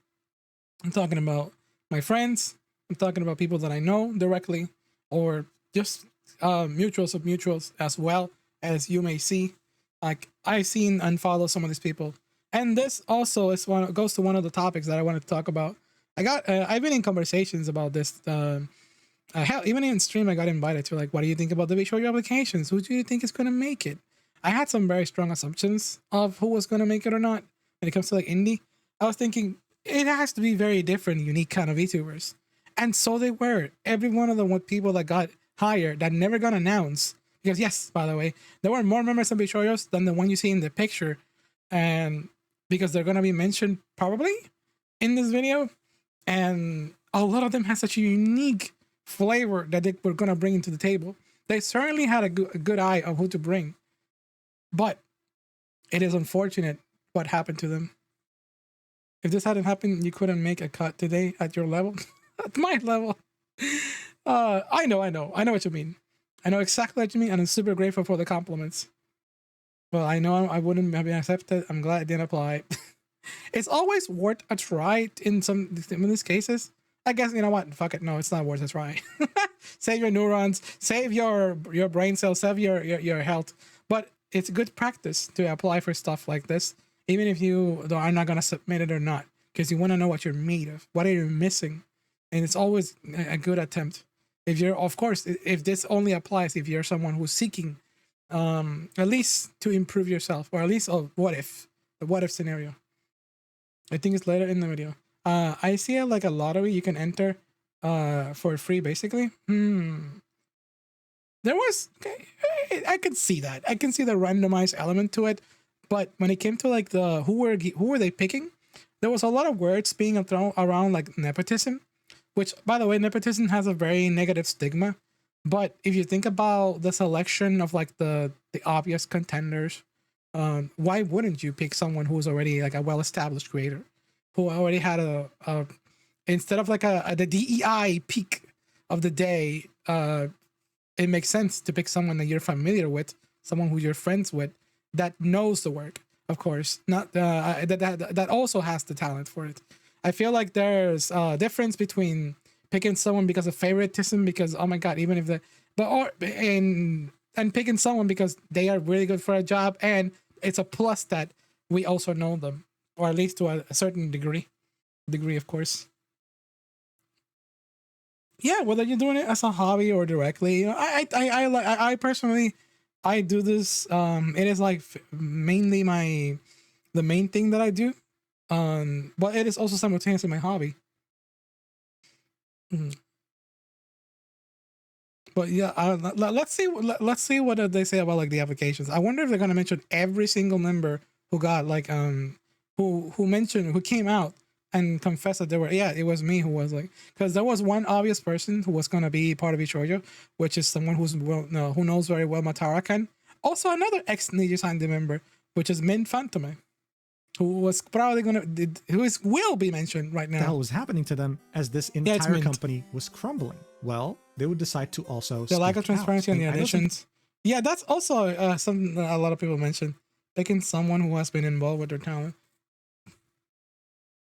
I'm talking about my friends, I'm talking about people that I know directly, or just mutuals of mutuals as well, as you may see. Like, I've seen and follow some of these people. And this also goes to one of the topics that I wanted to talk about. I've been in conversations about this. Hell, even in stream, I got invited to, like, what do you think about the VShojo applications? Who do you think is going to make it? I had some very strong assumptions of who was going to make it or not when it comes to like indie. I was thinking it has to be very different, unique kind of VTubers. And so they were. Every one of the people that got hired that never got announced. Because yes, by the way, there were more members of VShojo than the one you see in the picture. And because they're going to be mentioned probably in this video. And a lot of them have such a unique flavor that they were going to bring into the table. They certainly had a good eye of who to bring. But it is unfortunate what happened to them. If this hadn't happened, you couldn't make a cut today at your level. At my level. I know what you mean. I know exactly what you mean, and I'm super grateful for the compliments. Well, I know I wouldn't have been accepted. I'm glad I didn't apply. It's always worth a try in these cases. I guess, you know what? Fuck it. No, it's not worth a try. Save your neurons, save your brain cells, save your health. But it's good practice to apply for stuff like this, even if you are not going to submit it or not, because you want to know what you're made of. What are you missing? And it's always a good attempt. If you're, of course, if this only applies if you're someone who's seeking at least to improve yourself, or at least the what if scenario. I think it's later in the video. I see it like a lottery you can enter for free, basically. There was, okay, I could see that. I can see the randomized element to it. But when it came to like the who were they picking, there was a lot of words being thrown around like nepotism. Which, by the way, nepotism has a very negative stigma. But if you think about the selection of like the obvious contenders, why wouldn't you pick someone who's already like a well-established creator, who already had a instead of like the DEI peak of the day? It makes sense to pick someone that you're familiar with, someone who you're friends with, that knows the work, of course, not that also has the talent for it. I feel like there's a difference between picking someone because of favoritism, because oh my god, even if and picking someone because they are really good for a job, and it's a plus that we also know them, or at least to a certain degree, of course. Yeah, whether you're doing it as a hobby or directly, you know, I personally, I do this. It is like mainly the main thing that I do. But it is also simultaneously my hobby. But yeah, let's see what they say about like the applications. I wonder if they're gonna mention every single member who got like who came out and confessed that they were, yeah, it was me who was like, because there was one obvious person who was gonna be part of VShojo, which is someone who knows very well Matara-kan. Also another ex-Niji-san member, which is Min Fantome, who was probably will be mentioned right now. The hell was happening to them as this entire company was crumbling? Well, they would decide to also the lack of transparency on the auditions. Yeah, that's also something that a lot of people mention. Picking someone who has been involved with their talent.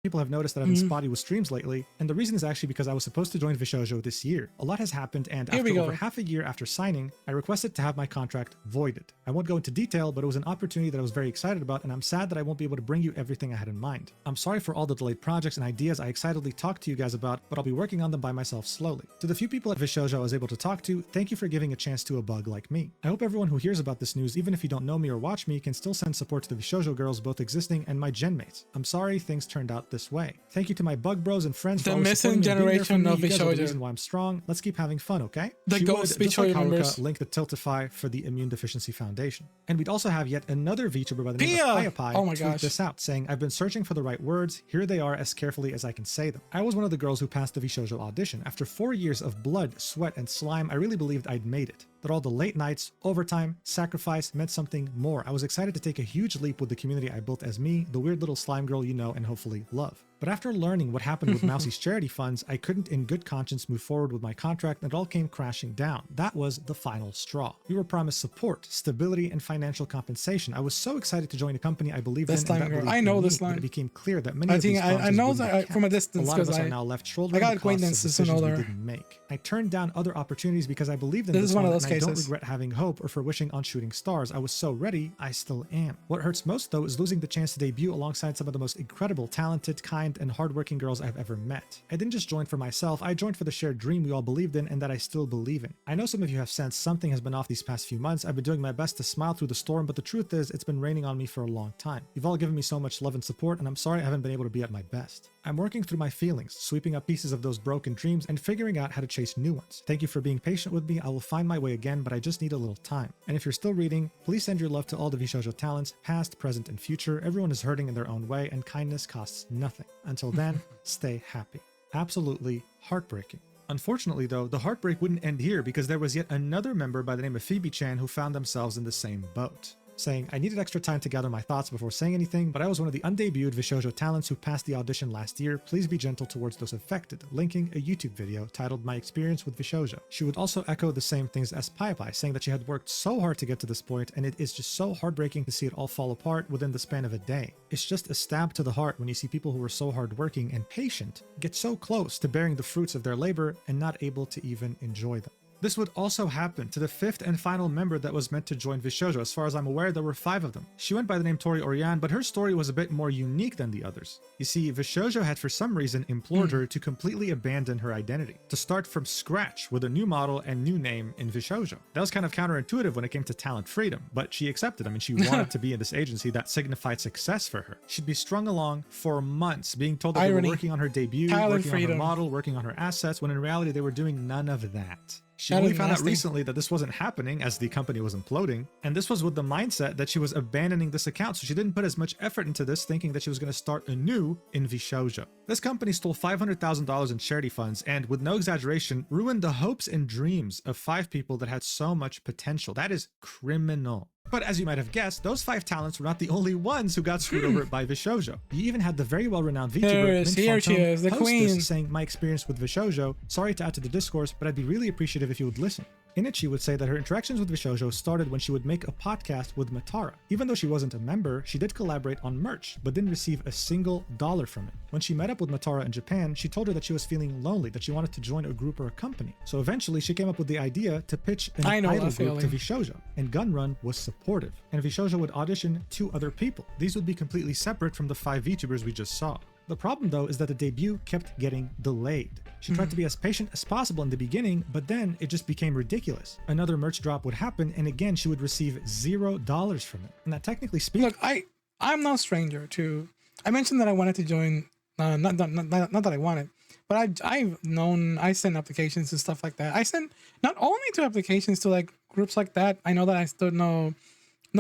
People have noticed that I've been spotty with streams lately, and the reason is actually because I was supposed to join VShojo this year. A lot has happened, and after over half a year after signing, I requested to have my contract voided. I won't go into detail, but it was an opportunity that I was very excited about, and I'm sad that I won't be able to bring you everything I had in mind. I'm sorry for all the delayed projects and ideas I excitedly talked to you guys about, but I'll be working on them by myself slowly. To the few people at VShojo I was able to talk to, thank you for giving a chance to a bug like me. I hope everyone who hears about this news, even if you don't know me or watch me, can still send support to the VShojo girls, both existing and my gen mates. I'm sorry things turned out this way. Thank you to my bug bros and friends for the missing generation of VShojo. The reason why I'm strong. Let's keep having fun, okay? The ghost VShojo members. Link the Tiltify for the Immune Deficiency Foundation. And we'd also have yet another VTuber by the name of Piapai tweet this out, saying, I've been searching for the right words. Here they are as carefully as I can say them. I was one of the girls who passed the VShojo audition. After 4 years of blood, sweat, and slime, I really believed I'd made it. That all the late nights, overtime, sacrifice meant something more. I was excited to take a huge leap with the community I built as me, the weird little slime girl you know and hopefully love. But after learning what happened with Mousie's charity funds, I couldn't in good conscience move forward with my contract, and it all came crashing down. That was the final straw. We were promised support, stability, and financial compensation. I was so excited to join a company I believed in, and that believed I know in this me, line. But it became clear that many of these I know that from a distance, a lot of us are now left shouldering the costs of decisions we didn't make. I turned down other opportunities because I believed in this one, and I don't regret having hope or for wishing on shooting stars. I was so ready, I still am. What hurts most though is losing the chance to debut alongside some of the most incredible, talented, kind, kind and hardworking girls I've ever met. I didn't just join for myself, I joined for the shared dream we all believed in and that I still believe in. I know some of you have sensed something has been off these past few months. I've been doing my best to smile through the storm, but the truth is it's been raining on me for a long time. You've all given me so much love and support, and I'm sorry I haven't been able to be at my best. I'm working through my feelings, sweeping up pieces of those broken dreams and figuring out how to chase new ones. Thank you for being patient with me. I will find my way again, but I just need a little time. And if you're still reading, please send your love to all the VShojo talents, past, present, and future. Everyone is hurting in their own way, and kindness costs nothing. Until then, stay happy. Absolutely heartbreaking. Unfortunately, though, the heartbreak wouldn't end here because there was yet another member by the name of Phoebe-chan who found themselves in the same boat. Saying, I needed extra time to gather my thoughts before saying anything, but I was one of the undebuted VShojo talents who passed the audition last year. Please be gentle towards those affected, linking a YouTube video titled My Experience with VShojo. She would also echo the same things as Pai Pai, saying that she had worked so hard to get to this point, and it is just so heartbreaking to see it all fall apart within the span of a day. It's just a stab to the heart when you see people who are so hardworking and patient get so close to bearing the fruits of their labor and not able to even enjoy them. This would also happen to the fifth and final member that was meant to join VShojo. As far as I'm aware, there were 5 of them. She went by the name Tori Oriane, but her story was a bit more unique than the others. You see, VShojo had for some reason implored her to completely abandon her identity, to start from scratch with a new model and new name in VShojo. That was kind of counterintuitive when it came to talent freedom, but she accepted. I mean, she wanted to be in this agency that signified success for her. She'd be strung along for months, being told that they were working on her debut, working on her model, working on her assets, when in reality they were doing none of that. She only found out recently that this wasn't happening as the company was imploding, and this was with the mindset that she was abandoning this account, so she didn't put as much effort into this, thinking that she was going to start anew in VShojo. This company stole $500,000 in charity funds and, with no exaggeration, ruined the hopes and dreams of 5 people that had so much potential. That is criminal. But as you might have guessed, those 5 talents were not the only ones who got screwed over by VShojo. You even had the very well-renowned VTuber, here she is, the queen, saying, my experience with VShojo, sorry to add to the discourse, but I'd be really appreciative if you would listen. In it, she would say that her interactions with VShojo started when she would make a podcast with Matara. Even though she wasn't a member, she did collaborate on merch, but didn't receive a single dollar from it. When she met up with Matara in Japan, she told her that she was feeling lonely, that she wanted to join a group or a company. So eventually, she came up with the idea to pitch an idol group to VShojo, and Gunrun was supportive, and VShojo would audition 2 other people. These would be completely separate from the 5 VTubers we just saw. The problem, though, is that the debut kept getting delayed. She tried to be as patient as possible in the beginning, but then it just became ridiculous. Another merch drop would happen, and again, she would receive $0 from it. And that, technically speaking... Look, I'm no stranger to... I mentioned that I wanted to join... not that I wanted, but I send applications and stuff like that. I send not only to applications to like groups like that. I know that I stood no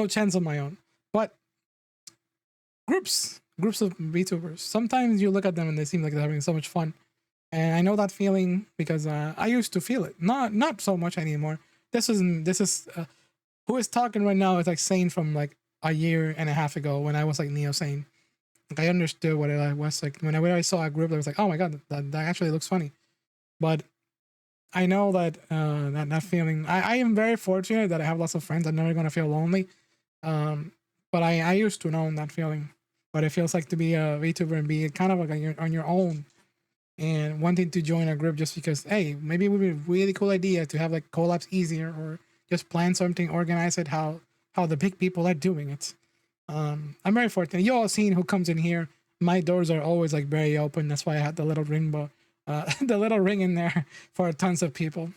chance on my own, but groups of VTubers. Sometimes you look at them and they seem like they're having so much fun. And I know that feeling because I used to feel it. Not so much anymore. This is who is talking right now is like SAIN from like a year and a half ago when I was like Neo SAIN. Like I understood what it was like. Whenever I saw a group, I was like, oh my god, that actually looks funny. But I know that that feeling. I am very fortunate that I have lots of friends. I'm never gonna feel lonely. But I used to know that feeling. But it feels like to be a VTuber and be kind of like on your own and wanting to join a group just because, hey, maybe it would be a really cool idea to have like collabs easier or just plan something, organize it how the big people are doing it. I'm very fortunate. You all seen who comes in here. My doors are always like very open. That's why I had the little ring, the little ring in there for tons of people.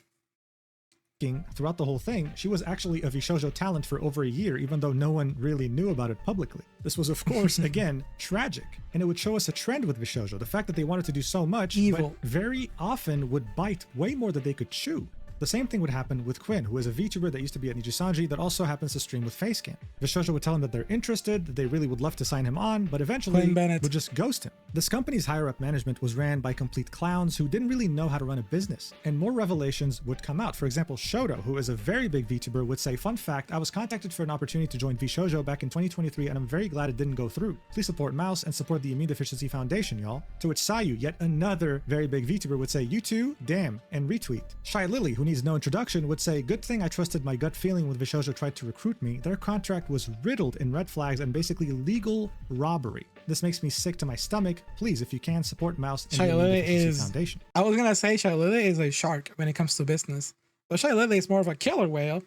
Throughout the whole thing, she was actually a VShojo talent for over a year, even though no one really knew about it publicly. This was, of course, again, tragic, and it would show us a trend with VShojo, the fact that they wanted to do so much, but very often would bite way more than they could chew. The same thing would happen with Quinn, who is a VTuber that used to be at Nijisanji that also happens to stream with Facecam. VShojo would tell him that they're interested, that they really would love to sign him on, but eventually would just ghost him. This company's higher-up management was ran by complete clowns who didn't really know how to run a business, and more revelations would come out. For example, Shoto, who is a very big VTuber, would say, fun fact, I was contacted for an opportunity to join VShojo back in 2023, and I'm very glad it didn't go through. Please support Mouse and support the Immune Deficiency Foundation, y'all. To which Sayu, yet another very big VTuber, would say, you too? Damn, and retweet. Shy Lily, who needs no introduction, would say, good thing I trusted my gut feeling when VShojo tried to recruit me. Their contract was riddled in red flags and basically legal robbery. This makes me sick to my stomach. Please, if you can, support Mouse and the Immune Deficiency Foundation. I was gonna say Shy Lily is a shark when it comes to business, but Shy Lily is more of a killer whale.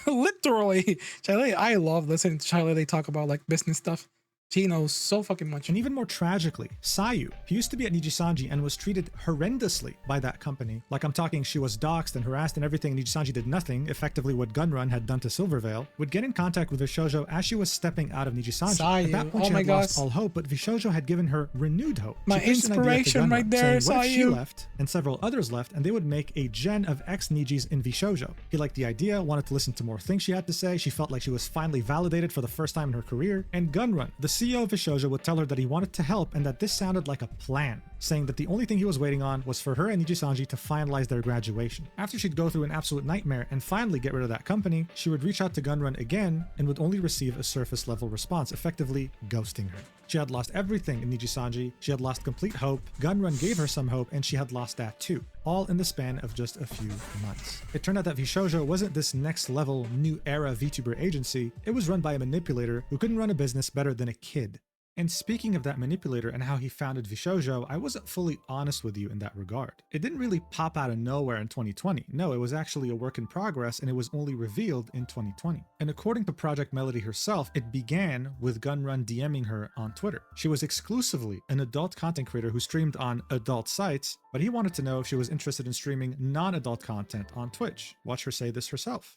Literally, Shy Lily. I love listening to Shy Lily talk about like business stuff. She knows so fucking much. And even more tragically, Sayu, who used to be at Nijisanji and was treated horrendously by that company, like I'm talking she was doxxed and harassed and everything, and Nijisanji did nothing, effectively what Gunrun had done to Silverveil, would get in contact with VShojo as she was stepping out of Nijisanji. Sayu. At that point, she had lost all hope, but VShojo had given her renewed hope. My inspiration right there, saying, what if she Sayu? left and several others left, and they would make a gen of ex-Nijis in VShojo. He liked the idea, wanted to listen to more things she had to say. She felt like she was finally validated for the first time in her career. And Gunrun, the CEO of VShojo, would tell her that he wanted to help and that this sounded like a plan, saying that the only thing he was waiting on was for her and Nijisanji to finalize their graduation. After she'd go through an absolute nightmare and finally get rid of that company, she would reach out to Gunrun again and would only receive a surface level response, effectively ghosting her. She had lost everything in Nijisanji, she had lost complete hope, Gunrun gave her some hope, and she had lost that too, all in the span of just a few months. It turned out that VShojo wasn't this next level, new era VTuber agency, it was run by a manipulator who couldn't run a business better than a kid. And speaking of that manipulator and how he founded VShojo, I wasn't fully honest with you in that regard. It didn't really pop out of nowhere in 2020. No, it was actually a work in progress and it was only revealed in 2020. And according to Project Melody herself, it began with Gunrun DMing her on Twitter. She was exclusively an adult content creator who streamed on adult sites, but he wanted to know if she was interested in streaming non-adult content on Twitch. Watch her say this herself.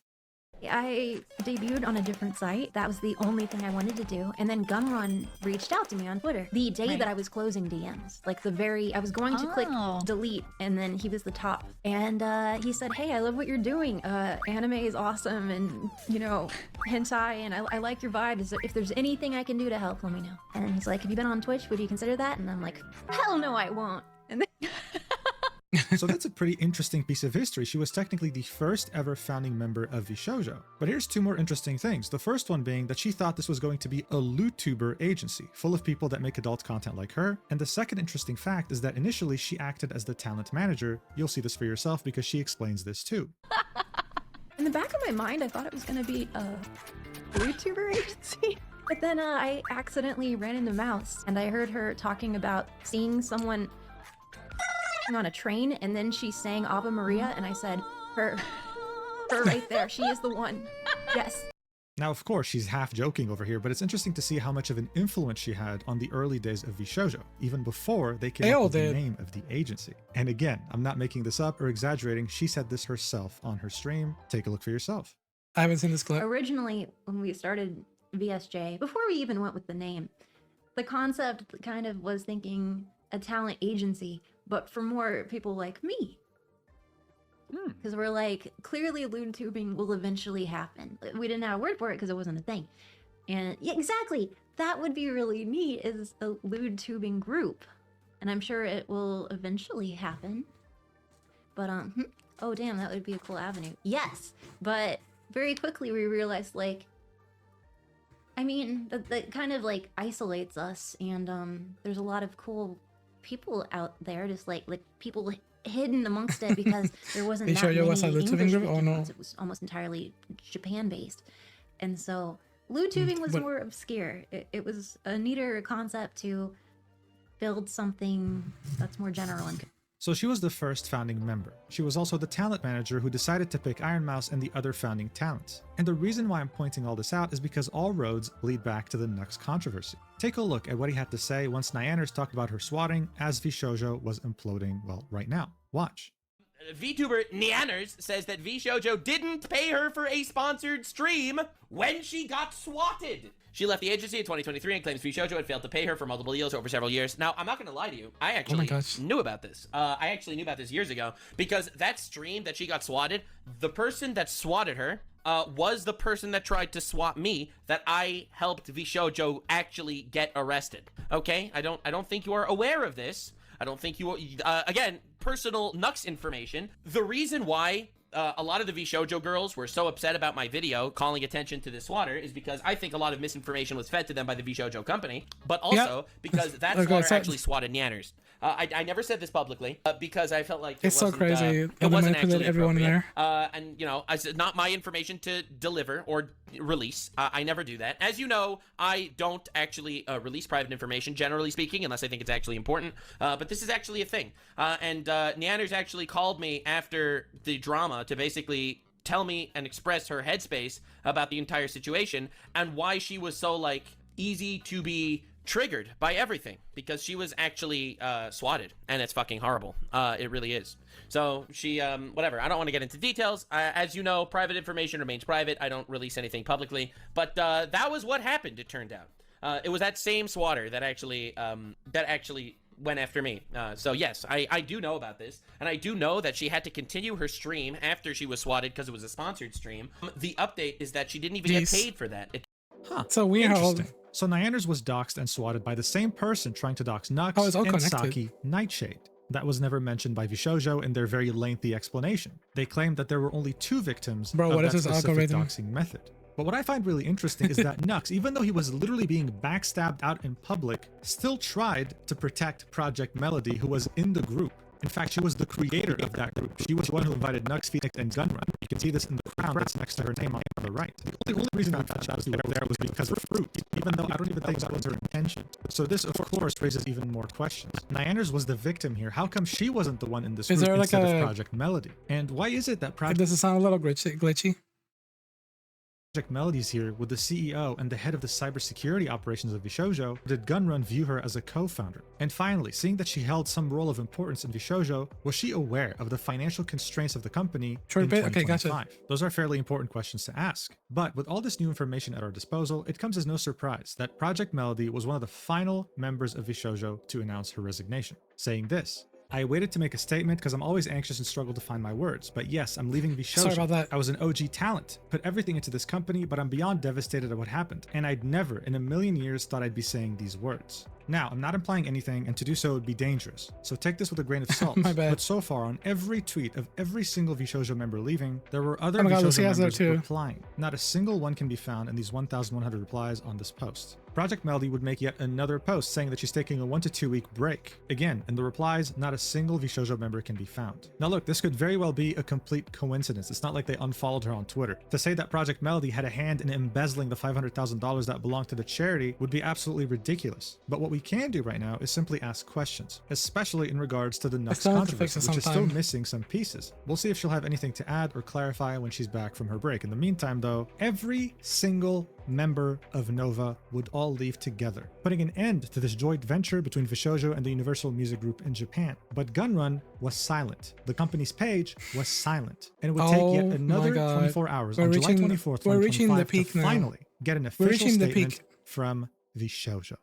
I debuted on a different site. That was the only thing I wanted to do. And then Gunrun reached out to me on Twitter the day that I was closing DMs. Like I was going to click delete and then he was the top. And he said, hey, I love what you're doing. Anime is awesome and, you know, hentai and I like your vibe. If there's anything I can do to help, let me know. And then he's like, have you been on Twitch? Would you consider that? And I'm like, hell no, I won't. And then So that's a pretty interesting piece of history. She was technically the first ever founding member of VShojo. But here's two more interesting things. The first one being that she thought this was going to be a VTuber agency, full of people that make adult content like her. And the second interesting fact is that initially she acted as the talent manager. You'll see this for yourself because she explains this too. in the back of my mind, I thought it was going to be a VTuber agency. But then I accidentally ran into Mouse and I heard her talking about seeing someone on a train, and then she sang Ave Maria, and I said, her right there, she is the one. Yes. Now, of course, she's half joking over here, but it's interesting to see how much of an influence she had on the early days of VShojo, even before they came up with the name of the agency. And again, I'm not making this up or exaggerating, she said this herself on her stream. Take a look for yourself. I haven't seen this clip. Originally, when we started VSJ, before we even went with the name, the concept kind of was thinking a talent agency, but for more people like me. Because we're like, clearly lewd tubing will eventually happen. We didn't have a word for it because it wasn't a thing. And yeah, exactly, that would be really neat, is a lewd tubing group. And I'm sure it will eventually happen. But oh damn, that would be a cool avenue. Yes, but very quickly we realized, like, I mean, that kind of like isolates us, and there's a lot of cool people out there, just like people hidden amongst it, because there wasn't that many English VTubers. It was almost entirely Japan based, and so lewd tubing was more obscure. It was a neater concept to build something that's more general and. So she was the first founding member. She was also the talent manager who decided to pick Iron Mouse and the other founding talents. And the reason why I'm pointing all this out is because all roads lead back to the Nux controversy. Take a look at what he had to say once Nyanners talked about her swatting as VShojo was imploding, well, right now. Watch. VTuber Nyanners says that VShojo didn't pay her for a sponsored stream when she got swatted. She left the agency in 2023 and claims VShojo had failed to pay her for multiple deals over several years. Now, I'm not going to lie to you. I actually knew about this. I actually knew about this years ago, because that stream that she got swatted, the person that swatted her was the person that tried to swat me, that I helped VShojo actually get arrested. Okay? I don't think you are aware of this. I don't think you, again, personal Nux information. The reason why a lot of the VShojo girls were so upset about my video calling attention to this swatter is because I think a lot of misinformation was fed to them by the VShojo company, but also because that swatter actually swatted Nyanners. I never said this publicly because I felt like it's so crazy. It wasn't actually everyone in there. And you know, it's not my information to deliver or release. I never do that. As you know, I don't actually release private information, generally speaking, unless I think it's actually important. But this is actually a thing. And Nyanners actually called me after the drama to basically tell me and express her headspace about the entire situation and why she was so, like, easy to be triggered by everything because she was actually swatted, and it's fucking horrible. It really is. So she, whatever. I don't want to get into details. As you know, private information remains private. I don't release anything publicly. But that was what happened. It turned out it was that same swatter that actually went after me. So yes, I do know about this, and I do know that she had to continue her stream after she was swatted because it was a sponsored stream. The update is that she didn't even get paid for that. Huh. So weird. Interesting. So Nyanders was doxxed and swatted by the same person trying to dox Nux and Saki Nightshade. That was never mentioned by VShojo in their very lengthy explanation. They claimed that there were only 2 victims of that specific doxing method. But what I find really interesting is that Nux, even though he was literally being backstabbed out in public, still tried to protect Project Melody, who was in the group. In fact, she was the creator of that group. She was the one who invited Nux, Phoenix, and Gunrun. You can see this in the crown that's next to her name on the right. The only reason I thought she was there was because of fruit, even though I don't even think that was her intention. So this, of course, raises even more questions. Nyanders was the victim here. How come she wasn't the one in this group instead of Project Melody? And why is it that Does it sound a little glitchy? Project Melody's here with the CEO and the head of the cybersecurity operations of VShojo? Did Gunrun view her as a co-founder? And finally, seeing that she held some role of importance in VShojo, was she aware of the financial constraints of the company in 2025? Gotcha. Those are fairly important questions to ask. But with all this new information at our disposal, it comes as no surprise that Project Melody was one of the final members of VShojo to announce her resignation, saying this: I waited to make a statement because I'm always anxious and struggle to find my words. But yes, I'm leaving VShojo. Sorry about that. I was an OG talent, put everything into this company, but I'm beyond devastated at what happened. And I'd never in a million years thought I'd be saying these words. Now, I'm not implying anything, and to do so would be dangerous. So take this with a grain of salt. My bad. But so far, on every tweet of every single VShojo member leaving, there were other VShojo members replying. Not a single one can be found in these 1,100 replies on this post. Project Melody would make yet another post saying that she's taking a 1 to 2 week break. Again, in the replies, not a single VShojo member can be found. Now look, this could very well be a complete coincidence. It's not like they unfollowed her on Twitter. To say that Project Melody had a hand in embezzling the $500,000 that belonged to the charity would be absolutely ridiculous. But what we can do right now is simply ask questions, especially in regards to the Nux controversy, which is still missing some pieces. We'll see if she'll have anything to add or clarify when she's back from her break. In the meantime though, every single member of Nova would all leave together, putting an end to this joint venture between VShojo and the Universal Music Group in Japan. But Gunrun was silent. The company's page was silent. And it would take yet another 24 hours on July 24th, 2025 to finally get an official statement from VShojo.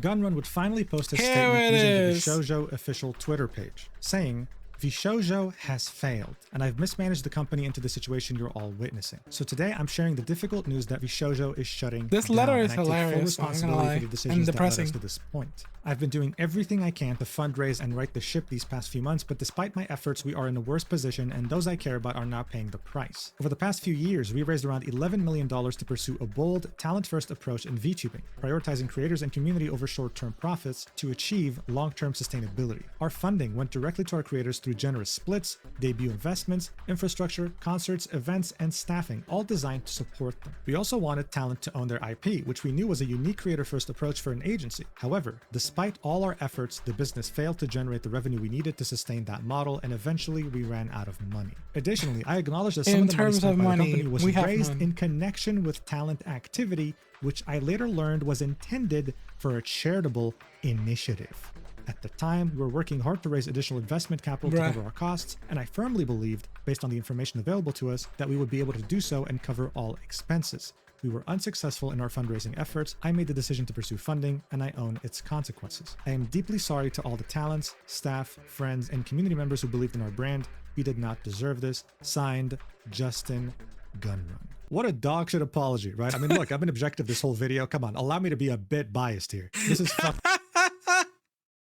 Gunrun would finally post a statement using the VShojo official Twitter page, saying, VShojo has failed, and I've mismanaged the company into the situation you're all witnessing. So today I'm sharing the difficult news that VShojo is shutting this down, letter is and I take full hilarious. responsibility for the decisions that led us to this point. I've been doing everything I can to fundraise and right the ship these past few months, but despite my efforts, we are in a worse position, and those I care about are not paying the price. Over the past few years, we raised around $11 million to pursue a bold, talent-first approach in VTubing, prioritizing creators and community over short-term profits to achieve long-term sustainability. Our funding went directly to our creators through generous splits, debut investments, infrastructure, concerts, events, and staffing, all designed to support them. We also wanted talent to own their IP, which we knew was a unique creator-first approach for an agency. However, despite all our efforts, the business failed to generate the revenue we needed to sustain that model, and eventually we ran out of money. Additionally, I acknowledge that some of the money spent by the company was raised in connection with talent activity, which I later learned was intended for a charitable initiative. At the time, we were working hard to raise additional investment capital to cover our costs, and I firmly believed, based on the information available to us, that we would be able to do so and cover all expenses. We were unsuccessful in our fundraising efforts. I made the decision to pursue funding, and I own its consequences. I am deeply sorry to all the talents, staff, friends, and community members who believed in our brand. We did not deserve this. Signed, Justin Gunrun. What a dog shit apology, right? I mean, look, I've been objective this whole video. Come on, allow me to be a bit biased here. This is fucking...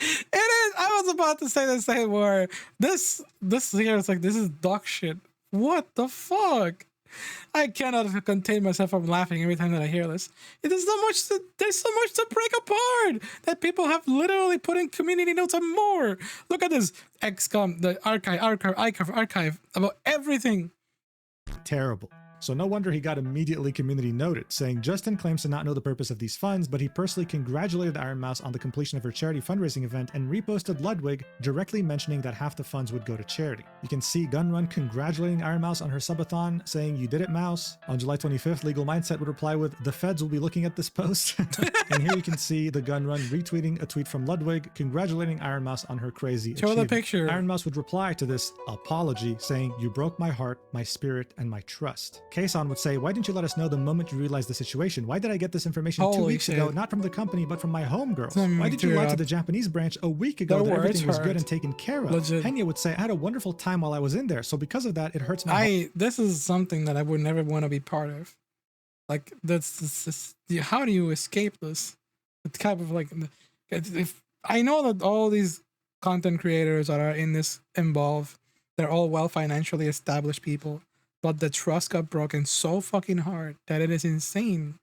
It is. I was about to say the same word. This here is like, this is dog shit. What the fuck? I cannot contain myself from laughing every time that I hear this. There's so much to break apart that people have literally put in community notes and more. Look at this XCOM, the archive about everything. Terrible. So no wonder he got immediately community noted, saying Justin claims to not know the purpose of these funds, but he personally congratulated Iron Mouse on the completion of her charity fundraising event and reposted Ludwig, directly mentioning that half the funds would go to charity. You can see Gunrun congratulating Iron Mouse on her subathon, saying, "You did it, Mouse." On July 25th, Legal Mindset would reply with, "The feds will be looking at this post." And here you can see the Gunrun retweeting a tweet from Ludwig, congratulating Iron Mouse on her crazy Show achievement. the picture. Iron Mouse would reply to this apology, saying, "You broke my heart, my spirit, and my trust." Kason would say, "Why didn't you let us know the moment you realized the situation? Why did I get this information 2 Holy weeks shit. ago, not from the company, but from my homegirls? Let Why me did you clear lie to up. the Japanese branch a week ago Their that words everything was hurt. good and taken care of?" Legit. Henya would say, "I had a wonderful time while I was in there, so because of that, it hurts my heart." This is something that I would never want to be part of. Like how do you escape this? It's kind of like, if I know that all these content creators that are in this involved, they're all well financially established people, but the trust got broken so fucking hard that it is insane.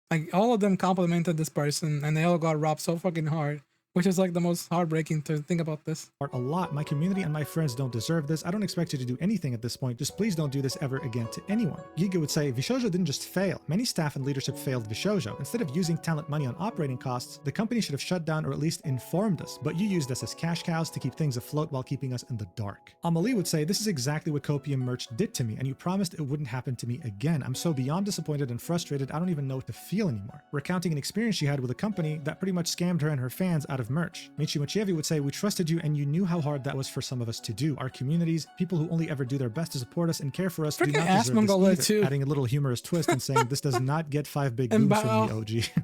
Like, all of them complimented this person and they all got robbed so fucking hard, which is like the most heartbreaking to think about this. A lot. My community and my friends don't deserve this. I don't expect you to do anything at this point. Just please don't do this ever again to anyone. Giga would say, VShojo didn't just fail. Many staff and leadership failed VShojo. Instead of using talent money on operating costs, the company should have shut down or at least informed us. But you used us as cash cows to keep things afloat while keeping us in the dark. Amelie would say, this is exactly what Copium Merch did to me, and you promised it wouldn't happen to me again. I'm so beyond disappointed and frustrated, I don't even know what to feel anymore. Recounting an experience she had with a company that pretty much scammed her and her fans out of merch. Michi Mochievi would say, we trusted you and you knew how hard that was for some of us to do. Our communities, people who only ever do their best to support us and care for us, do not deserve this either. Too. Adding a little humorous twist and saying, this does not get 5 big boobs from the OG.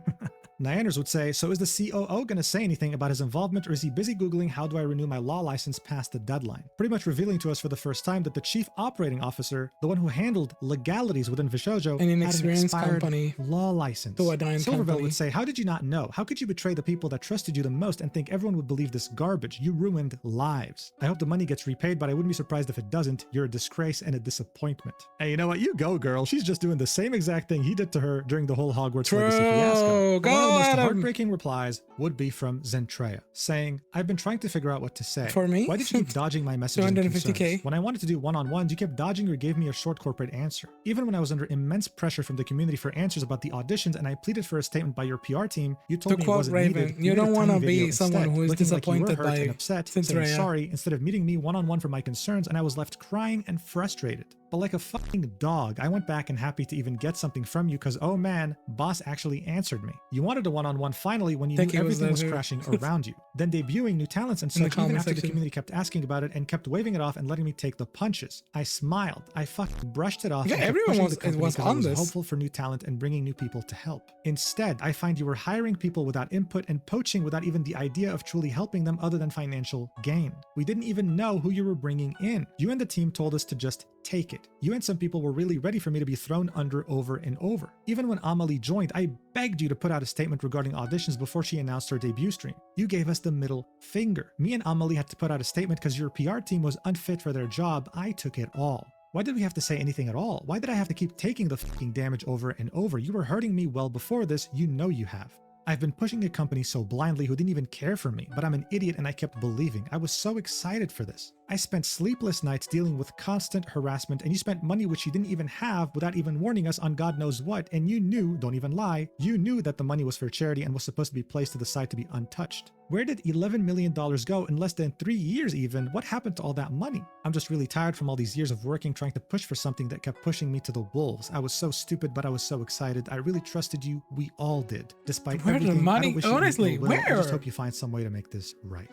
Nyanners would say, so is the COO going to say anything about his involvement, or is he busy Googling how do I renew my law license past the deadline? Pretty much revealing to us for the first time that the chief operating officer, the one who handled legalities within VShojo, an had an expired company law license. to a dying Silverville company. would say, how did you not know? How could you betray the people that trusted you the most and think everyone would believe this garbage? You ruined lives. I hope the money gets repaid, but I wouldn't be surprised if it doesn't. You're a disgrace and a disappointment. Hey, you know what? You go, girl. She's just doing the same exact thing he did to her during the whole Hogwarts Legacy fiasco. Go One of the most Adam. heartbreaking replies would be from Zentreya, saying, I've been trying to figure out what to say. For me? Why did you keep dodging my messages and 250K? concerns? When I wanted to do one-on-ones, you kept dodging or gave me a short corporate answer. Even when I was under immense pressure from the community for answers about the auditions and I pleaded for a statement by your PR team, you told me it quote wasn't Raven, needed. you made don't a want to tiny video be someone instead, who is looking like you were disappointed hurt by and upset, saying Zentreya. sorry instead of meeting me one-on-one for my concerns, and I was left crying and frustrated. But like a fucking dog, I went back and happy to even get something from you because, oh man, boss actually answered me. You wanted a one-on-one finally when you knew everything was crashing around you. Then debuting new talents and such even after the community kept asking about it and kept waving it off and letting me take the punches. I smiled. I fucking brushed it off. Yeah, and kept everyone pushing was, the company it was because I on was this. hopeful for new talent and bringing new people to help. Instead, I find you were hiring people without input and poaching without even the idea of truly helping them other than financial gain. We didn't even know who you were bringing in. You and the team told us to just take it. You and some people were really ready for me to be thrown under over and over. Even when Amelie joined, I begged you to put out a statement regarding auditions before she announced her debut stream. You gave us the middle finger. Me and Amelie had to put out a statement because your PR team was unfit for their job. I took it all. Why did we have to say anything at all? Why did I have to keep taking the fucking damage over and over? You were hurting me well before this. You know you have. I've been pushing a company so blindly who didn't even care for me, but I'm an idiot and I kept believing. I was so excited for this. I spent sleepless nights dealing with constant harassment, and you spent money which you didn't even have without even warning us on God knows what, and you knew, don't even lie, you knew that the money was for charity and was supposed to be placed to the side to be untouched. Where did $11 million go in less than 3 years even? What happened to all that money? I'm just really tired from all these years of working, trying to push for something that kept pushing me to the wolves. I was so stupid, but I was so excited. I really trusted you. We all did. Despite Where everything, the money? I don't wish you Honestly, ill will. I where? just hope you find some way to make this right.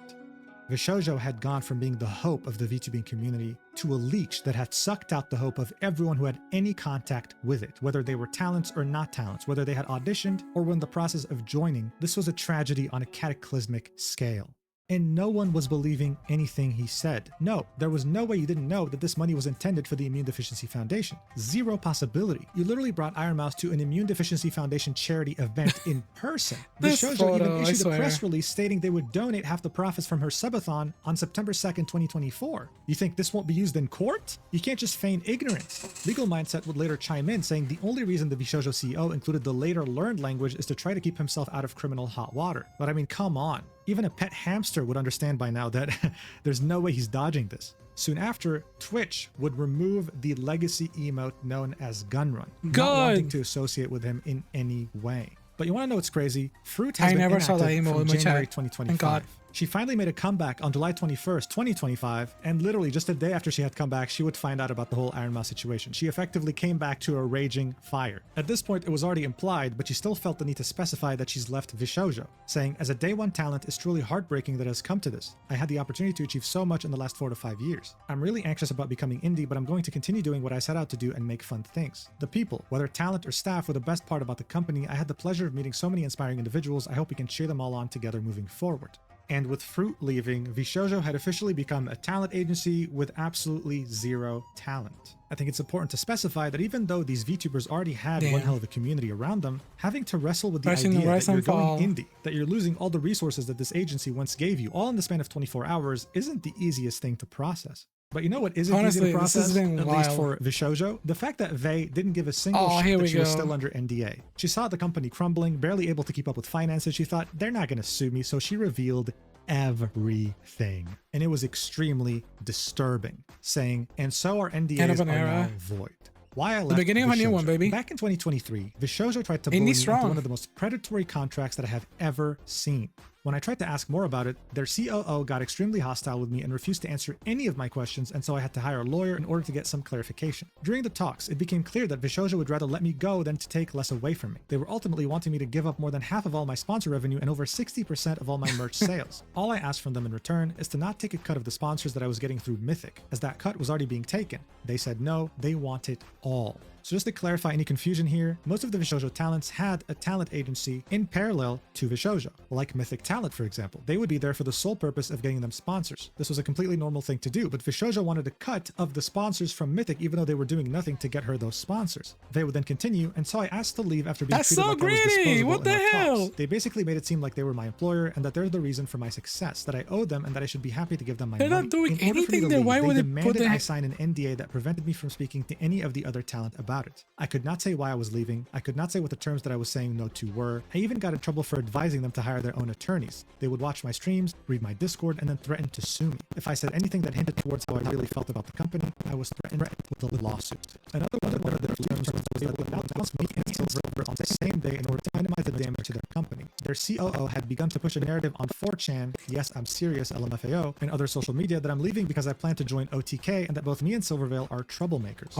VShojo had gone from being the hope of the VTubing community to a leech that had sucked out the hope of everyone who had any contact with it, whether they were talents or not talents, whether they had auditioned or were in the process of joining. This was a tragedy on a cataclysmic scale. And no one was believing anything he said. No, there was no way you didn't know that this money was intended for the Immune Deficiency Foundation. Zero possibility. You literally brought Iron Mouse to an Immune Deficiency Foundation charity event in person. VShojo even issued a press release stating they would donate half the profits from her subathon on September 2nd, 2024. You think this won't be used in court? You can't just feign ignorance. Legal Mindset would later chime in, saying the only reason the VShojo CEO included the later learned language is to try to keep himself out of criminal hot water. But I mean, come on. Even a pet hamster would understand by now that there's no way he's dodging this. Soon after, Twitch would remove the legacy emote known as Gunrun, not Good. wanting to associate with him in any way. But you want to know what's crazy? Fruit has been never saw that inactive emo from in my January chat. Thank 2025. God. She finally made a comeback on July 21st, 2025, and literally just a day after she had come back, she would find out about the whole Iron Mouse situation. She effectively came back to a raging fire. At this point, it was already implied, but she still felt the need to specify that she's left VShojo, saying, as a day one talent, it's truly heartbreaking that it has come to this. I had the opportunity to achieve so much in the last 4 to 5 years. I'm really anxious about becoming indie, but I'm going to continue doing what I set out to do and make fun things. The people, whether talent or staff, were the best part about the company. I had the pleasure of meeting so many inspiring individuals. I hope we can cheer them all on together moving forward. And with Fruit leaving, VShojo had officially become a talent agency with absolutely zero talent. I think it's important to specify that even though these VTubers already had one hell of a community around them, having to wrestle with the idea that you're going indie, that you're losing all the resources that this agency once gave you, all in the span of 24 hours, isn't the easiest thing to process. But you know what isn't easy to process, at least for VShojo? The fact that Vei didn't give a single shit that she was still under NDA. She saw the company crumbling, barely able to keep up with finances. She thought, they're not going to sue me, so she revealed everything. And it was extremely disturbing, saying, and so our NDAs are now void. Why I left the beginning of a new one, baby. Back in 2023, VShojo tried to bully me into one of the most predatory contracts that I have ever seen. When I tried to ask more about it, their COO got extremely hostile with me and refused to answer any of my questions, and so I had to hire a lawyer in order to get some clarification. During the talks, it became clear that VShojo would rather let me go than to take less away from me. They were ultimately wanting me to give up more than half of all my sponsor revenue and over 60% of all my merch sales. All I asked from them in return is to not take a cut of the sponsors that I was getting through Mythic, as that cut was already being taken. They said no, they want it all. So just to clarify any confusion here, most of the VShojo talents had a talent agency in parallel to VShojo, like Mythic Talent, for example. They would be there for the sole purpose of getting them sponsors. This was a completely normal thing to do, but VShojo wanted a cut of the sponsors from Mythic, even though they were doing nothing to get her those sponsors. They would then continue, and so I asked to leave after being treated like I was disposable. What the hell? They basically made it seem like they were my employer and that they're the reason for my success, that I owed them and that I should be happy to give them my money. They're not doing anything there. Why would they demanded I sign an NDA that prevented me from speaking to any of the other talent about it. I could not say why I was leaving. I could not say what the terms that I was saying no to were. I even got in trouble for advising them to hire their own attorneys. They would watch my streams, read my Discord, and then threaten to sue me. If I said anything that hinted towards how I really felt about the company, I was threatened with a lawsuit. Another one of their terms was they would announce me and Silver on the same day in order to minimize the damage to their company. Their COO had begun to push a narrative on 4chan, yes, I'm serious, LMFAO, and other social media that I'm leaving because I plan to join OTK and that both me and Silvervale are troublemakers.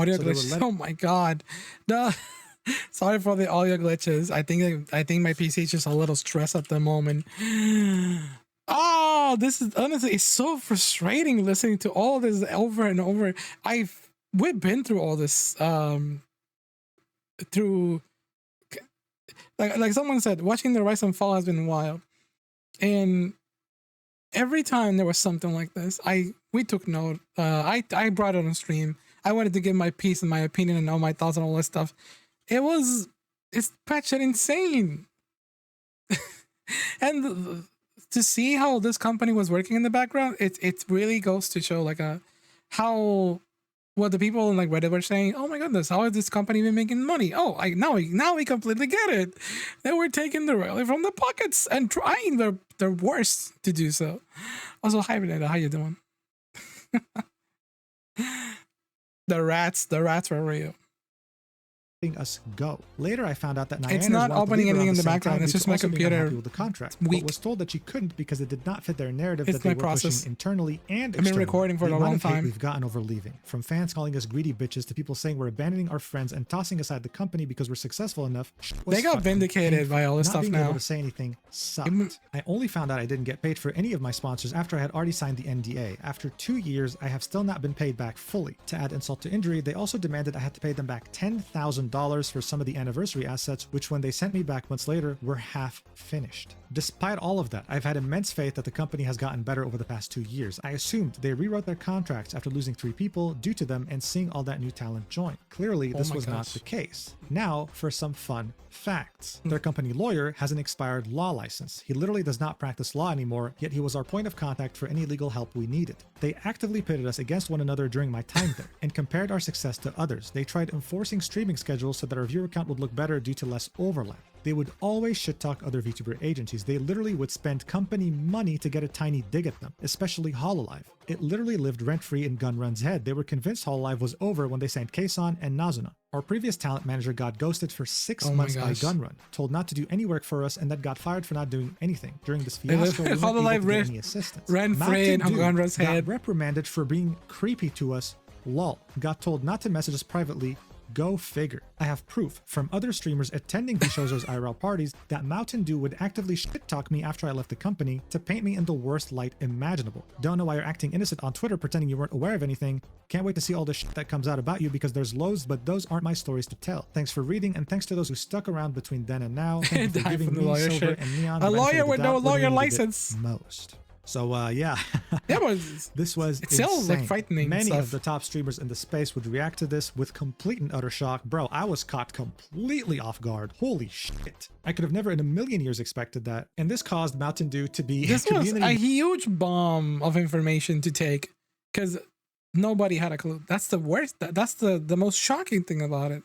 Oh my god. Sorry for the audio glitches. I think my PC is just a little stressed at the moment. Oh, this is honestly, it's so frustrating listening to all this over and over. We've been through all this through like someone said, watching the rise and fall has been wild. And every time there was something like this, we took note. I brought it on stream. I wanted to give my piece and my opinion and all my thoughts and all this stuff. It's patched insane. And to see how this company was working in the background, it really goes to show like how what the people in like Reddit were saying. Oh my goodness, how is this company been making money? Oh, now we completely get it. They were taking the royalty from the pockets and trying their worst to do so. Also, hi Renata, how you doing? The rats were real. Us go. Later, I found out that it's not opening anything in the background. It's just my computer. With the contract, but was told that she couldn't because it did not fit their narrative that they were pushing internally and externally. I've been recording for a long time. We've gotten over leaving, from fans calling us greedy bitches to people saying we're abandoning our friends and tossing aside the company because we're successful enough. They got vindicated by all this stuff now. Not being able to say anything sucked. I only found out I didn't get paid for any of my sponsors after I had already signed the NDA. After 2 years, I have still not been paid back fully. To add insult to injury, they also demanded I had to pay them back $10,000 for some of the anniversary assets, which when they sent me back months later were half finished. Despite all of that, I've had immense faith that the company has gotten better over the past 2 years. I assumed they rewrote their contracts after losing 3 people due to them and seeing all that new talent join. Clearly, this was not the case. Now, for some fun facts. Their company lawyer has an expired law license. He literally does not practice law anymore, yet he was our point of contact for any legal help we needed. They actively pitted us against one another during my time there and compared our success to others. They tried enforcing streaming schedules so that our viewer count would look better due to less overlap. They would always shit-talk other VTuber agencies. They literally would spend company money to get a tiny dig at them, especially Hololive. It literally lived rent-free in Gunrun's head. They were convinced Hololive was over when they signed Keisan and Nazuna. Our previous talent manager got ghosted for 6 months by Gunrun, told not to do any work for us, and then got fired for not doing anything. During this fiasco, we weren't able to get any assistance. Rent-free in Gunrun's head. Got reprimanded for being creepy to us. Lol. Got told not to message us privately. Go figure. I have proof from other streamers attending VShojo's IRL parties that Mountain Dew would actively shit-talk me after I left the company to paint me in the worst light imaginable. Don't know why you're acting innocent on Twitter pretending you weren't aware of anything. Can't wait to see all the shit that comes out about you because there's loads, but those aren't my stories to tell. Thanks for reading, and thanks to those who stuck around between then and now. Thank you for giving me, Silver, and Neon a lawyer with no lawyer license. Most. So yeah, this was it sounds like frightening. Many of the top streamers in the space would react to this with complete and utter shock. Bro, I was caught completely off guard. Holy shit. I could have never in a million years expected that. And this caused Mountain Dew to be this was a huge bomb of information to take because nobody had a clue. That's the worst. That's the most shocking thing about it.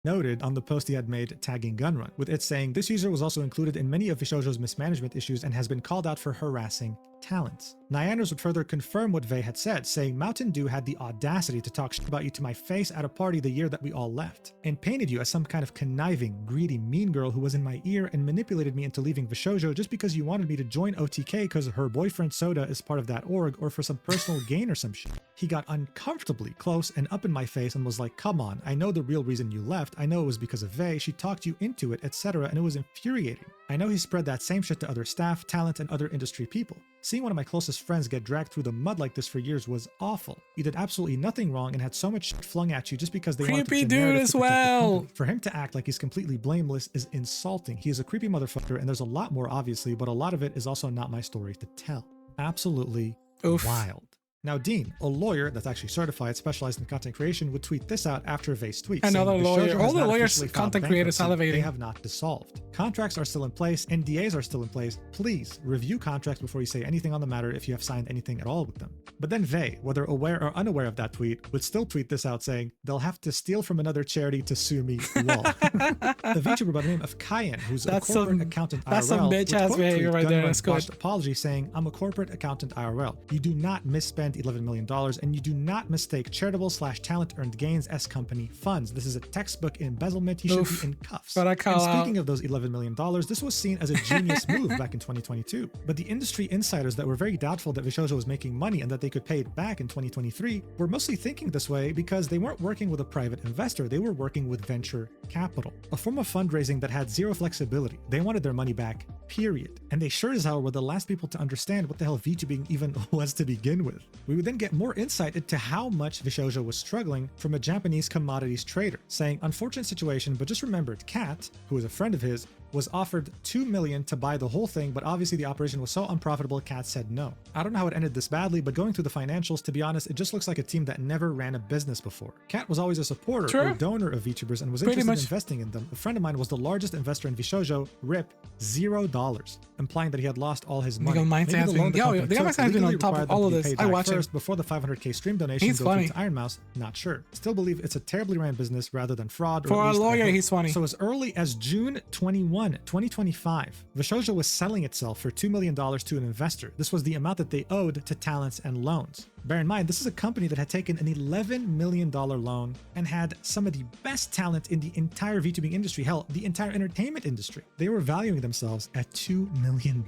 Noted on the post he had made tagging Gunrun, with it saying this user was also included in many of VShojo's mismanagement issues and has been called out for harassing talents. Nyanners would further confirm what Vey had said, saying Mountain Dew had the audacity to talk shit about you to my face at a party the year that we all left, and painted you as some kind of conniving, greedy, mean girl who was in my ear and manipulated me into leaving VShojo just because you wanted me to join OTK because her boyfriend Soda is part of that org or for some personal gain or some shit. He got uncomfortably close and up in my face and was like, come on, I know the real reason you left. I know it was because of Vey. She talked you into it, etc. And it was infuriating. I know he spread that same shit to other staff, talent, and other industry people. Seeing one of my closest friends get dragged through the mud like this for years was awful. You did absolutely nothing wrong and had so much shit flung at you just because they wanted to creepy dude as well. For him to act like he's completely blameless is insulting. He is a creepy motherfucker, and there's a lot more obviously, but a lot of it is also not my story to tell. Absolutely wild. Now, Dean, a lawyer that's actually certified, specialized in content creation, would tweet this out after Vey's tweet. Another lawyer. All the lawyers, content creators, salivating. They have not dissolved. Contracts are still in place. NDAs are still in place. Please review contracts before you say anything on the matter if you have signed anything at all with them. But then Vey, whether aware or unaware of that tweet, would still tweet this out saying, they'll have to steal from another charity to sue me. Lol. A VTuber by the name of Kayan, who's a corporate accountant IRL, that's some bitch-ass behavior right there. That's good. Apology saying, I'm a corporate accountant IRL. You do not misspend $11 million, and you do not mistake charitable/talent earned gains as company funds. This is a textbook embezzlement. He should be in cuffs. And speaking of those $11 million, this was seen as a genius move back in 2022. But the industry insiders that were very doubtful that VShojo was making money and that they could pay it back in 2023 were mostly thinking this way because they weren't working with a private investor. They were working with venture capital, a form of fundraising that had zero flexibility. They wanted their money back, period. And they sure as hell were the last people to understand what the hell VTubing even was to begin with. We would then get more insight into how much VShojo was struggling from a Japanese commodities trader, saying, unfortunate situation, but just remembered Kat, who is a friend of his, was offered $2 million to buy the whole thing, but obviously the operation was so unprofitable, Kat said no. I don't know how it ended this badly, but going through the financials, to be honest, it just looks like a team that never ran a business before. Kat was always a supporter or donor of VTubers and was interested in investing in them. A friend of mine was the largest investor in VShojo, RIP, $0, implying that he had lost all his money. Maybe the loan the company took legally on top of all of this. I watch first before the 500k stream donation goes to Iron Mouse. Not sure. Still believe it's a terribly ran business rather than fraud. For a lawyer, he's funny. So as early as June 21, 2025, VShojo was selling itself for $2 million to an investor. This was the amount that they owed to talents and loans. Bear in mind, this is a company that had taken an $11 million loan and had some of the best talent in the entire VTubing industry, hell, the entire entertainment industry. They were valuing themselves at $2 million.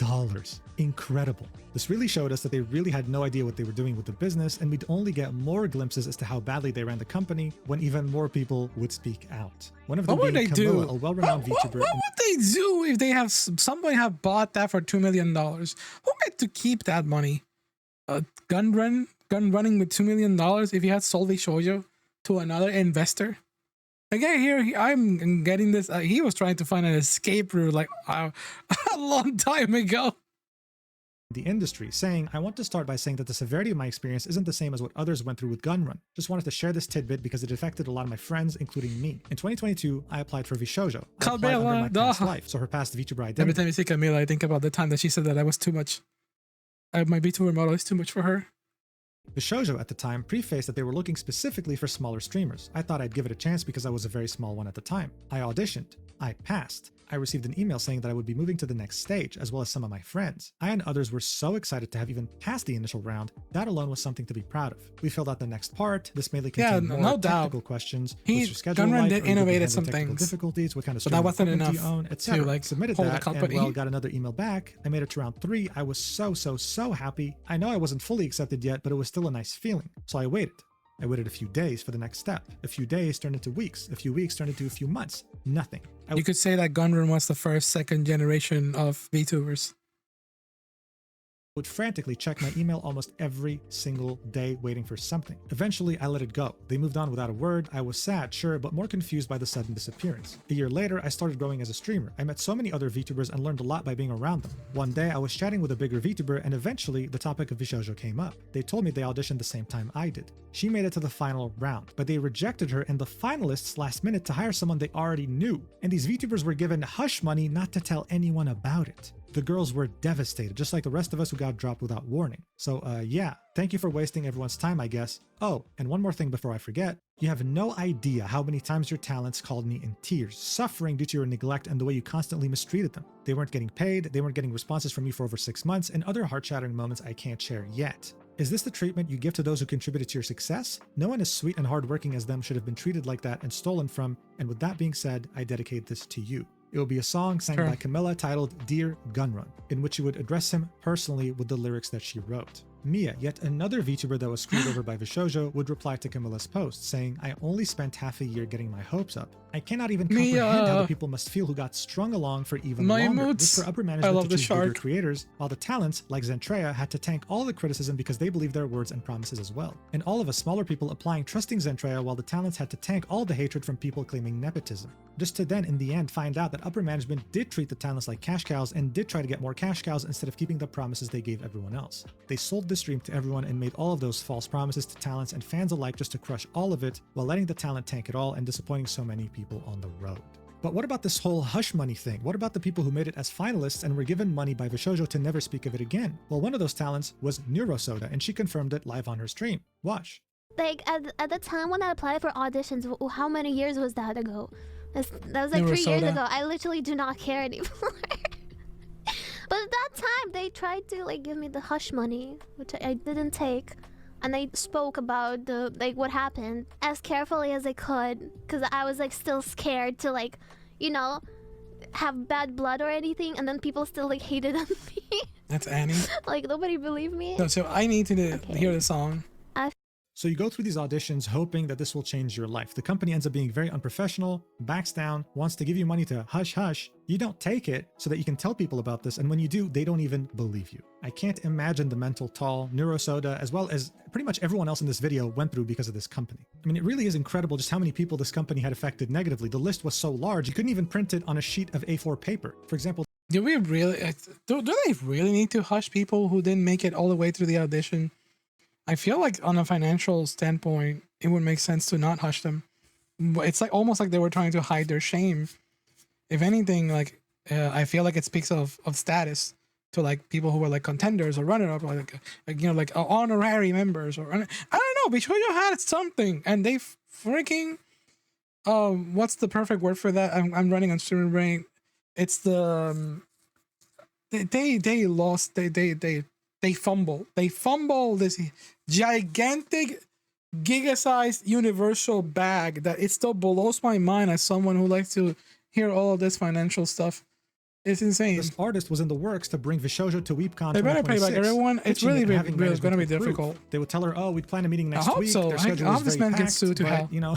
Incredible. This really showed us that they really had no idea what they were doing with the business, and we'd only get more glimpses as to how badly they ran the company when even more people would speak out. One of them being Camilla, a well-renowned VTuber. What would they do if they have somebody have bought that for $2 million? Who had to keep that money? Gun running with $2 million if you had sold VShojo to another investor? Again, here I'm getting this. He was trying to find an escape route like a long time ago. The industry, saying, I want to start by saying that the severity of my experience isn't the same as what others went through with Gunrun. Just wanted to share this tidbit because it affected a lot of my friends, including me. In 2022, I applied for VShojo. I applied under my past life, so her past VTuber identity. Every time you say Camila, I think about the time that she said that I was too much. My VTuber model is too much for her. VShojo at the time prefaced that they were looking specifically for smaller streamers. I thought I'd give it a chance because I was a very small one at the time. I auditioned. I passed. I received an email saying that I would be moving to the next stage, as well as some of my friends. I and others were so excited to have even passed the initial round. That alone was something to be proud of. We filled out the next part. This mainly contained more technical questions. Gunrun did innovated some things, difficulties, what kind of but that wasn't enough to like submitted hold that, the company. and got another email back. I made it to round 3. I was so happy. I know I wasn't fully accepted yet, but it was still a nice feeling. So I waited. I waited a few days for the next step. A few days turned into weeks. A few weeks turned into a few months. Nothing. You could say that Gunrun was the first, second generation of VTubers. Would frantically check my email almost every single day waiting for something. Eventually, I let it go. They moved on without a word. I was sad, sure, but more confused by the sudden disappearance. A year later, I started growing as a streamer. I met so many other VTubers and learned a lot by being around them. One day, I was chatting with a bigger VTuber, and eventually, the topic of VShojo came up. They told me they auditioned the same time I did. She made it to the final round, but they rejected her and the finalists last minute to hire someone they already knew. And these VTubers were given hush money not to tell anyone about it. The girls were devastated, just like the rest of us who got dropped without warning. So yeah, thank you for wasting everyone's time, I guess. Oh, and one more thing before I forget. You have no idea how many times your talents called me in tears, suffering due to your neglect and the way you constantly mistreated them. They weren't getting paid, they weren't getting responses from you for over 6 months, and other heart-shattering moments I can't share yet. Is this the treatment you give to those who contributed to your success? No one as sweet and hardworking as them should have been treated like that and stolen from, and with that being said, I dedicate this to you. It will be a song sang by Camilla titled Dear Gunrun, in which you would address him personally with the lyrics that she wrote. Mia, yet another VTuber that was screwed over by VShojo, would reply to Camilla's post, saying, I only spent half a year getting my hopes up. I cannot even comprehend how the people must feel who got strung along for even longer. This for upper management to choose bigger creators, while the talents, like Zentreya, had to tank all the criticism because they believed their words and promises as well. And all of us smaller people applying trusting Zentreya, while the talents had to tank all the hatred from people claiming nepotism. Just to then, in the end, find out that upper management did treat the talents like cash cows and did try to get more cash cows instead of keeping the promises they gave everyone else. They sold the stream to everyone and made all of those false promises to talents and fans alike just to crush all of it, while letting the talent tank it all and disappointing so many people on the road. But what about this whole hush money thing? What about the people who made it as finalists and were given money by VShojo to never speak of it again? Well, one of those talents was Neurosoda, and she confirmed it live on her stream. Watch. Like, at the time when I applied for auditions, how many years was that ago? That was like 3 years ago. I literally do not care anymore. But at that time, they tried to like give me the hush money, which I didn't take. And they spoke about the like what happened as carefully as they could, because I was like still scared to like, you know, have bad blood or anything, and then people still like hated on me. That's Annie. Like nobody believed me. No, so I need to hear the song. So you go through these auditions hoping that this will change your life. The company ends up being very unprofessional, backs down, wants to give you money to hush hush. You don't take it so that you can tell people about this, and when you do, they don't even believe you. I can't imagine the mental toll Neurosoda, as well as pretty much everyone else in this video, went through because of this company. I mean, it really is incredible just how many people this company had affected negatively. The list was so large, you couldn't even print it on a sheet of A4 paper. For example, do we really, do they really need to hush people who didn't make it all the way through the audition? I feel like on a financial standpoint, it would make sense to not hush them. It's like almost like they were trying to hide their shame. If anything, like I feel like it speaks of status to like people who were like contenders or runner-up, or like you know, like honorary members, or I don't know. VShojo had something, and they freaking what's the perfect word for that? I'm running on streaming brain. It's the they lost they fumble this gigantic giga-sized universal bag that it still blows my mind as someone who likes to hear all of this financial stuff. It's insane. This artist was in the works to bring VShojo to WeepCon. They better pay back everyone. It's really going to be difficult. They would tell her, "Oh, we plan a meeting next week." I hope so. I hope this man gets sued to hell. You know,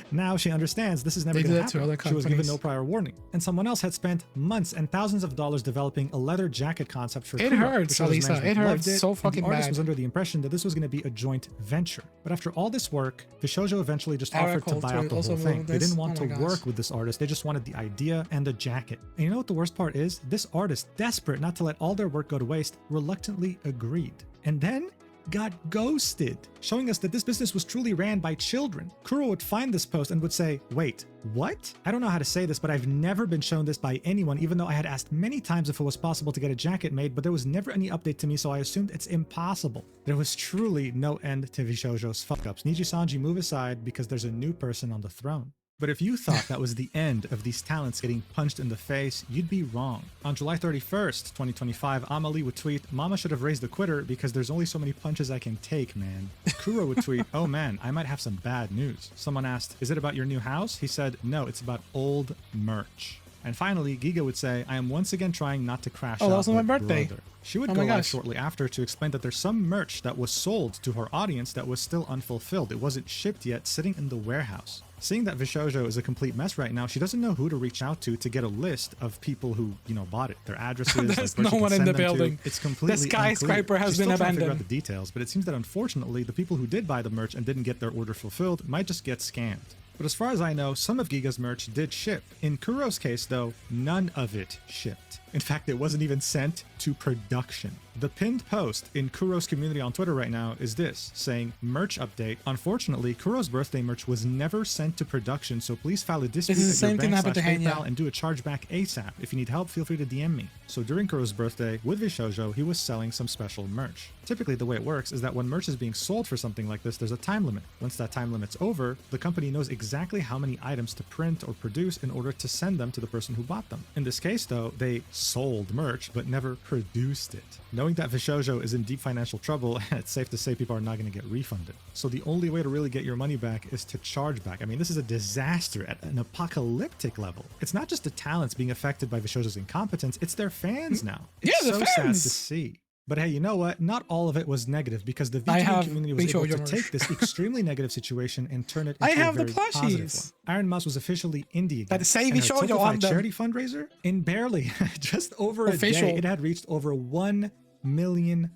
now she understands this is never going to happen. To other companies. She was given no prior warning, and someone else had spent months and thousands of dollars developing a leather jacket concept for. It hurts, Alisa. It hurts so fucking bad. The artist was under the impression that this was going to be a joint venture, but after all this work, VShojo eventually just offered to buy out the whole thing. They didn't want to work with this artist. They just wanted the idea and the jacket. And you know what the worst part is? This artist, desperate not to let all their work go to waste, reluctantly agreed. And then got ghosted, showing us that this business was truly ran by children. Kuro would find this post and would say, wait, what? I don't know how to say this, but I've never been shown this by anyone, even though I had asked many times if it was possible to get a jacket made, but there was never any update to me, so I assumed it's impossible. There was truly no end to VShojo's fuck-ups. Niji Sanji, move aside because there's a new person on the throne. But if you thought that was the end of these talents getting punched in the face, you'd be wrong. On July 31st, 2025, Amelie would tweet, "Mama should have raised the quitter because there's only so many punches I can take, man." Kuro would tweet, "Oh man, I might have some bad news." Someone asked, "Is it about your new house?" He said, "No, it's about old merch." And finally, Giga would say, "I am once again trying not to crash out." That was my birthday. Brother. She would go live shortly after to explain that there's some merch that was sold to her audience that was still unfulfilled. It wasn't shipped yet, sitting in the warehouse. Seeing that VShojo is a complete mess right now, she doesn't know who to reach out to get a list of people who, bought it. Their addresses. There's no one in the building. It's completely The skyscraper unclear. has She's been still trying to figure out abandoned. the details, but it seems that unfortunately, the people who did buy the merch and didn't get their order fulfilled might just get scammed. But as far as I know, some of Giga's merch did ship. In Kuro's case, though, none of it shipped. In fact, it wasn't even sent to production. The pinned post in Kuro's community on Twitter right now is this, saying, "Merch update. Unfortunately, Kuro's birthday merch was never sent to production, so please file a dispute This is the at same your thing that bank happened to /PayPal Hanya. and do a chargeback ASAP. If you need help, feel free to DM me." So during Kuro's birthday, with VShojo, he was selling some special merch. Typically, the way it works is that when merch is being sold for something like this, there's a time limit. Once that time limit's over, the company knows exactly how many items to print or produce in order to send them to the person who bought them. In this case, though, they sold merch, but never produced it. Knowing that VShojo is in deep financial trouble, it's safe to say people are not going to get refunded. So the only way to really get your money back is to charge back. I mean, this is a disaster at an apocalyptic level. It's not just the talents being affected by VShojo's incompetence, it's their fans now. It's the so sad fans. to see. But hey, you know what? Not all of it was negative because the I VTuber have community was able to VShojo take merch. this extremely negative situation and turn it into I have a the very positive plushies. one. Iron Mouse was officially indie again. That say and her VShojo Tokenify on them. charity fundraiser, in barely just over Official. a day, it had reached over $1 million.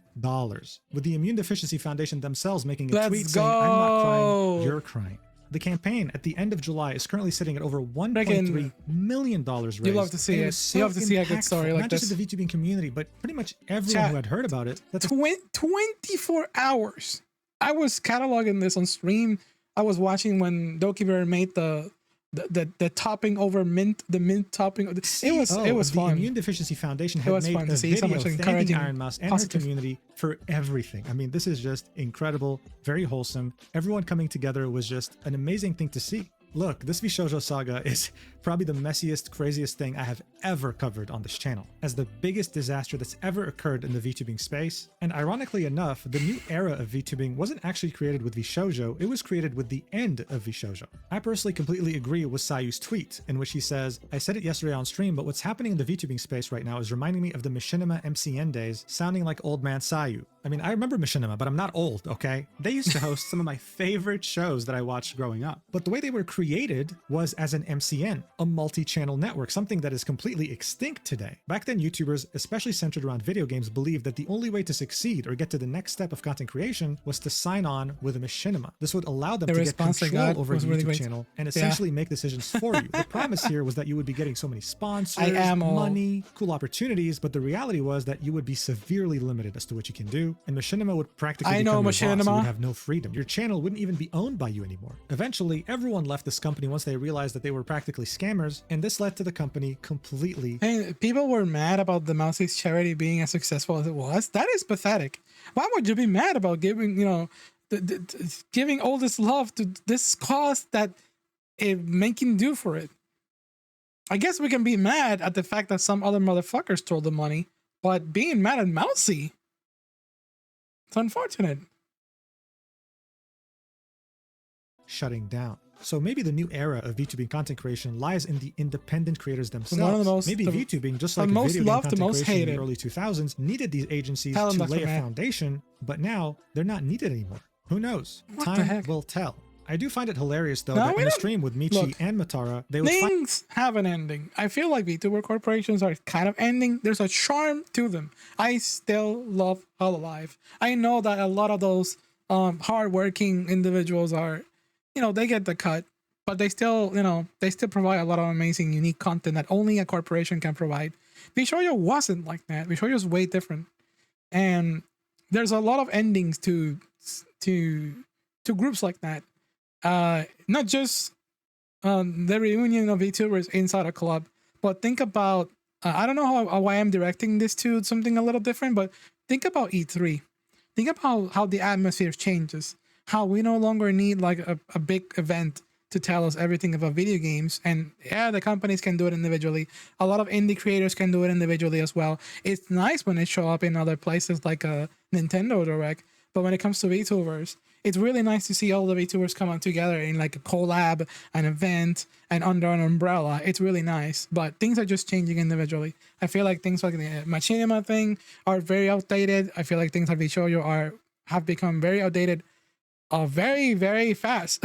With the Immune Deficiency Foundation themselves making a Let's tweet saying, "I'm not crying, go." you're crying." The campaign at the end of July is currently sitting at over $1.3 million raised. You love to see and it. was so You love to see a good impactful, story like not just this. in the VTubing community, but pretty much everyone Chat. who had heard about it. That's 24 hours. I was cataloging this on stream. I was watching when Doki Bear made the topping over mint, the mint topping. It was the fun. Immune Deficiency Foundation It had was made fun a to see so video much thanking encouraging, Iron Mouse and positive. her community for everything. I mean, this is just incredible, very wholesome. Everyone coming together was just an amazing thing to see. Look, this VShojo saga is probably the messiest, craziest thing I have ever covered on this channel, as the biggest disaster that's ever occurred in the VTubing space. And ironically enough, the new era of VTubing wasn't actually created with VShojo, it was created with the end of VShojo. I personally completely agree with Sayu's tweet, in which he says, "I said it yesterday on stream, but what's happening in the VTubing space right now is reminding me of the Machinima MCN days, sounding like old man Sayu." I mean, I remember Machinima, but I'm not old, okay? They used to host some of my favorite shows that I watched growing up. But the way they were created was as an MCN, a multi-channel network, something that is completely extinct today. Back then, YouTubers, especially centered around video games, believed that the only way to succeed or get to the next step of content creation was to sign on with a Machinima. This would allow them The to get response they control got over was the really YouTube great. channel and Yeah. essentially make decisions for you. The promise here was that you would be getting so many sponsors, I am all- money, cool opportunities, but the reality was that you would be severely limited as to what you can do, and Machinima would practically I know become your boss. You Machinima. would have no freedom. Your channel wouldn't even be owned by you anymore. Eventually, everyone left this company once they realized that they were practically scammers, and this led to the company completely. Hey, people were mad about the Mousie's charity being as successful as it was. That is pathetic. Why would you be mad about giving, giving all this love to this cause that it making do for it? I guess we can be mad at the fact that some other motherfuckers stole the money, but being mad at Mousy, it's unfortunate. Shutting down. So maybe the new era of VTubing content creation lies in the independent creators themselves. One of the most- maybe the- VTubing, just the like most video game loved, the content most creation in hated. the early 2000s, needed these agencies Tell 'em, to Dr. lay a Matt. foundation, but now they're not needed anymore. Who knows? What the Time heck? will tell. I do find it hilarious though No, that we in a don't- stream with Michi Look, and Matara, they would find Things have an ending. I feel like VTuber corporations are kind of ending. There's a charm to them. I still love Hololive. I know that a lot of those hardworking individuals are, they get the cut, but they still, they still provide a lot of amazing, unique content that only a corporation can provide. VShojo wasn't like that. VShojo is way different, and there's a lot of endings to groups like that. Not just the reunion of VTubers inside a club, but think about, I don't know why I'm directing this to something a little different, but think about E3. Think about how the atmosphere changes, how we no longer need like a big event to tell us everything about video games. And yeah, the companies can do it individually. A lot of indie creators can do it individually as well. It's nice when it show up in other places like a Nintendo Direct. But when it comes to VTubers, it's really nice to see all the VTubers come out together in like a collab, an event, and under an umbrella. It's really nice. But things are just changing individually. I feel like things like the Machinima thing are very outdated. I feel like things like VShojo have become very outdated very, very fast.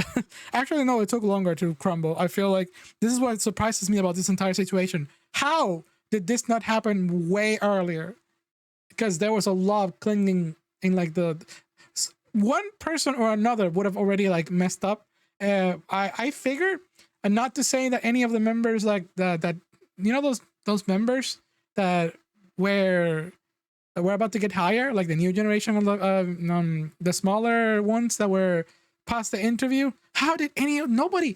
Actually, no, it took longer to crumble. I feel like this is what surprises me about this entire situation. How did this not happen way earlier? Because there was a lot of clinging in like the one person or another would have already like messed up. I figured, and not to say that any of the members like that you know those members that were about to get higher, like the new generation of the smaller ones that were past the interview. How did nobody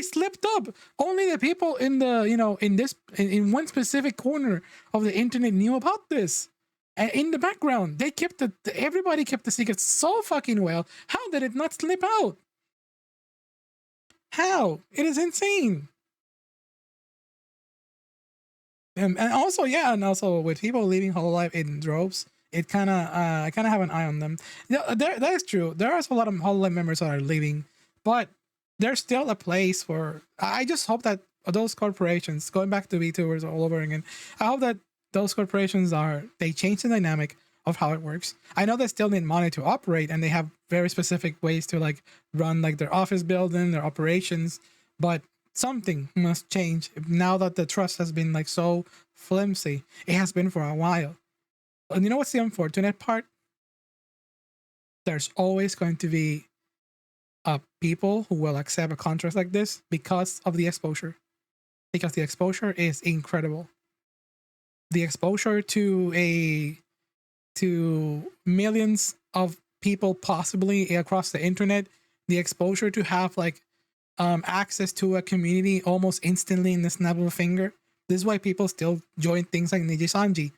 slipped up? Only the people in the in one specific corner of the internet knew about this. And in the background, they kept everybody kept the secret so fucking well. How did it not slip out? How? It is insane. And also, yeah, and also with people leaving Hololive in droves, it kind of I kind of have an eye on them. Yeah, that is true. There are a lot of Hololive members that are leaving, but there's still a place for. I just hope that those corporations, going back to VTubers all over again, I hope that those corporations they change the dynamic of how it works. I know they still need money to operate, and they have very specific ways to like run like their office building, their operations, but something must change now that the trust has been like so flimsy. It has been for a while. And you know what's the unfortunate part? There's always going to be people who will accept a contract like this because of the exposure. Because the exposure is incredible. The exposure to millions of people possibly across the internet, the exposure to have like access to a community almost instantly in the snap of a finger. This is why people still join things like Nijisanji.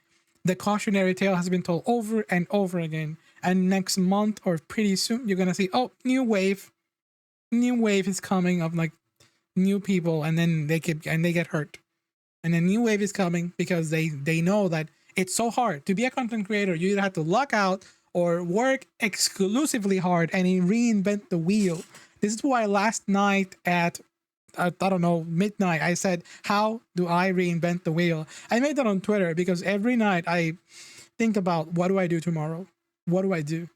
The cautionary tale has been told over and over again. And next month or pretty soon, you're gonna see, oh, new wave is coming of like new people, and then they get hurt. And then new wave is coming because they know that it's so hard to be a content creator. You either have to luck out or work exclusively hard and reinvent the wheel. This is why last night at, I don't know, midnight, I said, how do I reinvent the wheel? I made that on Twitter because every night I think about, what do I do tomorrow? What do I do?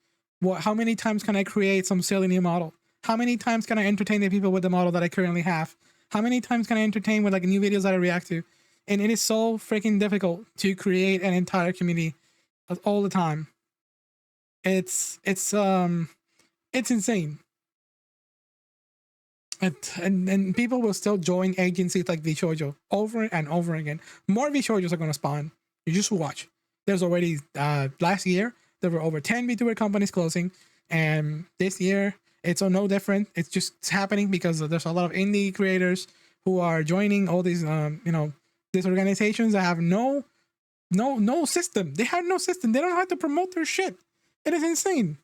How many times can I create some silly new model? How many times can I entertain the people with the model that I currently have? How many times can I entertain with like new videos that I react to? And it is so freaking difficult to create an entire community all the time. It's insane. And people will still join agencies like VShojo over and over again. More VShojos are going to spawn. You just watch. There's already, last year, there were over 10 VTuber companies closing. And this year, it's no different. It's just happening because there's a lot of indie creators who are joining all these, these organizations that have no system. They have no system. They don't know how to promote their shit. It is insane.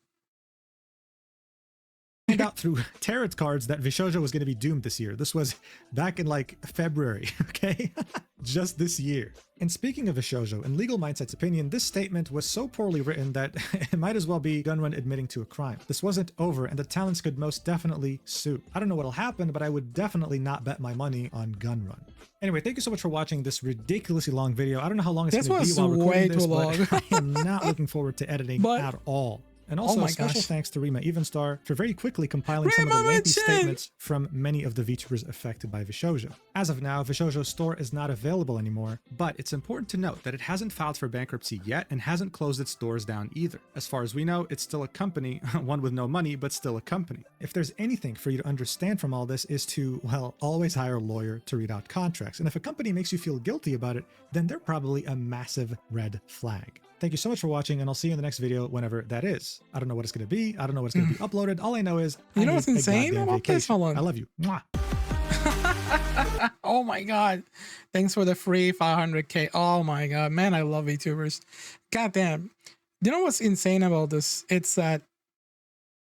Found out through tarot cards that VShojo was going to be doomed this year. This was back in like February, okay? Just this year. And speaking of VShojo, in Legal Mindset's opinion, this statement was so poorly written that it might as well be Gunrun admitting to a crime. This wasn't over, and the talents could most definitely sue. I don't know what'll happen, but I would definitely not bet my money on Gunrun. Anyway, thank you so much for watching this ridiculously long video. I don't know how long it's going to be while recording this, but I am not looking forward to editing at all. And also, special thanks to Rima Evenstar for very quickly compiling some of the lengthy statements from many of the VTubers affected by VShojo. As of now, VShojo's store is not available anymore, but it's important to note that it hasn't filed for bankruptcy yet and hasn't closed its doors down either. As far as we know, it's still a company, one with no money, but still a company. If there's anything for you to understand from all this is to, well, always hire a lawyer to read out contracts. And if a company makes you feel guilty about it, then they're probably a massive red flag. Thank you so much for watching, and I'll see you in the next video whenever that is. I don't know what it's going to be. I don't know what it's going to be uploaded. All I know is you know what's insane about this? Hold on. I love you. Mwah. Oh my god. Thanks for the free 500k. Oh my god. Man, I love VTubers. God damn. You know what's insane about this? It's that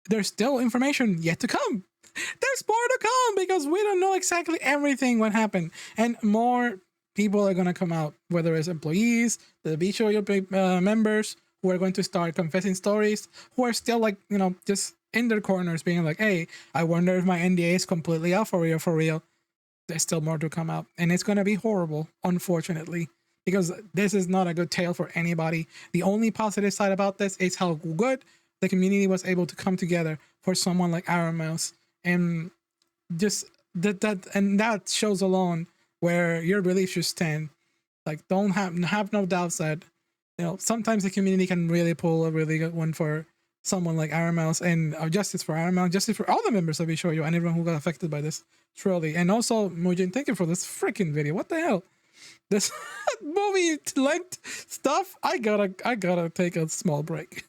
there's still information yet to come. There's more to come because because we don't know exactly everything what happened, and more people are gonna come out, whether it's employees, the VShojo members who are going to start confessing stories, who are still like, you know, just in their corners being like, hey, I wonder if my NDA is completely out for real. There's still more to come out, and it's gonna be horrible, unfortunately, because this is not a good tale for anybody. The only positive side about this is how good the community was able to come together for someone like Iron Mouse, and just that shows alone where your belief should stand. Like, don't have no doubts that, you know, sometimes the community can really pull a really good one for someone like Iron Mouse, and justice for Iron Mouse, justice for all the members of VShojo and everyone who got affected by this, truly. And also, Mujin, thank you for this freaking video. What the hell? This movie length stuff, I gotta take a small break.